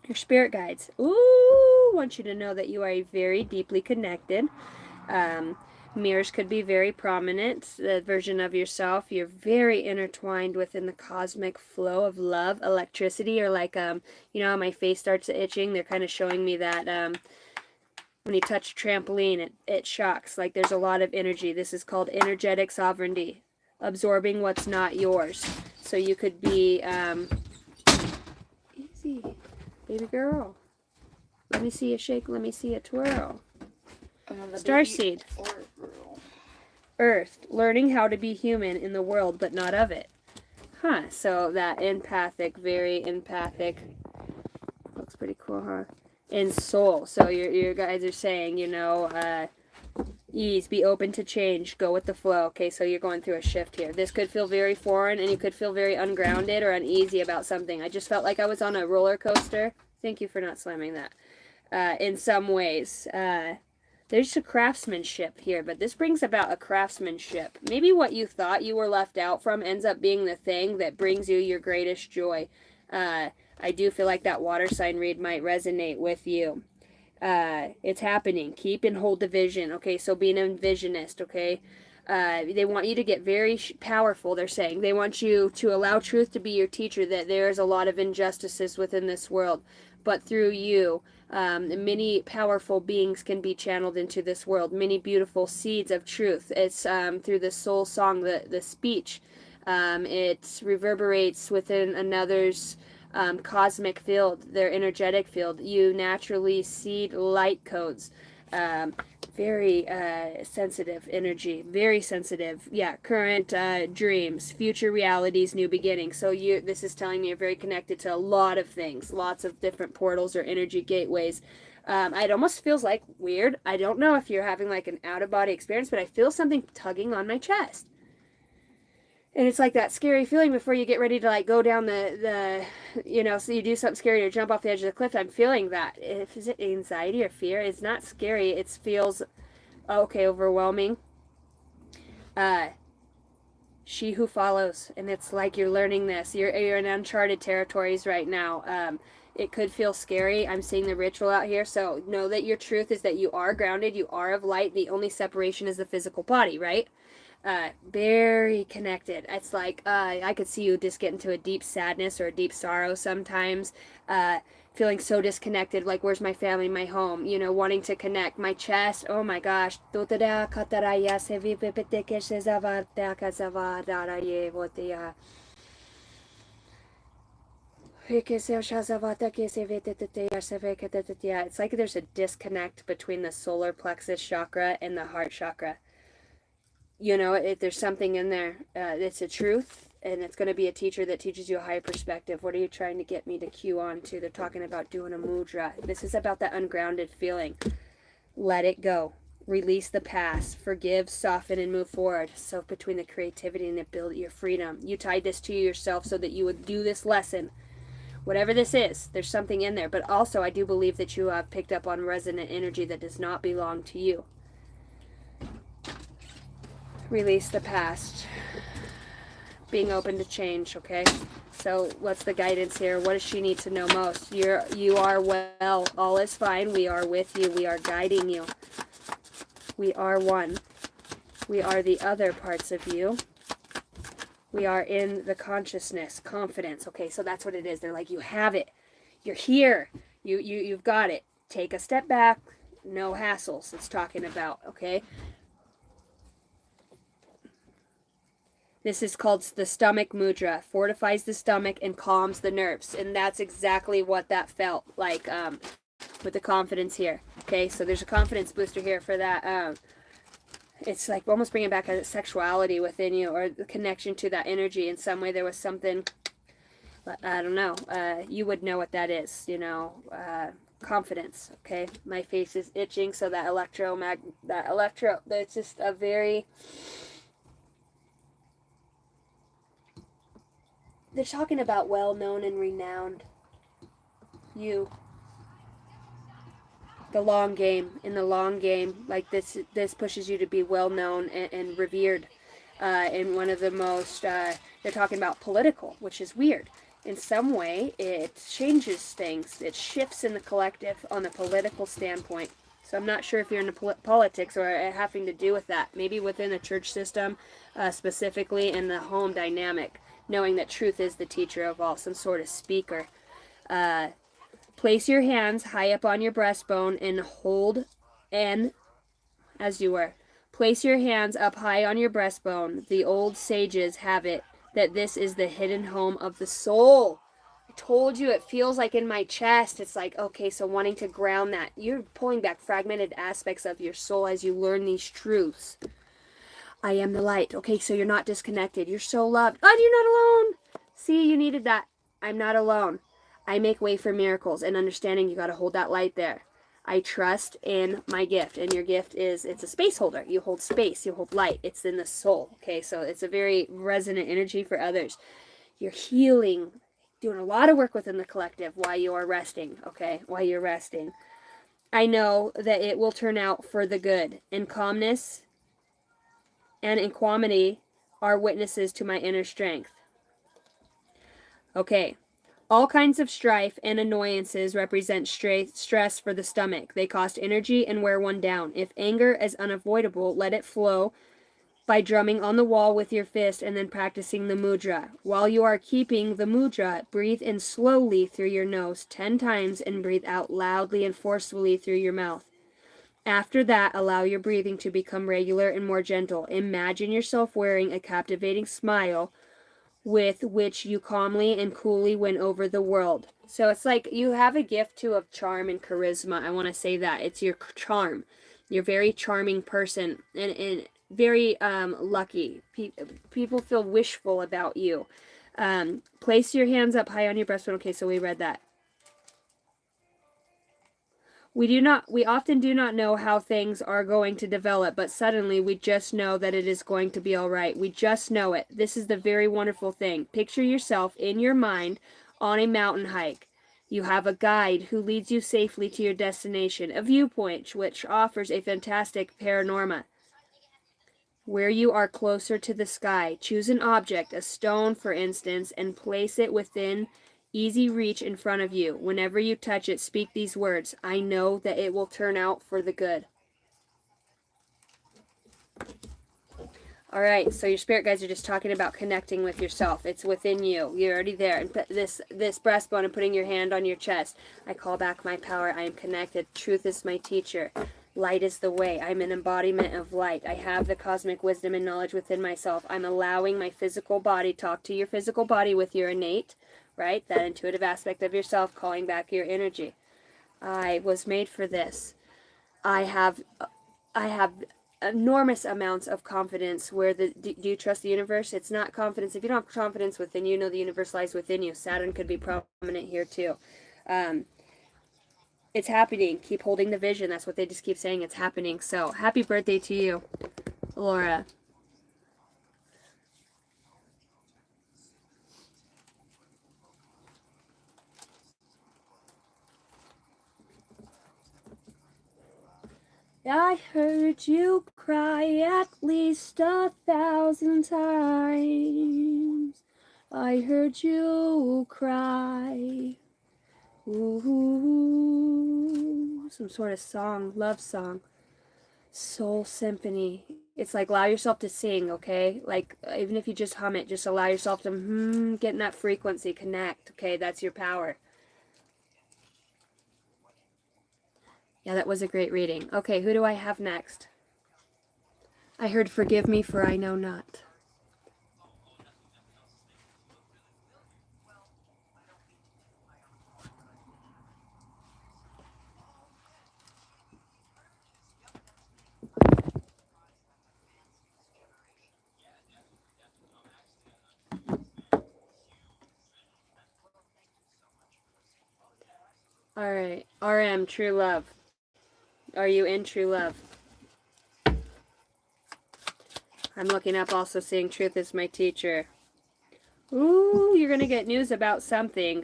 Your spirit guides. Ooh, want you to know that you are very deeply connected. Mirrors could be very prominent. The version of yourself, you're very intertwined within the cosmic flow of love, electricity, or like, my face starts itching. They're kind of showing me that when you touch a trampoline, it shocks. Like there's a lot of energy. This is called energetic sovereignty, absorbing what's not yours. So you could be, easy, baby girl. Let me see you shake. Let me see you twirl. Starseed. Earth, learning how to be human in the world, but not of it. Huh, so that empathic, very empathic. Looks pretty cool, huh? In soul. So your guys are saying, ease, be open to change, go with the flow. Okay, so you're going through a shift here. This could feel very foreign, and you could feel very ungrounded or uneasy about something. I just felt like I was on a roller coaster. Thank you for not slamming that. In some ways. There's a craftsmanship here, but this brings about a craftsmanship. Maybe what you thought you were left out from ends up being the thing that brings you your greatest joy. I do feel like that water sign read might resonate with you. It's happening. Keep and hold the vision. Okay, so being a visionist, okay? They want you to get very powerful, they're saying. They want you to allow truth to be your teacher, that there's a lot of injustices within this world. But through you, many powerful beings can be channeled into this world. Many beautiful seeds of truth. It's through the soul song, the speech. It reverberates within another's cosmic field, their energetic field. You naturally seed light codes. Very sensitive energy, very sensitive. Yeah, current dreams, future realities, new beginnings. So this is telling me you're very connected to a lot of things, lots of different portals or energy gateways. It almost feels like weird. I don't know if you're having like an out-of-body experience, but I feel something tugging on my chest. And it's like that scary feeling before you get ready to like go down the so you do something scary or jump off the edge of the cliff. I'm feeling that. Is it anxiety or fear? It's not scary. It feels, okay, overwhelming. She who follows. And it's like you're learning this. You're in uncharted territories right now. It could feel scary. I'm seeing the ritual out here. So know that your truth is that you are grounded. You are of light. The only separation is the physical body, right? Very connected. It's like I could see you just get into a deep sadness or a deep sorrow sometimes, feeling so disconnected, like where's my family, my home, wanting to connect. My chest, oh my gosh. Yeah, it's like there's a disconnect between the solar plexus chakra and the heart chakra. There's something in there. It's a truth, and it's going to be a teacher that teaches you a higher perspective. What are you trying to get me to cue on to? They're talking about doing a mudra. This is about that ungrounded feeling. Let it go. Release the past. Forgive, soften, and move forward. So between the creativity and the ability, your freedom. You tied this to yourself so that you would do this lesson. Whatever this is, there's something in there. But also, I do believe that you have picked up on resonant energy that does not belong to you. Release the past. Being open to change, okay? So what's the guidance here? What does she need to know most? You are well. All is fine. We are with you. We are guiding you. We are one. We are the other parts of you. We are in the consciousness, confidence. Okay, so that's what it is. They're like, you have it. You're here. You've got it. Take a step back. No hassles. It's talking about, okay? This is called the stomach mudra. Fortifies the stomach and calms the nerves. And that's exactly what that felt like with the confidence here. Okay, so there's a confidence booster here for that. It's like almost bringing back a sexuality within you or the connection to that energy. In some way there was something, I don't know. You would know what that is, confidence. Okay, my face is itching, so that it's just a very... They're talking about well-known and renowned. You. The long game. In the long game, like this pushes you to be well-known and revered. In one of the most, they're talking about political, which is weird. In some way, it changes things. It shifts in the collective on the political standpoint. So I'm not sure if you're into politics or having to do with that. Maybe within the church system, specifically in the home dynamic. Knowing that truth is the teacher of all, some sort of speaker. Place your hands high up on your breastbone and hold, and as you were, place your hands up high on your breastbone. The old sages have it that this is the hidden home of the soul. I told you, it feels like in my chest. It's like, okay, so wanting to ground that. You're pulling back fragmented aspects of your soul as you learn these truths. I am the light. Okay, so you're not disconnected. You're so loved. Oh, you're not alone. See, you needed that. I'm not alone. I make way for miracles and understanding. You got to hold that light there. I trust in my gift. And your gift is, it's a space holder. You hold space. You hold light. It's in the soul. Okay, so it's a very resonant energy for others. You're healing, doing a lot of work within the collective while you are resting. Okay, while you're resting. I know that it will turn out for the good. In calmness and equanimity are witnesses to my inner strength. Okay. All kinds of strife and annoyances represent stress for the stomach. They cost energy and wear one down. If anger is unavoidable, let it flow by drumming on the wall with your fist and then practicing the mudra. While you are keeping the mudra, breathe in slowly through your nose 10 times and breathe out loudly and forcefully through your mouth. After that, allow your breathing to become regular and more gentle. Imagine yourself wearing a captivating smile with which you calmly and coolly win over the world. So it's like you have a gift too of charm and charisma. I want to say that. It's your charm. You're a very charming person and very lucky. People feel wishful about you. Place your hands up high on your breastbone. Okay, so we read that. We often do not know how things are going to develop, but suddenly we just know that it is going to be all right. We just know it. This is the very wonderful thing. Picture yourself in your mind on a mountain hike. You have a guide who leads you safely to your destination, a viewpoint which offers a fantastic panorama. Where you are closer to the sky, choose an object, a stone for instance, and place it within easy reach in front of you. Whenever you touch it, speak these words. I know that it will turn out for the good. All right, so your spirit guides are just talking about connecting with yourself. It's within you. You're already there. And put this breastbone and putting your hand on your chest. I call back my power. I am connected. Truth is my teacher. Light is the way. I'm an embodiment of light. I have the cosmic wisdom and knowledge within myself. I'm allowing my physical body, talk to your physical body with your innate, right? That intuitive aspect of yourself, calling back your energy. I was made for this. I have enormous amounts of confidence. Do you trust the universe? It's not confidence. If you don't have confidence within you, know the universe lies within you. Saturn could be prominent here too. It's happening. Keep holding the vision. That's what they just keep saying. It's happening. So happy birthday to you, Laura. I heard you cry at least 1,000 times. I heard you cry. Ooh, some sort of song, love song, soul symphony. It's like allow yourself to sing, okay? Like even if you just hum it, just allow yourself to get in that frequency, connect, okay? That's your power. Yeah, that was a great reading. Okay, who do I have next? I heard forgive me for I know not. All right, RM, true love. Are you in true love? I'm looking up also seeing truth is my teacher. Ooh, you're going to get news about something.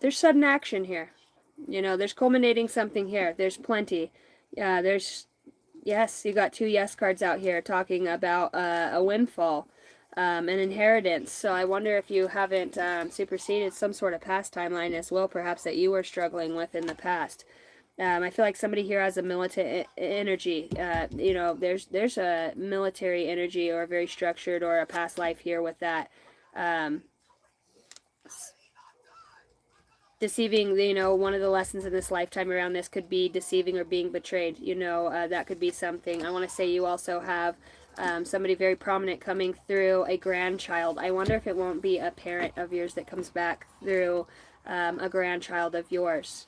There's sudden action here. You know, there's culminating something here. There's plenty. Yes, you got 2 yes cards out here talking about a windfall, an inheritance. So I wonder if you haven't superseded some sort of past timeline as well, perhaps that you were struggling with in the past. I feel like somebody here has a militant energy. You know, there's a military energy or a very structured or a past life here with that. Deceiving, you know, one of the lessons in this lifetime around this could be deceiving or being betrayed. You know, that could be something. I want to say you also have somebody very prominent coming through a grandchild. I wonder if it won't be a parent of yours that comes back through a grandchild of yours.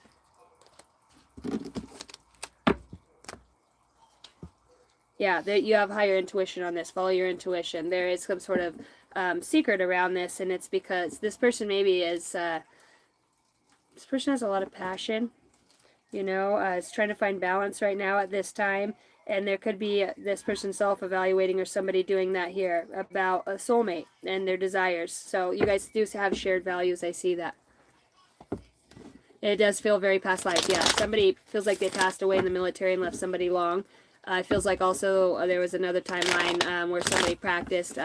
Yeah, you have higher intuition on this. Follow your intuition. There is some sort of secret around this, and it's because this person maybe is... this person has a lot of passion, you know, is trying to find balance right now at this time. And there could be this person self-evaluating or somebody doing that here about a soulmate and their desires. So you guys do have shared values. I see that. It does feel very past life. Yeah, somebody feels like they passed away in the military and left somebody long. It feels like also there was another timeline where somebody practiced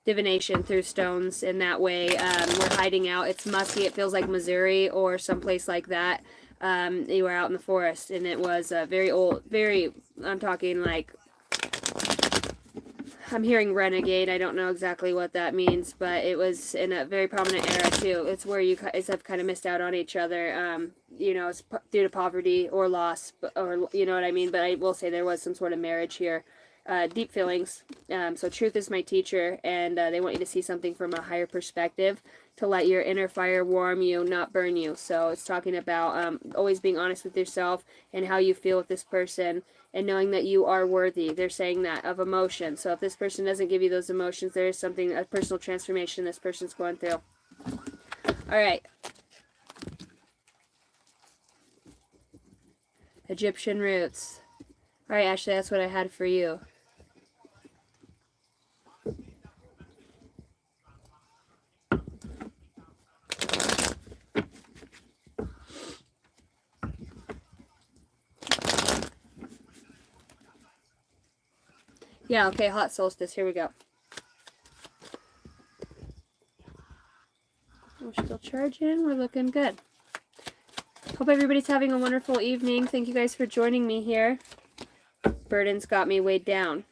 divination through stones in that way. We're hiding out. It's musky. It feels like Missouri or someplace like that. You were out in the forest, and it was very old, I'm talking like I'm hearing renegade. I don't know exactly what that means, but it was in a very prominent era too. It's where you guys have kind of missed out on each other. You know, it's due to poverty or loss, or you know what I mean. But I will say there was some sort of marriage here. Deep feelings. So truth is my teacher, and they want you to see something from a higher perspective to let your inner fire warm you, not burn you. So it's talking about always being honest with yourself and how you feel with this person, and knowing that you are worthy. They're saying that of emotion. So if this person doesn't give you those emotions, there is something, a personal transformation this person's going through. All right. Egyptian roots. All right, Ashley, that's what I had for you. Yeah, okay, hot solstice. Here we go. We're still charging. We're looking good. Hope everybody's having a wonderful evening. Thank you guys for joining me here. Burden's got me weighed down.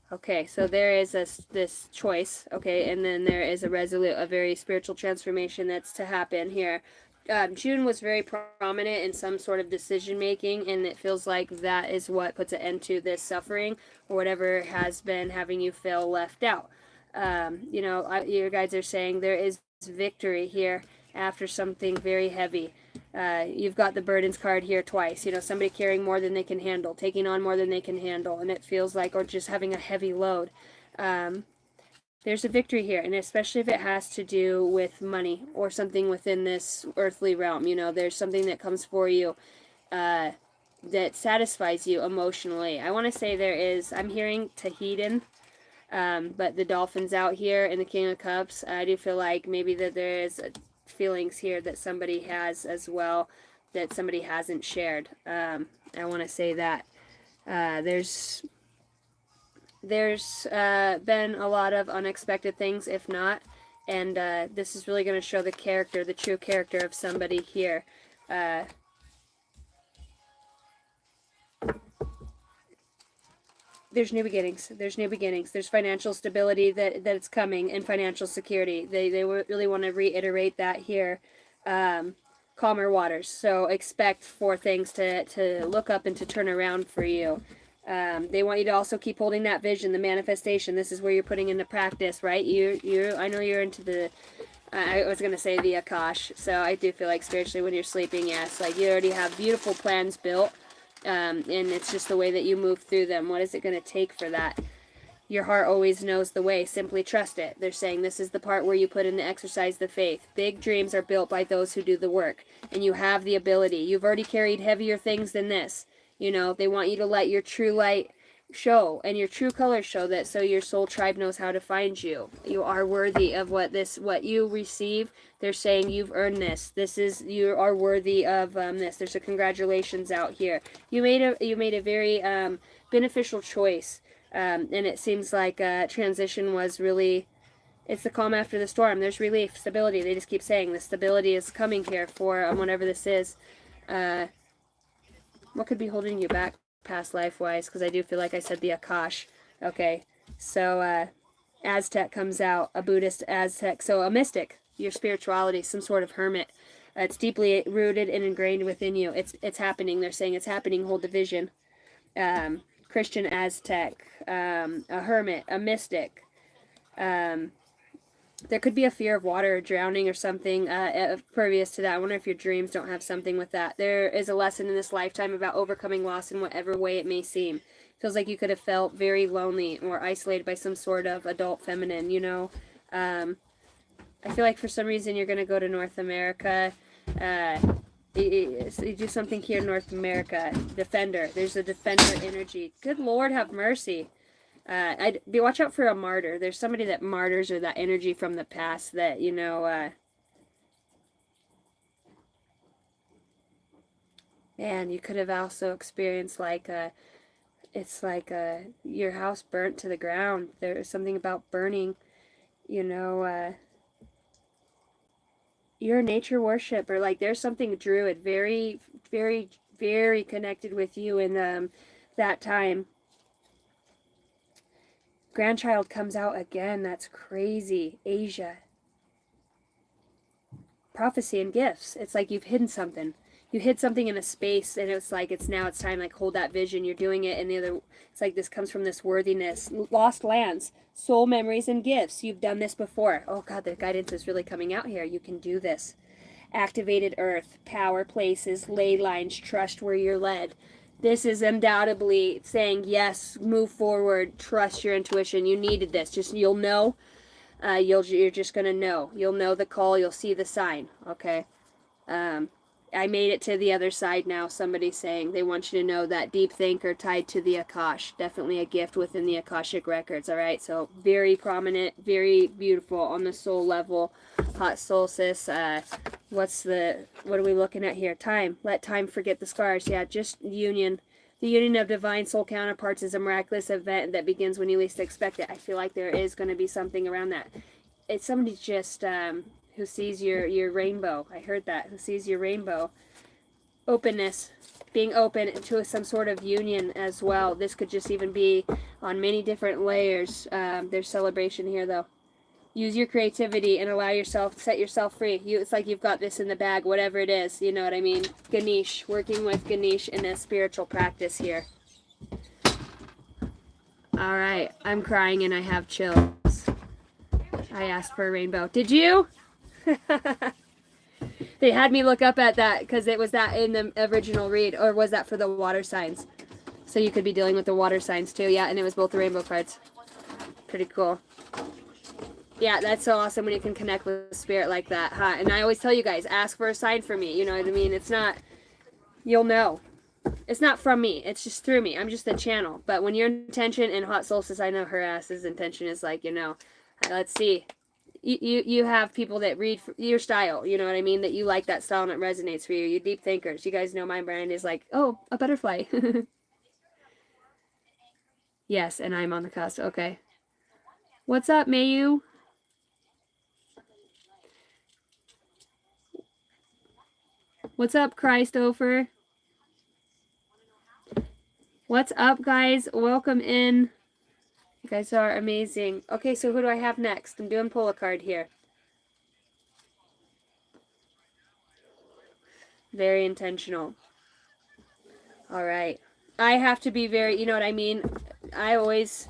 Okay, so there is this choice, okay, and then there is a very spiritual transformation that's to happen here. June was very prominent in some sort of decision making, and it feels like that is what puts an end to this suffering or whatever has been having you feel left out. You know, your guides are saying there is victory here after something very heavy. You've got the burdens card here twice. You know, somebody carrying more than they can handle, taking on more than they can handle, and it feels like, or just having a heavy load. There's a victory here, and especially if it has to do with money or something within this earthly realm. You know, there's something that comes for you that satisfies you emotionally. I want to say there is, I'm hearing Tahitian, but the dolphins out here and the King of Cups, I do feel like maybe that there is feelings here that somebody has as well that somebody hasn't shared. I want to say that there's been a lot of unexpected things, if not, and this is really going to show the character, the true character of somebody here. There's new beginnings. There's new beginnings. There's financial stability that's coming, and financial security. They really want to reiterate that here. Calmer waters. So expect for things to look up and to turn around for you. They want you to also keep holding that vision, the manifestation. This is where you're putting into practice, right? I know you're into the, I was going to say the Akash. So I do feel like spiritually when you're sleeping, yes, like you already have beautiful plans built. And it's just the way that you move through them. What is it going to take for that? Your heart always knows the way. Simply trust it. They're saying this is the part where you put in the exercise the faith. Big dreams are built by those who do the work. And you have the ability. You've already carried heavier things than this. You know, they want you to let your true light show and your true colors show that, so your soul tribe knows how to find you. You are worthy of what you receive. They're saying you've earned this. You are worthy of this. There's a congratulations out here. You made a very beneficial choice, and it seems like transition was really. It's the calm after the storm. There's relief, stability. They just keep saying the stability is coming here for whatever this is. What could be holding you back past life-wise? Because I do feel like I said the Akash. Okay, so Aztec comes out, a Buddhist Aztec. So a mystic, your spirituality, some sort of hermit. It's deeply rooted and ingrained within you. It's happening. They're saying it's happening. Hold the vision. Christian Aztec, a hermit, a mystic. There could be a fear of water or drowning or something previous to that. I wonder if your dreams don't have something with that. There is a lesson in this lifetime about overcoming loss in whatever way it may seem. Feels like you could have felt very lonely or isolated by some sort of adult feminine, you know. I feel like for some reason you're going to go to North America. You do something here in North America. Defender. There's a defender energy. Good Lord, have mercy. Watch out for a martyr. There's somebody that martyrs, or that energy from the past that, you know, man, you could have also experienced like it's like your house burnt to the ground. There's something about burning, you know, you're a nature worshiper. Like there's something druid, very, very, very connected with you in that time. Grandchild comes out again. That's crazy. Asia. Prophecy and gifts. It's like you've hidden something. You hid something in a space, and it's like it's time. Like, hold that vision. You're doing it, and the other. It's like this comes from this worthiness. Lost lands, soul memories, and gifts. You've done this before. Oh God, the guidance is really coming out here. You can do this. Activated earth, power places, ley lines. Trust where you're led. This is undoubtedly saying yes. Move forward. Trust your intuition. You needed this. Just you'll know. You're just gonna know. You'll know the call. You'll see the sign. Okay. I made it to the other side now. Somebody's saying they want you to know that deep thinker tied to the Akash. Definitely a gift within the Akashic records. All right. So very prominent, very beautiful on the soul level. Hot solstice. What are we looking at here? Time. Let time forget the scars. Yeah. Just union. The union of divine soul counterparts is a miraculous event that begins when you least expect it. I feel like there is going to be something around that. It's somebody just who sees your rainbow. I heard that. Who sees your rainbow. Openness. Being open to some sort of union as well. This could just even be on many different layers. There's celebration here, though. Use your creativity and allow yourself, set yourself free. It's like you've got this in the bag, whatever it is. You know what I mean? Ganesh, working with Ganesh in a spiritual practice here. All right, I'm crying and I have chills. I asked for a rainbow. Did you? They had me look up at that because it was that in the original read, or was that for the water signs? So you could be dealing with the water signs too. Yeah, and it was both the rainbow cards. Pretty cool. Yeah, that's so awesome when you can connect with spirit like that, huh? And I always tell you guys, ask for a sign for me. You know what I mean? It's not, you'll know. It's not from me. It's just through me. I'm just the channel. But when your intention in Hot Solstice, I know her ass's intention is like, let's see. You have people that read your style. You know what I mean? That you like that style and it resonates for you. You deep thinkers. You guys know my brand is like, oh, a butterfly. Yes, and I'm on the cusp. Okay. What's up, Mayu? What's up, Christopher? What's up, guys? Welcome in. You guys are amazing. Okay, so who do I have next? I'm doing pull a card here. Very intentional. All right. I have to be very, you know what I mean? I always,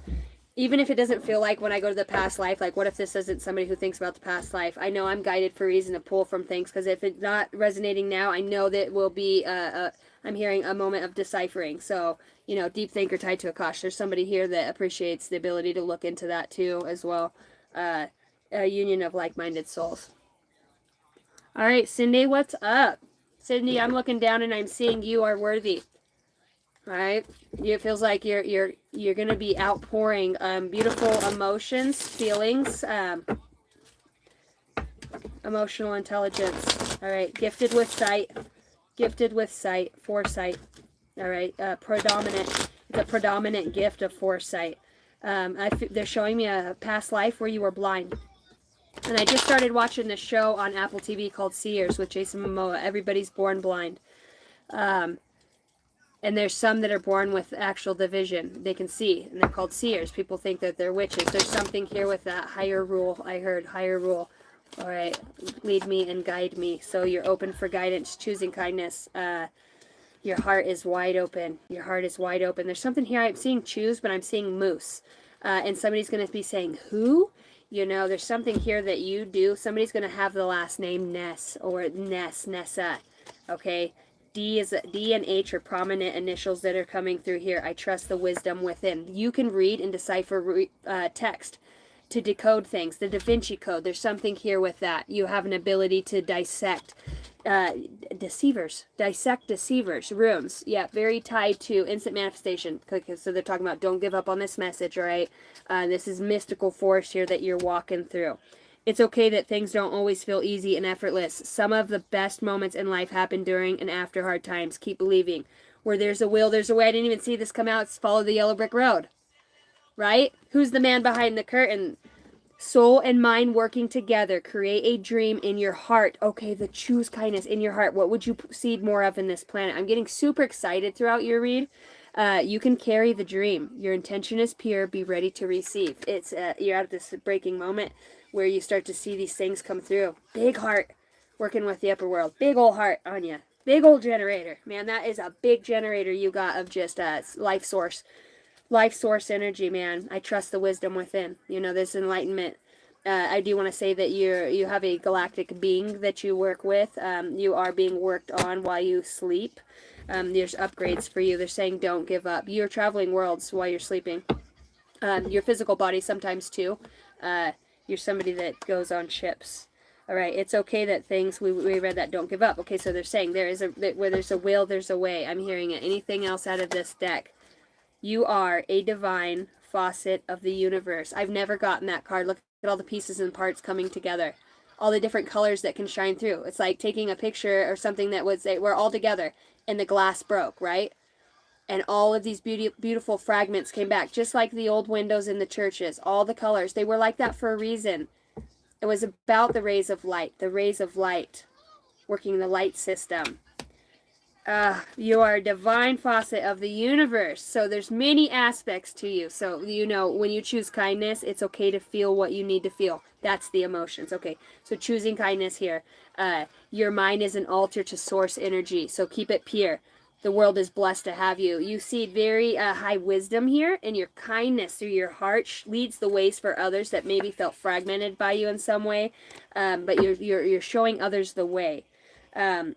even if it doesn't feel like when I go to the past life, like what if this isn't somebody who thinks about the past life? I know I'm guided for a reason to pull from things, because if it's not resonating now, I know that it will be, I'm hearing a moment of deciphering. So, deep thinker tied to Akash. There's somebody here that appreciates the ability to look into that too as well. A union of like-minded souls. All right, Cindy, what's up? Cindy, I'm looking down and I'm seeing you are worthy. All right, it feels like you're gonna be outpouring beautiful emotions, feelings, emotional intelligence. All right, gifted with sight, foresight. All right, it's a predominant gift of foresight. They're showing me a past life where you were blind. And I just started watching this show on Apple TV called Seers with Jason Momoa. Everybody's born blind. And there's some that are born with actual division. They can see, and they're called seers. People think that they're witches. There's something here with that higher rule. I heard higher rule. All right, lead me and guide me. So you're open for guidance, choosing kindness. Your heart is wide open. Your heart is wide open. There's something here. I'm seeing choose, but I'm seeing moose. And somebody's going to be saying, who? There's something here that you do. Somebody's going to have the last name Ness or Nessa. Okay? D and H are prominent initials that are coming through here. I trust the wisdom within. You can read and decipher text to decode things. The Da Vinci Code, there's something here with that. You have an ability to dissect deceivers, runes. Yeah, very tied to instant manifestation. So they're talking about don't give up on this message, all right? This is mystical force here that you're walking through. It's okay that things don't always feel easy and effortless. Some of the best moments in life happen during and after hard times. Keep believing. Where there's a will, there's a way. I didn't even see this come out. It's follow the yellow brick road. Right? Who's the man behind the curtain? Soul and mind working together. Create a dream in your heart. Okay, the choose kindness in your heart. What would you seed more of in this planet? I'm getting super excited throughout your read. You can carry the dream. Your intention is pure. Be ready to receive. It's you're at this breaking moment where you start to see these things come through. Big heart working with the upper world. Big old heart on you. Big old generator. Man, that is a big generator you got of just life source. Life source energy, man. I trust the wisdom within. You know, this enlightenment. I do want to say that you have a galactic being that you work with. You are being worked on while you sleep. There's upgrades for you. They're saying don't give up. You're traveling worlds while you're sleeping. Your physical body sometimes too. You're somebody that goes on ships. All right, it's okay that things we read that don't give up. Okay, so they're saying where there's a will, there's a way. I'm hearing it. Anything else out of this deck? You are a divine faucet of the universe. I've never gotten that card. Look at all the pieces and parts coming together. All the different colors that can shine through. It's like taking a picture or something that would say we're all together and the glass broke, right? And all of these beautiful fragments came back, just like the old windows in the churches. All the colors. They were like that for a reason. It was about the rays of light. The rays of light. Working the light system. You are a divine faucet of the universe. So there's many aspects to you. So, you know, when you choose kindness, it's okay to feel what you need to feel. That's the emotions. Okay, so choosing kindness here. Your mind is an altar to source energy. So keep it pure. The world is blessed to have you. You see very high wisdom here, and your kindness through your heart leads the ways for others that maybe felt fragmented by you in some way. But you're showing others the way.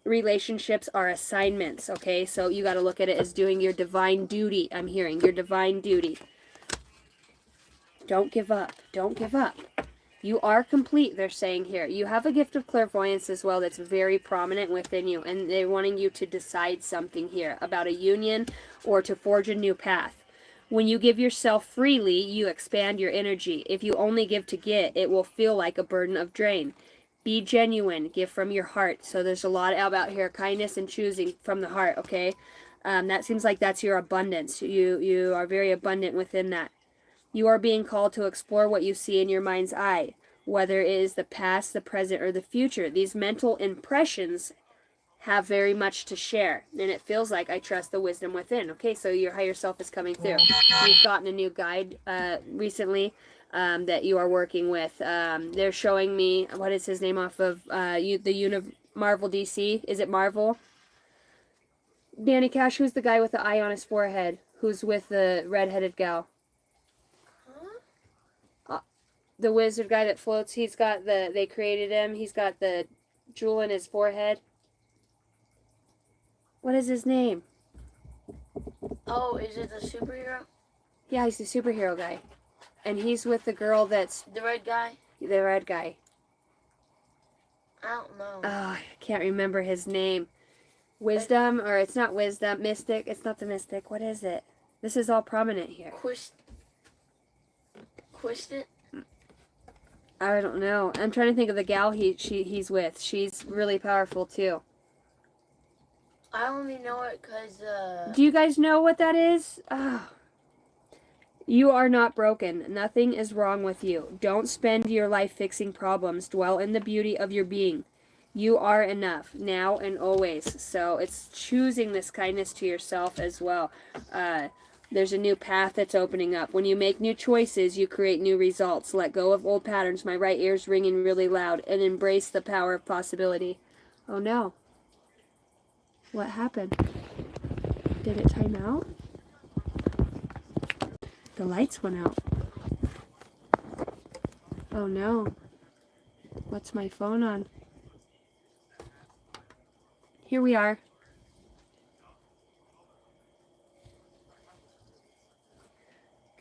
Relationships are assignments, okay? So you got to look at it as doing your divine duty. I'm hearing your divine duty. Don't give up. Don't give up. You are complete, they're saying here. You have a gift of clairvoyance as well that's very prominent within you, and they're wanting you to decide something here about a union or to forge a new path. When you give yourself freely, you expand your energy. If you only give to get, it will feel like a burden of drain. Be genuine. Give from your heart. So there's a lot about here, kindness and choosing from the heart, okay? That seems like that's your abundance. You are very abundant within that. You are being called to explore what you see in your mind's eye, whether it is the past, the present, or the future. These mental impressions have very much to share, and it feels like I trust the wisdom within. Okay, so your higher self is coming through. You've gotten a new guide recently that you are working with. They're showing me, what is his name off of Marvel DC? Is it Marvel? Danny Cash, who's the guy with the eye on his forehead? Who's with the redheaded gal? The wizard guy that floats, he's got they created him, he's got the jewel in his forehead. What is his name? Oh, is it the superhero? Yeah, he's the superhero guy. And he's with the girl that's... The red guy? The red guy. I don't know. Oh, I can't remember his name. Wisdom, or it's not wisdom. Mystic, it's not the mystic. What is it? This is all prominent here. Quistit? I don't know. I'm trying to think of the gal he's with. She's really powerful too. I only know it because, Do you guys know what that is? Oh. You are not broken. Nothing is wrong with you. Don't spend your life fixing problems. Dwell in the beauty of your being. You are enough, now and always. So it's choosing this kindness to yourself as well. There's a new path that's opening up. When you make new choices, you create new results. Let go of old patterns. My right ear's ringing really loud. And embrace the power of possibility. Oh no. What happened? Did it time out? The lights went out. Oh no. What's my phone on? Here we are.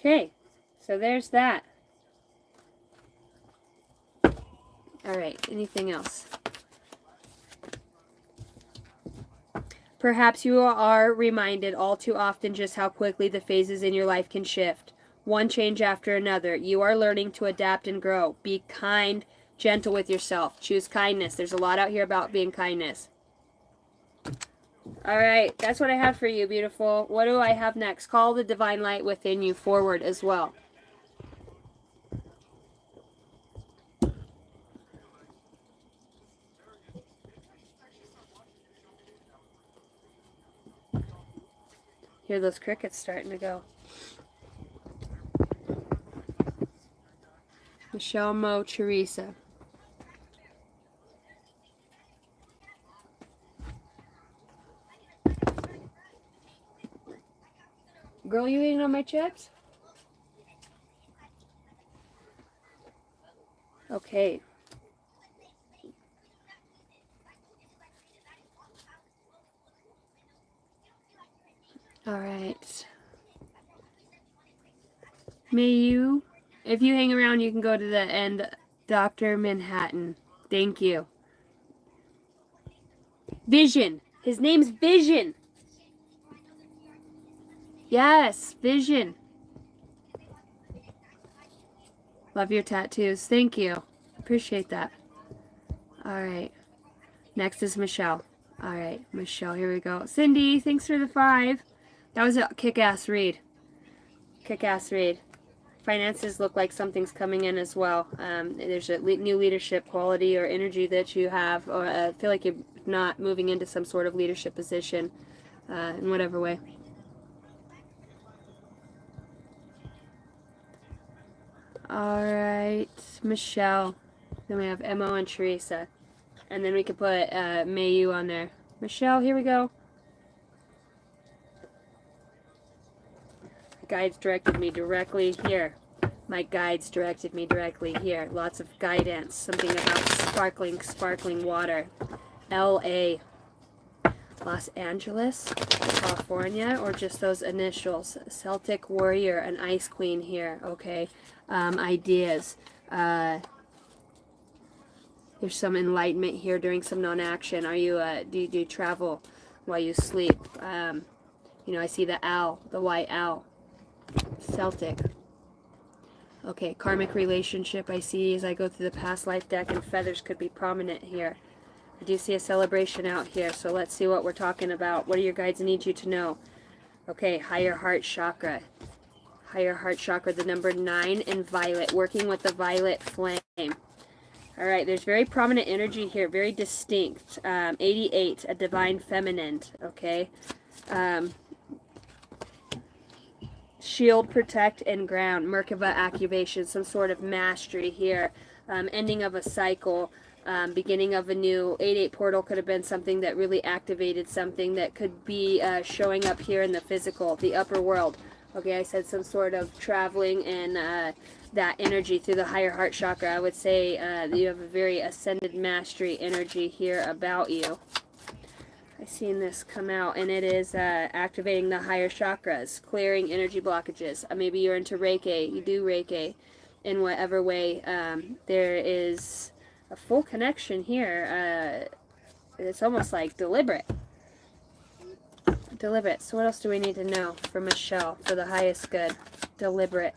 Okay, so there's that. Alright, anything else? Perhaps you are reminded all too often just how quickly the phases in your life can shift. One change after another. You are learning to adapt and grow. Be kind, gentle with yourself. Choose kindness. There's a lot out here about being kindness. Alright, that's what I have for you, beautiful. What do I have next? Call the divine light within you forward as well. Hear those crickets starting to go. Michelle, Mo, Teresa. Girl, you eating on my chips? Okay. All right. May you, if you hang around, you can go to the end. Dr. Manhattan. Thank you. Vision. His name's Vision. Yes, Vision. Love your tattoos. Thank you. Appreciate that. All right. Next is Michelle. All right, Michelle, here we go. Cindy, thanks for the 5. That was a kick-ass read. Kick-ass read. Finances look like something's coming in as well. There's a new leadership quality or energy that you have, or I feel like you're not moving into some sort of leadership position in whatever way. All right, Michelle. Then we have Mo and Teresa. And then we could put Mayu on there. Michelle, here we go. Guides directed me directly here. My guides directed me directly here. Lots of guidance. Something about sparkling water. L.A. Los Angeles, California, or just those initials. Celtic warrior, an ice queen here. Okay. Ideas. There's some enlightenment here during some non-action. Are you, do you travel while you sleep? You know, I see the owl, the white owl. Celtic. Okay, karmic relationship I see as I go through the past life deck, and feathers could be prominent here. I do see a celebration out here, so let's see what we're talking about. What do your guides need you to know? Okay, higher heart chakra. Higher heart chakra, the number 9, and violet, working with the violet flame. All right, there's very prominent energy here, very distinct. 88, a divine feminine, okay? Shield, protect, and ground. Merkaba activation, some sort of mastery here. Ending of a cycle, beginning of a new 88 portal could have been something that really activated something that could be showing up here in the physical, the upper world. Okay, I said some sort of traveling and that energy through the higher heart chakra. I would say that you have a very ascended mastery energy here about you. I've seen this come out, and it is activating the higher chakras, clearing energy blockages. Maybe you're into Reiki. You do Reiki in whatever way. There is a full connection here. It's almost like deliberate. Deliberate. So what else do we need to know for Michelle for the highest good? Deliberate.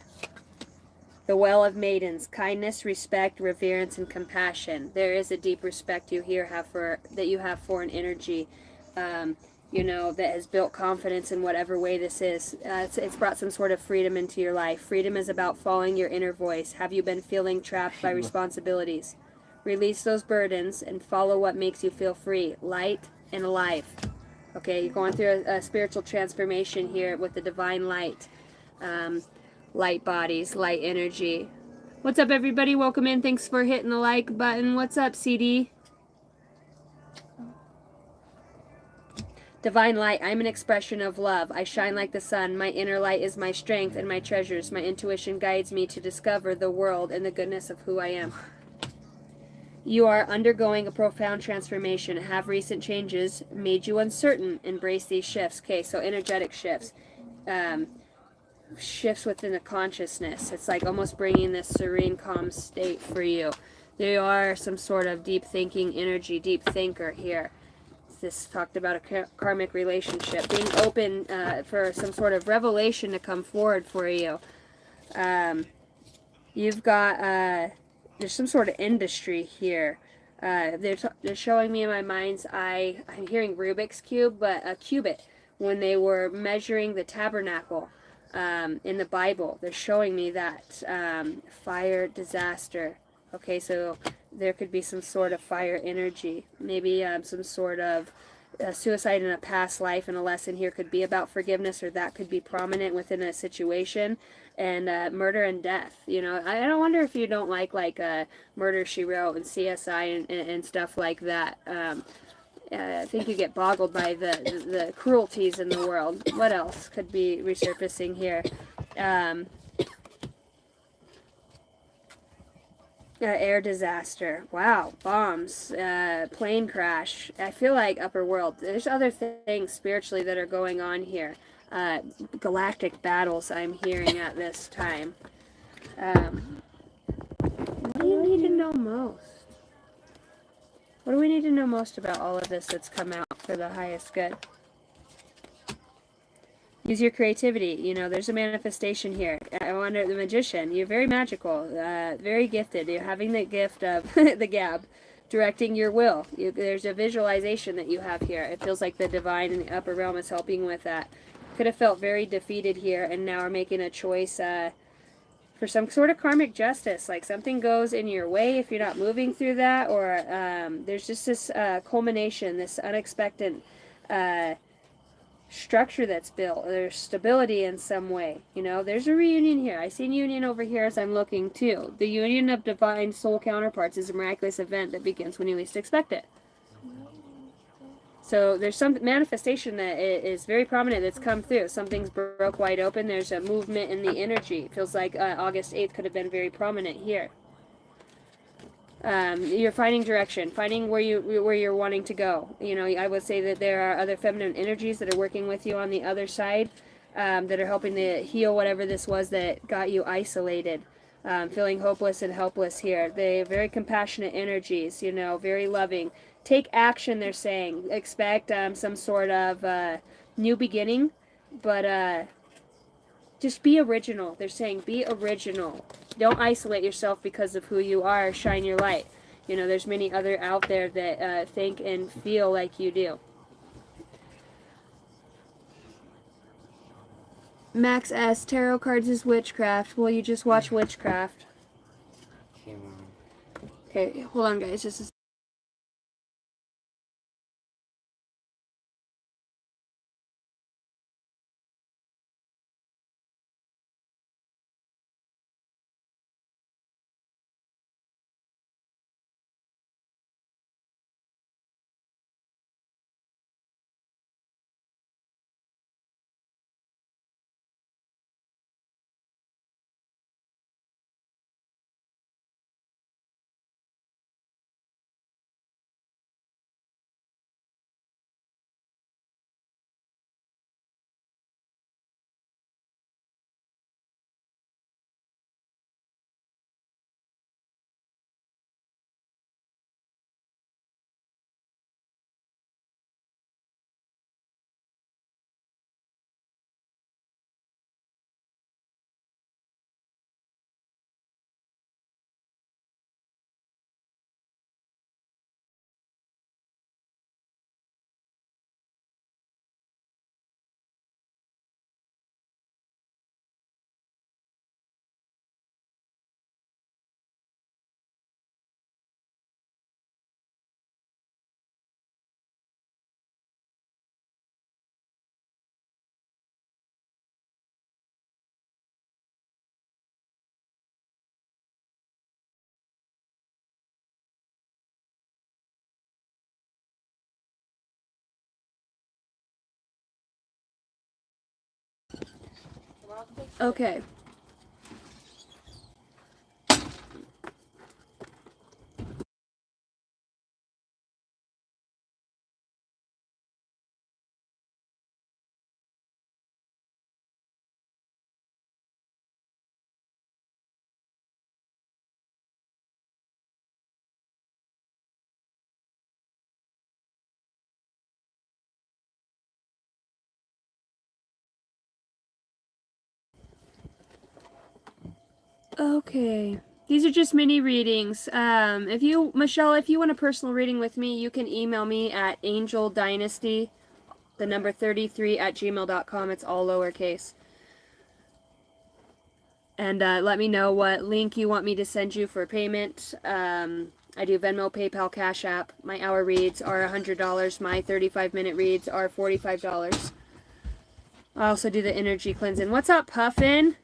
The well of maidens, kindness, respect, reverence, and compassion. There is a deep respect you have for an energy, you know, that has built confidence in whatever way this is. It's brought some sort of freedom into your life. Freedom is about following your inner voice. Have you been feeling trapped by responsibilities? Release those burdens and follow what makes you feel free, light, and alive. Okay, you're going through a spiritual transformation here with the divine light. Light bodies, light energy. What's up, everybody? Welcome in. Thanks for hitting the like button. What's up, CD? Divine light. I'm an expression of love. I shine like the sun. My inner light is my strength and my treasures. My intuition guides me to discover the world and the goodness of who I am. You are undergoing a profound transformation. Have recent changes made you uncertain? Embrace these shifts. Okay, so energetic shifts. Shifts within the consciousness. It's like almost bringing this serene, calm state for you. There are some sort of deep thinking energy, deep thinker here. This talked about a karmic relationship. Being open for some sort of revelation to come forward for you. You've got, there's some sort of industry here. They're showing me in my mind's eye, I'm hearing Rubik's Cube, but a cubit. When they were measuring the tabernacle, in the Bible, they're showing me that fire disaster. Okay, so there could be some sort of fire energy, maybe some sort of suicide in a past life, and a lesson here could be about forgiveness, or that could be prominent within a situation. And murder and death. You know, I don't wonder if you don't like Murder She Wrote and CSI and stuff like that. I think you get boggled by the cruelties in the world. What else could be resurfacing here? Air disaster. Wow. Bombs. Plane crash. I feel like upper world. There's other things spiritually that are going on here. Galactic battles I'm hearing at this time. What do you need to know most? What do we need to know most about all of this that's come out for the highest good? Use your creativity. You know, there's a manifestation here. I wonder, the magician, you're very magical, very gifted. You're having the gift of the gab, directing your will. There's a visualization that you have here. It feels like the divine in the upper realm is helping with that. Could have felt very defeated here, and now are making a choice for some sort of karmic justice. Like something goes in your way if you're not moving through that, or there's just this culmination, this unexpected structure that's built. There's stability in some way. You know, there's a reunion here. I see a union over here as I'm looking too. The union of divine soul counterparts is a miraculous event that begins when you least expect it. So there's some manifestation that is very prominent that's come through. Something's broke wide open. There's a movement in the energy. It feels like August 8th could have been very prominent here. You're finding direction, finding where you're wanting to go. You know, I would say that there are other feminine energies that are working with you on the other side, that are helping to heal whatever this was that got you isolated, feeling hopeless and helpless here. They're very compassionate energies, you know, very loving. Take action, they're saying. Expect some sort of new beginning, but just be original. They're saying be original. Don't isolate yourself because of who you are. Shine your light. You know, there's many other out there that think and feel like you do. Max S. Tarot cards is witchcraft. Will you just watch witchcraft? Come on. Okay, hold on, guys. Just a okay. Okay. These are just mini readings. Michelle, if you want a personal reading with me, you can email me at angeldynasty, the number 33 at gmail.com. It's all lowercase. And let me know what link you want me to send you for payment. I do Venmo, PayPal, Cash App. My hour reads are $100. My 35-minute reads are $45. I also do the energy cleansing. What's up, Puffin?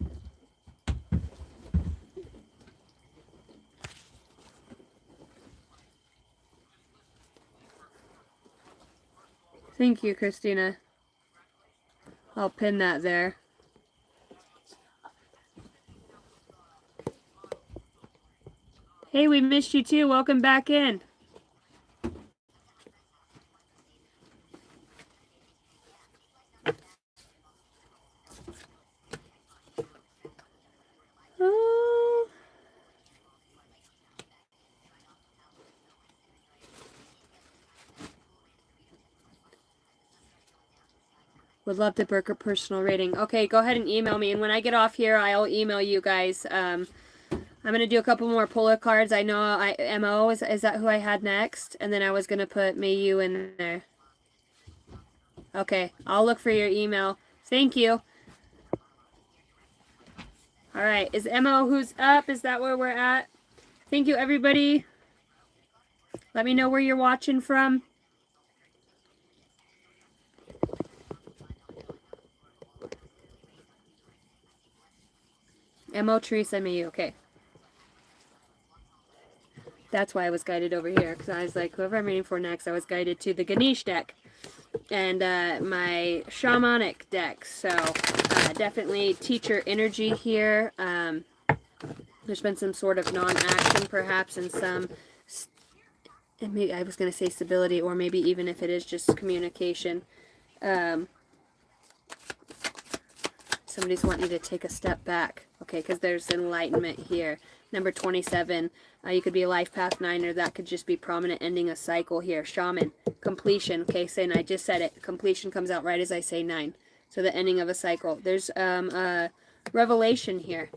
Thank you, Christina. I'll pin that there. Hey, we missed you too. Welcome back in. Oh. Would love to book a personal rating. Okay, go ahead and email me. And when I get off here, I'll email you guys. I'm going to do a couple more pull cards. I know MO, is that who I had next? And then I was going to put May You in there. Okay, I'll look for your email. Thank you. All right, is MO who's up? Is that where we're at? Thank you, everybody. Let me know where you're watching from. MO Teresa Mayu, okay. That's why I was guided over here, because I was like, whoever I'm reading for next, I was guided to the Ganesh deck and my shamanic deck. So definitely teacher energy here. There's been some sort of non-action perhaps, and some, and maybe I was going to say stability, or maybe even if it is just communication. Somebody's wanting you to take a step back. Okay, because there's enlightenment here. Number 27, you could be a life path 9, or that could just be prominent ending a cycle here. Shaman, completion. Okay, saying I just said it. Completion comes out right as I say 9. So the ending of a cycle. There's a revelation here.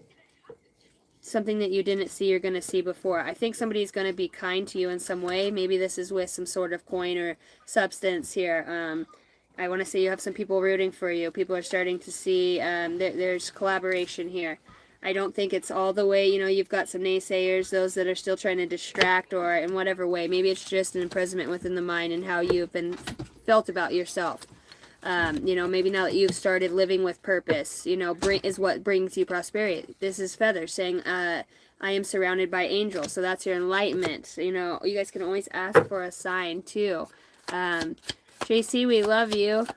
Something that you didn't see, you're going to see before. I think somebody's going to be kind to you in some way. Maybe this is with some sort of coin or substance here. I want to say you have some people rooting for you. People are starting to see there's collaboration here. I don't think it's all the way, you've got some naysayers, those that are still trying to distract, or in whatever way. Maybe it's just an imprisonment within the mind and how you've been felt about yourself. Maybe now that you've started living with purpose, is what brings you prosperity. This is Feather saying, I am surrounded by angels. So that's your enlightenment. You guys can always ask for a sign too. JC, we love you.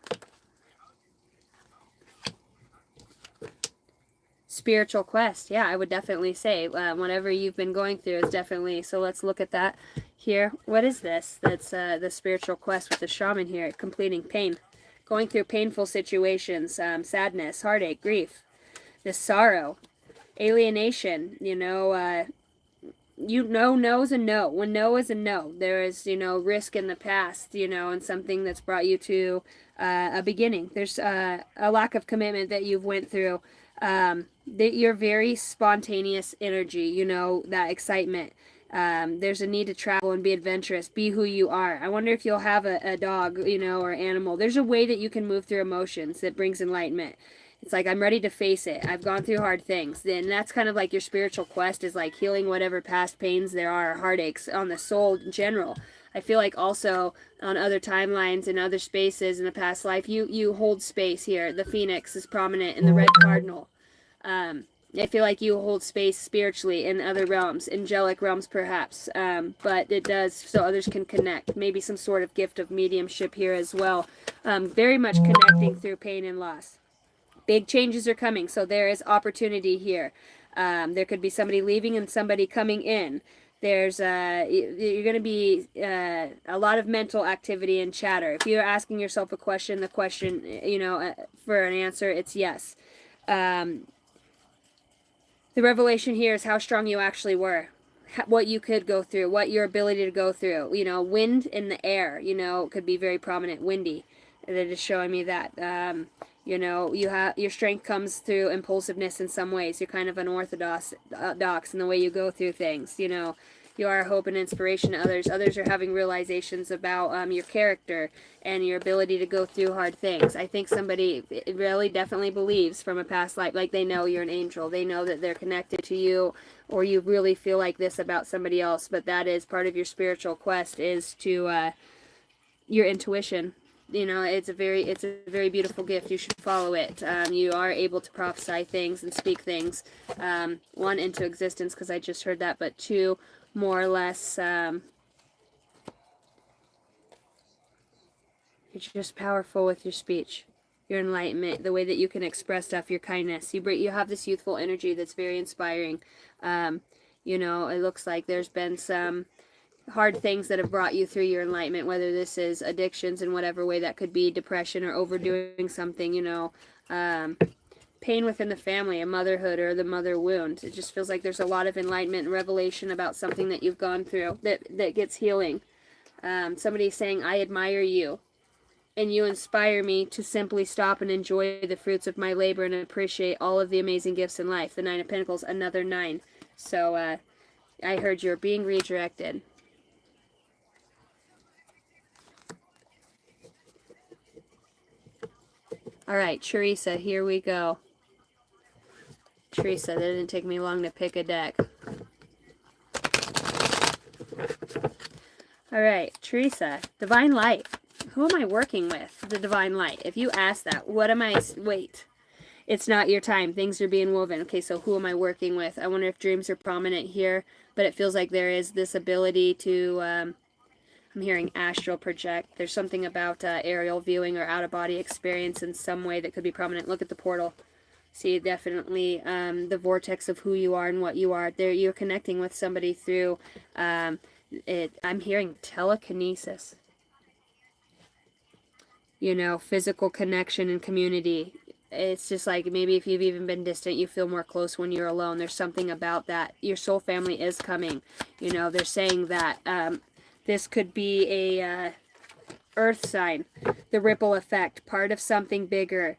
Spiritual quest. Yeah, I would definitely say whatever you've been going through is definitely. So let's look at that here. What is this? That's the spiritual quest with the shaman here. Completing pain. Going through painful situations. Sadness, heartache, grief. This sorrow. Alienation. No is a no. When no is a no, there is, risk in the past, and something that's brought you to a beginning. There's a lack of commitment that you've went through. You're very spontaneous energy, that excitement. There's a need to travel and be adventurous, be who you are. I wonder if you'll have a dog, or animal. There's a way that you can move through emotions that brings enlightenment. It's like, I'm ready to face it. I've gone through hard things. Then that's kind of like your spiritual quest, is like healing whatever past pains there are, heartaches on the soul in general. I feel like also on other timelines and other spaces in the past life, you hold space here. The phoenix is prominent in the red cardinal. I feel like you hold space spiritually in other realms, angelic realms perhaps, but it does so others can connect. Maybe some sort of gift of mediumship here as well. Very much connecting through pain and loss. Big changes are coming, so there is opportunity here. There could be somebody leaving and somebody coming in. There's you're going to be a lot of mental activity and chatter. If you're asking yourself a question, the question, for an answer, it's yes. The revelation here is how strong you actually were, what you could go through, what your ability to go through. Wind in the air, could be very prominent, windy. They're just showing me that. You have your strength comes through impulsiveness in some ways. You're kind of unorthodox in the way you go through things. You are hope and inspiration to others. Others are having realizations about your character and your ability to go through hard things. I think somebody really definitely believes from a past life, like they know you're an angel. They know that they're connected to you, or you really feel like this about somebody else. But that is part of your spiritual quest, is to your intuition. You know, it's a very beautiful gift. You should follow it. You are able to prophesy things and speak things, one, into existence, because I just heard that, but two, more or less, you're just powerful with your speech, your enlightenment, the way that you can express stuff, your kindness. You have this youthful energy that's very inspiring. You know, it looks like there's been some hard things that have brought you through your enlightenment, whether this is addictions in whatever way that could be, depression, or overdoing something, you know, pain within the family, a motherhood, or the mother wound. It just feels like there's a lot of enlightenment and revelation about something that you've gone through that gets healing. Somebody's saying, I admire you, and you inspire me to simply stop and enjoy the fruits of my labor and appreciate all of the amazing gifts in life. The Nine of Pentacles, another 9. So I heard you're being redirected. All right, Teresa, here we go. Teresa, that didn't take me long to pick a deck. All right, Teresa, Divine Light. Who am I working with? The Divine Light. If you ask that, what am I... Wait. It's not your time. Things are being woven. Okay, so who am I working with? I wonder if dreams are prominent here, but it feels like there is this ability to... I'm hearing astral project. There's something about aerial viewing or out-of-body experience in some way that could be prominent. Look at the portal. See, definitely the vortex of who you are and what you are. There, you're connecting with somebody through it. I'm hearing telekinesis. You know, physical connection and community. It's just like maybe if you've even been distant, you feel more close when you're alone. There's something about that. Your soul family is coming. You know, they're saying that this could be a earth sign. The ripple effect, part of something bigger.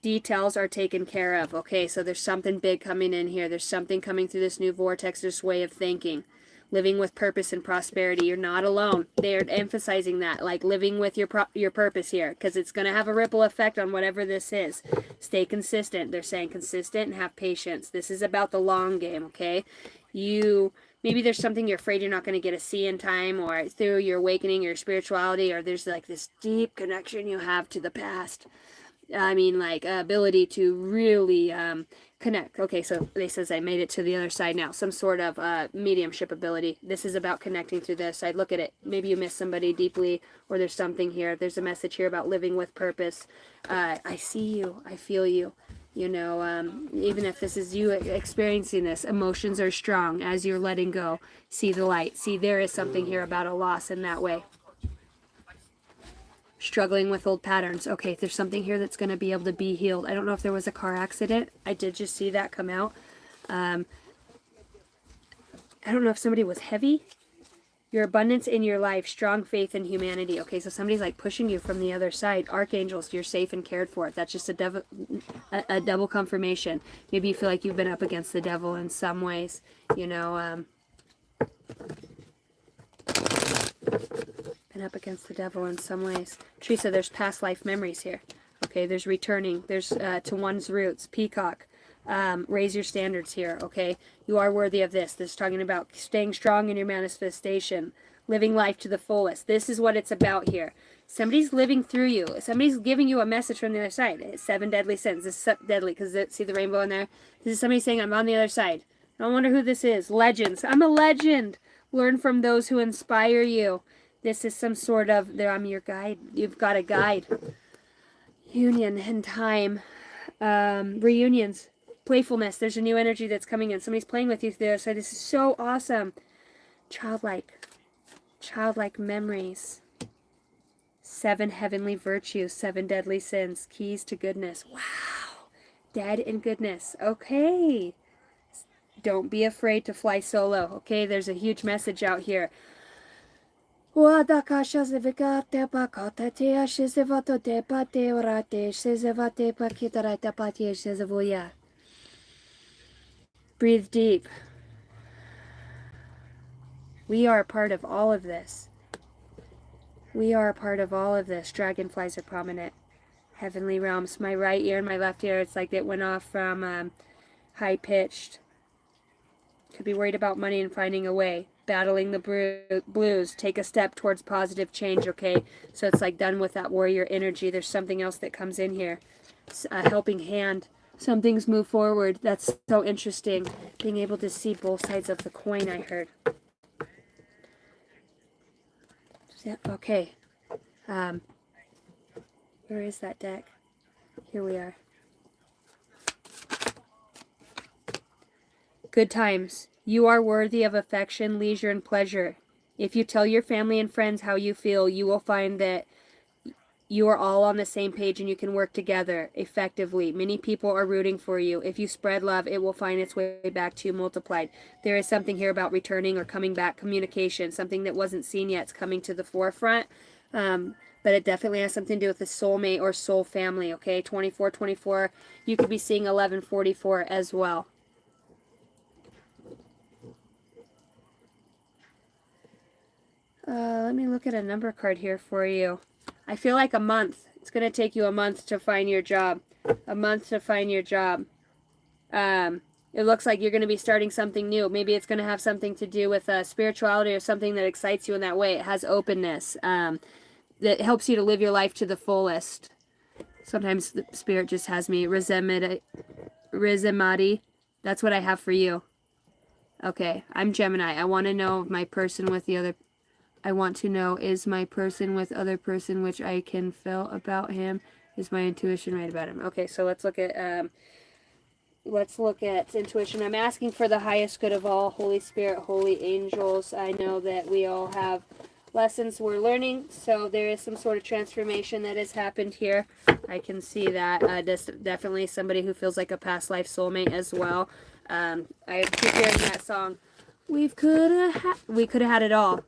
Details are taken care of. Okay, so there's something big coming in here. There's something coming through this new vortex, this way of thinking. Living with purpose and prosperity. You're not alone. They're emphasizing that, like living with your purpose here, because it's going to have a ripple effect on whatever this is. Stay consistent. They're saying consistent and have patience. This is about the long game, okay? Maybe there's something you're afraid you're not going to get to see in time, or through your awakening, your spirituality, or there's like this deep connection you have to the past. I mean, like, ability to really connect. Okay, so they says I made it to the other side now. Some sort of mediumship ability. This is about connecting through the other side. Look at it. Maybe you miss somebody deeply, or there's something here. There's a message here about living with purpose. I see you. I feel you. You know, even if this is you experiencing this, emotions are strong as you're letting go. See the light. See, there is something here about a loss in that way. Struggling with old patterns. Okay, there's something here that's going to be able to be healed. I don't know if there was a car accident. I did just see that come out. I don't know if somebody was heavy. Your abundance in your life, strong faith in humanity. Okay, so somebody's like pushing you from the other side. Archangels, you're safe and cared for. That's just a double confirmation. Maybe you feel like you've been up against the devil in some ways. You know, been up against the devil in some ways. Teresa, there's past life memories here. Okay, there's returning. There's to one's roots. Peacock. Raise your standards here, okay? You are worthy of this. This is talking about staying strong in your manifestation. Living life to the fullest. This is what it's about here. Somebody's living through you. Somebody's giving you a message from the other side. It's 7 deadly sins. This is deadly because see the rainbow in there? This is somebody saying, I'm on the other side. I wonder who this is. Legends. I'm a legend. Learn from those who inspire you. This is some sort of, I'm your guide. You've got a guide. Union and time. Reunions. Playfulness. There's a new energy that's coming in. Somebody's playing with you there. So this is so awesome. Childlike. Childlike memories. 7 heavenly virtues. 7 deadly sins. Keys to goodness. Wow. Dead in goodness. Okay. Don't be afraid to fly solo. Okay, there's a huge message out here. Breathe deep. We are a part of all of this. We are a part of all of this. Dragonflies are prominent. Heavenly realms. My right ear and my left ear, it's like it went off from high-pitched. Could be worried about money and finding a way. Battling the blues. Take a step towards positive change, okay? So it's like done with that warrior energy. There's something else that comes in here. A helping hand. Some things move forward. That's so interesting. Being able to see both sides of the coin, I heard. Yeah, okay. Where is that deck? Here we are. Good times. You are worthy of affection, leisure, and pleasure. If you tell your family and friends how you feel, you will find that you are all on the same page and you can work together effectively. Many people are rooting for you. If you spread love, it will find its way back to you multiplied. There is something here about returning or coming back, communication, something that wasn't seen yet. It's coming to the forefront. But it definitely has something to do with the soulmate or soul family, okay? 2424. You could be seeing 1144 as well. Let me look at a number card here for you. I feel like a month. It's going to take you a month to find your job. A month to find your job. It looks like you're going to be starting something new. Maybe it's going to have something to do with spirituality or something that excites you in that way. It has openness. That helps you to live your life to the fullest. Sometimes the spirit just has me. Rizemati. That's what I have for you. Okay, I'm Gemini. I want to know my person with the other... I want to know, is my person with other person which I can feel about him? Is my intuition right about him? Okay, so let's look at intuition. I'm asking for the highest good of all, Holy Spirit, holy angels. I know that we all have lessons we're learning, so there is some sort of transformation that has happened here. I can see that. Definitely somebody who feels like a past life soulmate as well. I keep hearing that song. We could have had it all.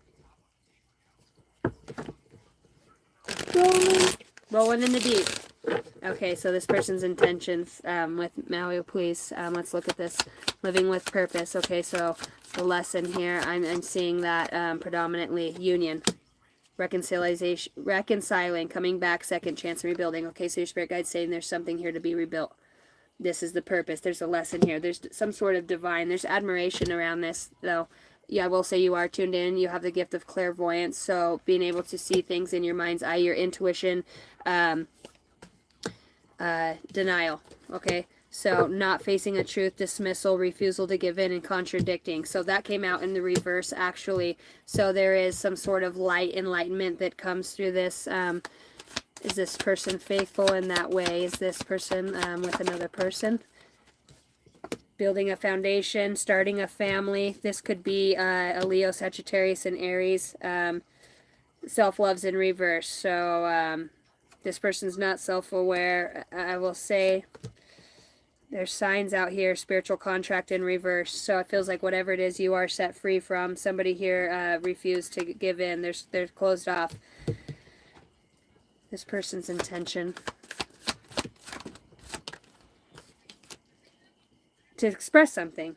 Rolling in the deep. Okay, so this person's intentions with Maui, please. Let's look at this. Living with purpose. Okay, so the lesson here, I'm seeing that predominantly union, reconciling, coming back, second chance, and rebuilding. Okay, so your spirit guide's saying there's something here to be rebuilt. This is the purpose. There's a lesson here. There's some sort of divine. There's admiration around this, though. Yeah, I will say you are tuned in. You have the gift of clairvoyance, so being able to see things in your mind's eye, your intuition, denial, okay? So not facing a truth, dismissal, refusal to give in, and contradicting. So that came out in the reverse, actually. So there is some sort of light, enlightenment that comes through this. Is this person faithful in that way? Is this person with another person? Building a foundation, starting a family. This could be a Leo, Sagittarius, and Aries. Self-love's in reverse. So this person's not self-aware. I will say there's signs out here. Spiritual contract in reverse. So it feels like whatever it is you are set free from. Somebody here refused to give in. They're closed off. This person's intention. To express something,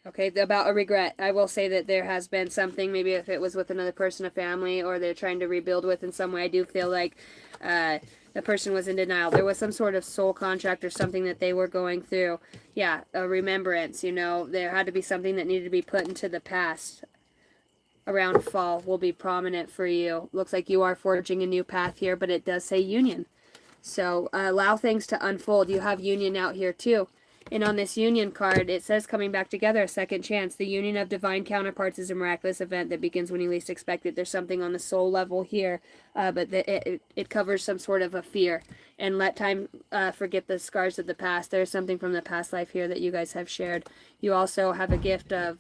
okay, about a regret. I will say that there has been something, maybe if it was with another person, a family, or they're trying to rebuild with in some way. I do feel like the person was in denial. There was some sort of soul contract or something that they were going through. Yeah, a remembrance, you know, there had to be something that needed to be put into the past. Around fall will be prominent for you. Looks like you are forging a new path here, but it does say union. So allow things to unfold. You have union out here too. And on this union card, it says coming back together, a second chance. The union of divine counterparts is a miraculous event that begins when you least expect it. There's something on the soul level here, but it covers some sort of a fear. And let time forget the scars of the past. There's something from the past life here that you guys have shared. You also have a gift of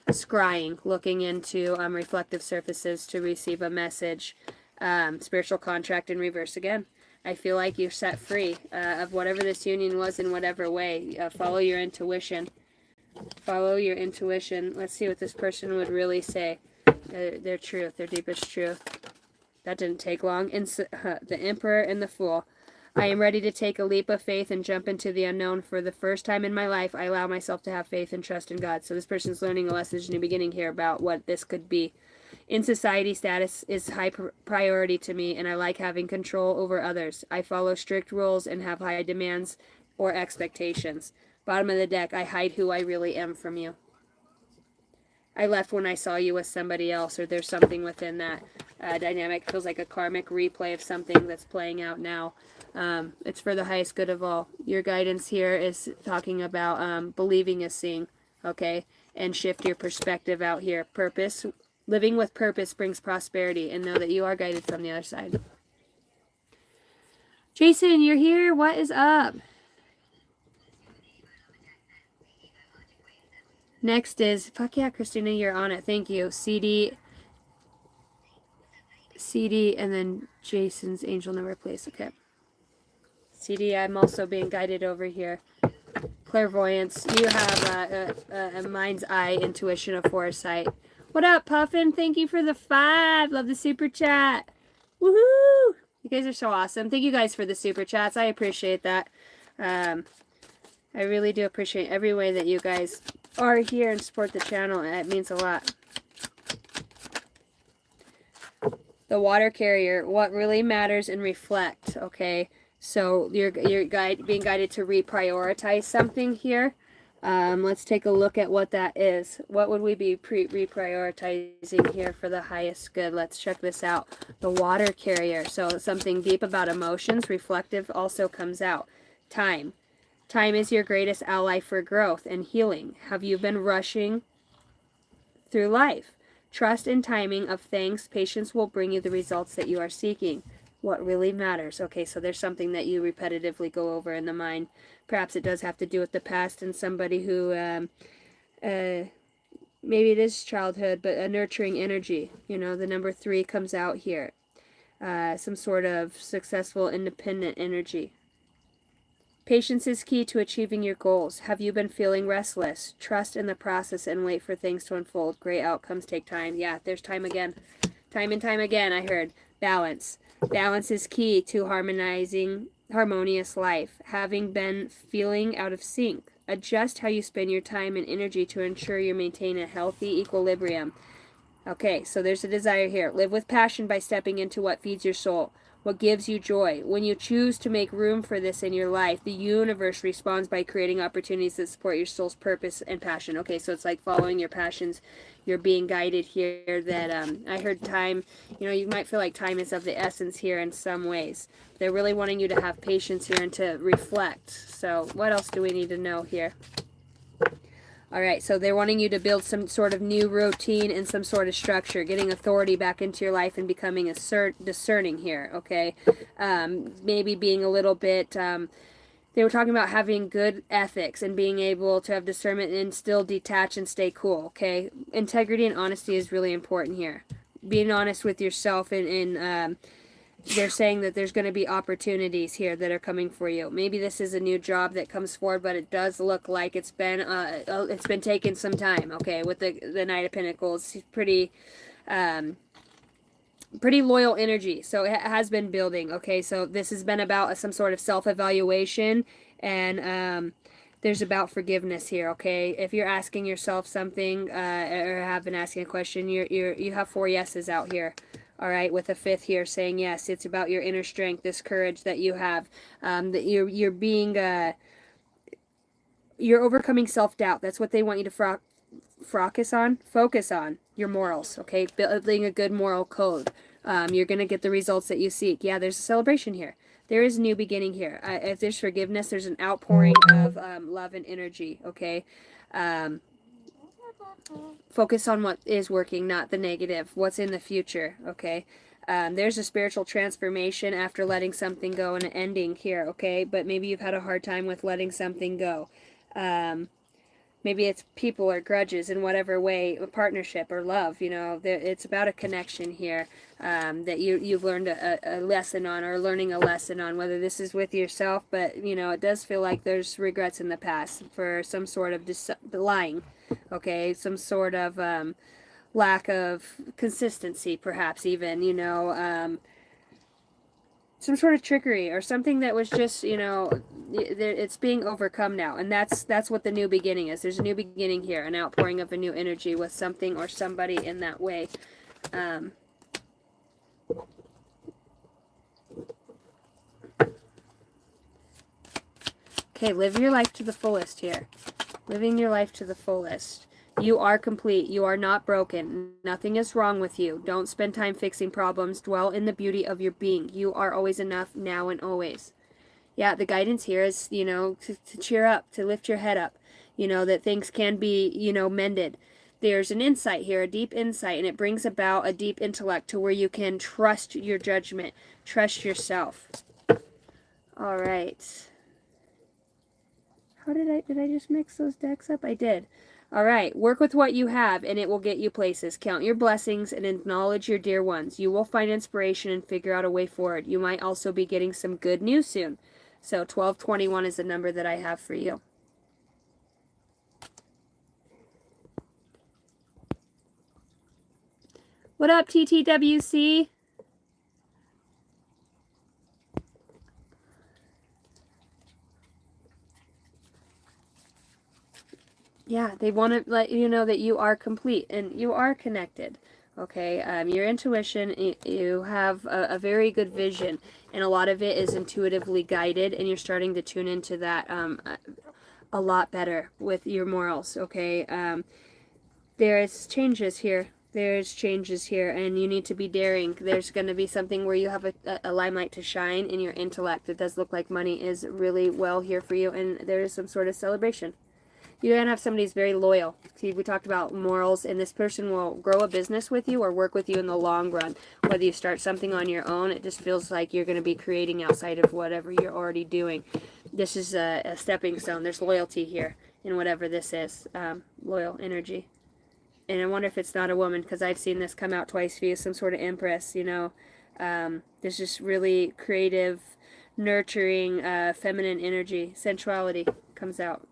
scrying, looking into reflective surfaces to receive a message. Spiritual contract in reverse again. I feel like you're set free of whatever this union was in whatever way. Follow your intuition. Follow your intuition. Let's see what this person would really say. Their truth, their deepest truth. That didn't take long. The Emperor and the Fool. I am ready to take a leap of faith and jump into the unknown. For the first time in my life, I allow myself to have faith and trust in God. So this person's learning a lesson in the beginning here about what this could be. In society, status is high priority to me, and I like having control over others. I follow strict rules and have high demands or expectations. Bottom of the deck, I hide who I really am from you. I left when I saw you with somebody else, or there's something within that dynamic. It feels like a karmic replay of something that's playing out now. It's for the highest good of all. Your guidance here is talking about believing is seeing, okay? And shift your perspective out here. Purpose. Living with purpose brings prosperity, and know that you are guided from the other side. Jason, you're here. What is up? Next is, fuck yeah, Christina, you're on it. Thank you. CD, and then Jason's angel number, please. Okay. CD, I'm also being guided over here. Clairvoyance. You have a mind's eye, intuition, of foresight. What up, Puffin? Thank you for the 5. Love the super chat. Woohoo! You guys are so awesome. Thank you guys for the super chats. I appreciate that. I really do appreciate every way that you guys are here and support the channel. It means a lot. The water carrier. What really matters and reflect. Okay. So you're being guided to reprioritize something here. Let's take a look at what that is. What would we be reprioritizing here for the highest good? Let's check this out. The water carrier. So something deep about emotions. Reflective also comes out. Time. Time is your greatest ally for growth and healing. Have you been rushing through life? Trust in timing of things. Patience will bring you the results that you are seeking. What really matters. Okay, so there's something that you repetitively go over in the mind. Perhaps it does have to do with the past and somebody who, maybe it is childhood, but a nurturing energy. You know, the number 3 comes out here. Some sort of successful, independent energy. Patience is key to achieving your goals. Have you been feeling restless? Trust in the process and wait for things to unfold. Great outcomes take time. Yeah, there's time again. Time and time again, I heard. Balance. Balance is key to harmonious life. Having been feeling out of sync, adjust how you spend your time and energy to ensure you maintain a healthy equilibrium. Okay, so there's a desire here. Live with passion by stepping into what feeds your soul, what gives you joy. When you choose to make room for this in your life, the universe responds by creating opportunities that support your soul's purpose and passion. Okay, so it's like following your passions. You're being guided here that I heard time, you know, you might feel like time is of the essence here in some ways. They're really wanting you to have patience here and to reflect. So what else do we need to know here? All right, so they're wanting you to build some sort of new routine and some sort of structure, getting authority back into your life and becoming discerning here, okay? Maybe being a little bit, they were talking about having good ethics and being able to have discernment and still detach and stay cool, okay? Integrity and honesty is really important here. Being honest with yourself and they're saying that there's going to be opportunities here that are coming for you. Maybe this is a new job that comes forward, but it does look like it's been taking some time. Okay, with the Knight of Pentacles, pretty loyal energy. So it has been building. Okay, so this has been about some sort of self-evaluation, and there's about forgiveness here. Okay, if you're asking yourself something or have been asking a question, you have 4 yeses out here. All right, with a 5th here saying yes. It's about your inner strength, this courage that you have, that you're being, you're overcoming self-doubt. That's what they want you to focus on your morals, okay? Building a good moral code. You're going to get the results that you seek. Yeah, there's a celebration here. There is a new beginning here. If there's forgiveness, there's an outpouring of love and energy, okay? Focus on what is working, not the negative. What's in the future, okay? There's a spiritual transformation after letting something go and an ending here, okay? But maybe you've had a hard time with letting something go. Maybe it's people or grudges in whatever way, a partnership or love, you know. It's about a connection here that you've learned a lesson on, or learning a lesson on, whether this is with yourself, but, you know, it does feel like there's regrets in the past for some sort of lying. Okay, some sort of lack of consistency, perhaps even, you know, some sort of trickery or something that was just, you know, it's being overcome now. And that's what the new beginning is. There's a new beginning here, an outpouring of a new energy with something or somebody in that way. Okay, live your life to the fullest here. Living your life to the fullest. You are complete. You are not broken. Nothing is wrong with you. Don't spend time fixing problems. Dwell in the beauty of your being. You are always enough, now and always. Yeah, the guidance here is, you know, to cheer up, to lift your head up. You know, that things can be, you know, mended. There's an insight here, a deep insight, and it brings about a deep intellect to where you can trust your judgment, trust yourself. All right. How did I just mix those decks up? I did. All right, work with what you have and it will get you places. Count your blessings and acknowledge your dear ones. You will find inspiration and figure out a way forward. You might also be getting some good news soon. So 1221 is the number that I have for you. What up, TTWC? Yeah, they want to let you know that you are complete and you are connected. Okay, your intuition, you have a very good vision, and a lot of it is intuitively guided, and you're starting to tune into that a lot better with your morals. Okay, there's changes here. There's changes here, and you need to be daring. There's going to be something where you have a limelight to shine in your intellect. It does look like money is really well here for you, and there is some sort of celebration. You're going to have somebody who's very loyal. See, we talked about morals, and this person will grow a business with you or work with you in the long run. Whether you start something on your own, it just feels like you're going to be creating outside of whatever you're already doing. This is a stepping stone. There's loyalty here in whatever this is, loyal energy. And I wonder if it's not a woman, because I've seen this come out twice for you, some sort of empress, you know. There's just really creative, nurturing, feminine energy, sensuality comes out.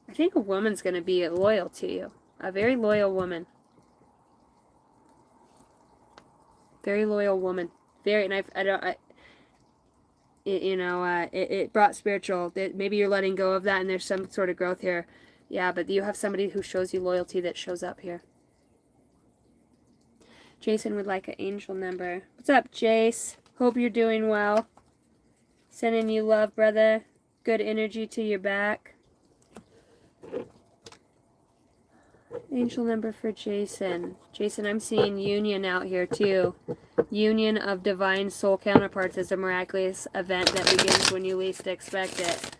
I think a woman's going to be loyal to you. A very loyal woman. Very loyal woman. Very, and it brought spiritual. Maybe you're letting go of that and there's some sort of growth here. Yeah, but you have somebody who shows you loyalty that shows up here. Jason would like an angel number. What's up, Jace? Hope you're doing well. Sending you love, brother. Good energy to your back. Angel number for Jason. Jason, I'm seeing union out here too. Union of divine soul counterparts is a miraculous event that begins when you least expect it.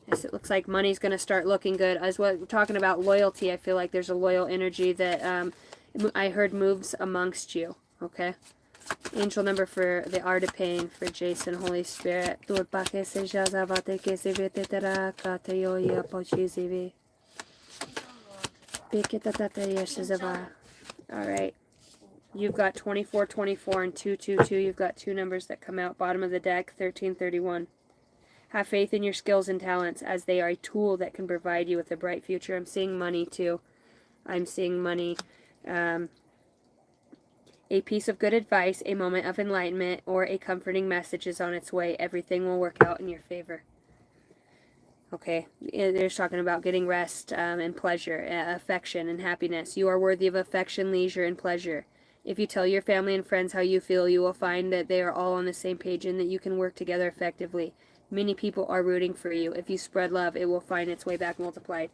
Yes, it looks like money's going to start looking good. As we're talking about loyalty, I feel like there's a loyal energy that I heard moves amongst you. Okay? Angel number for the art of pain for Jason, Holy Spirit. Alright. You've got 24, 24, and 222. You've got two numbers that come out. Bottom of the deck, 1331. Have faith in your skills and talents as they are a tool that can provide you with a bright future. I'm seeing money too. I'm seeing money. A piece of good advice, a moment of enlightenment, or a comforting message is on its way. Everything will work out in your favor. Okay, they're talking about getting rest and pleasure, affection and happiness. You are worthy of affection, leisure, and pleasure. If you tell your family and friends how you feel, you will find that they are all on the same page and that you can work together effectively. Many people are rooting for you. If you spread love, it will find its way back multiplied.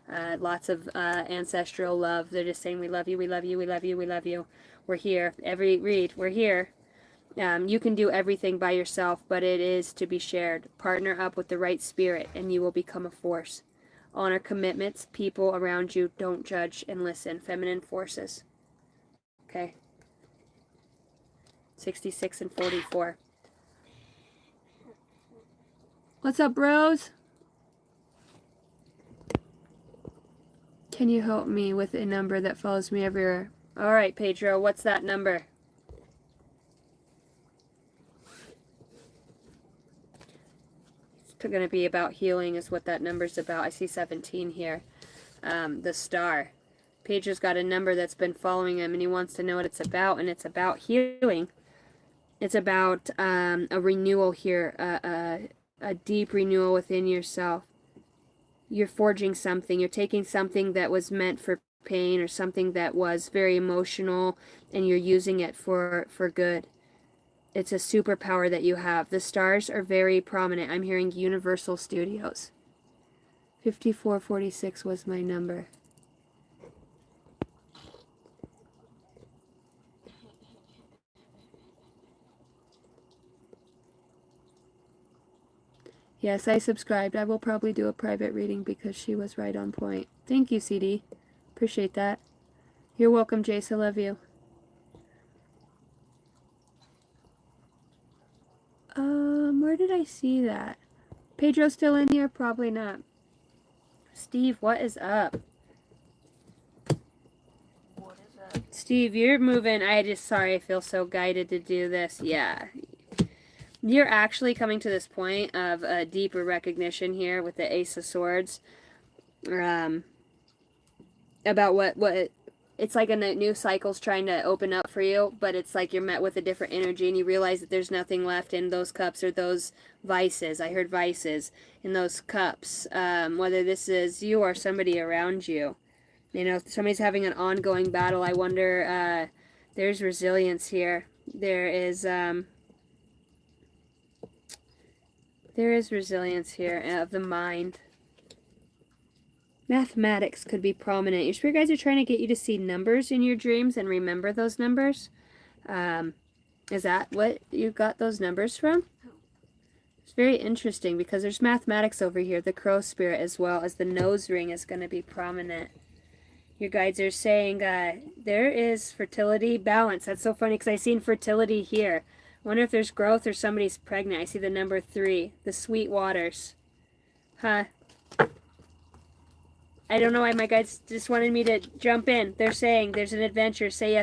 Lots of ancestral love. They're just saying, we love you, we love you, we love you, we love you. We're here. Every read, we're here. You can do everything by yourself, but it is to be shared. Partner up with the right spirit, and you will become a force. Honor commitments. People around you, don't judge and listen. Feminine forces. Okay. 66 and 44. What's up, bros? Can you help me with a number that follows me everywhere? All right, Pedro, what's that number? It's going to be about healing is what that number's about. I see 17 here. The star. Pedro's got a number that's been following him, and he wants to know what it's about, and it's about healing. It's about a renewal here, a deep renewal within yourself. You're forging something. You're taking something that was meant for pain or something that was very emotional, and you're using it for good. It's a superpower that you have. The stars are very prominent. I'm hearing Universal Studios. 5446 was my number. Yes, I subscribed. I will probably do a private reading because she was right on point. Thank you, CD. Appreciate that. You're welcome, Jace. I love you. Where did I see that? Pedro still in here? Probably not. Steve, what is up? What is that? Steve, you're moving. I feel so guided to do this. Yeah. You're actually coming to this point of a deeper recognition here with the Ace of Swords. About what it's like a new cycle's trying to open up for you, but it's like you're met with a different energy and you realize that there's nothing left in those cups or those vices. I heard vices in those cups. Whether this is you or somebody around you. You know, if somebody's having an ongoing battle, I wonder, there's resilience here. There is resilience here of the mind. Mathematics could be prominent. Your spirit guides are trying to get you to see numbers in your dreams and remember those numbers. Is that what you got those numbers from? It's very interesting because there's mathematics over here. The crow spirit as well as the nose ring is going to be prominent. Your guides are saying there is fertility balance. That's so funny because I seen fertility here. I wonder if there's growth or somebody's pregnant. I see the number 3, the sweet waters. Huh. I don't know why my guides just wanted me to jump in. They're saying there's an adventure. Say yes.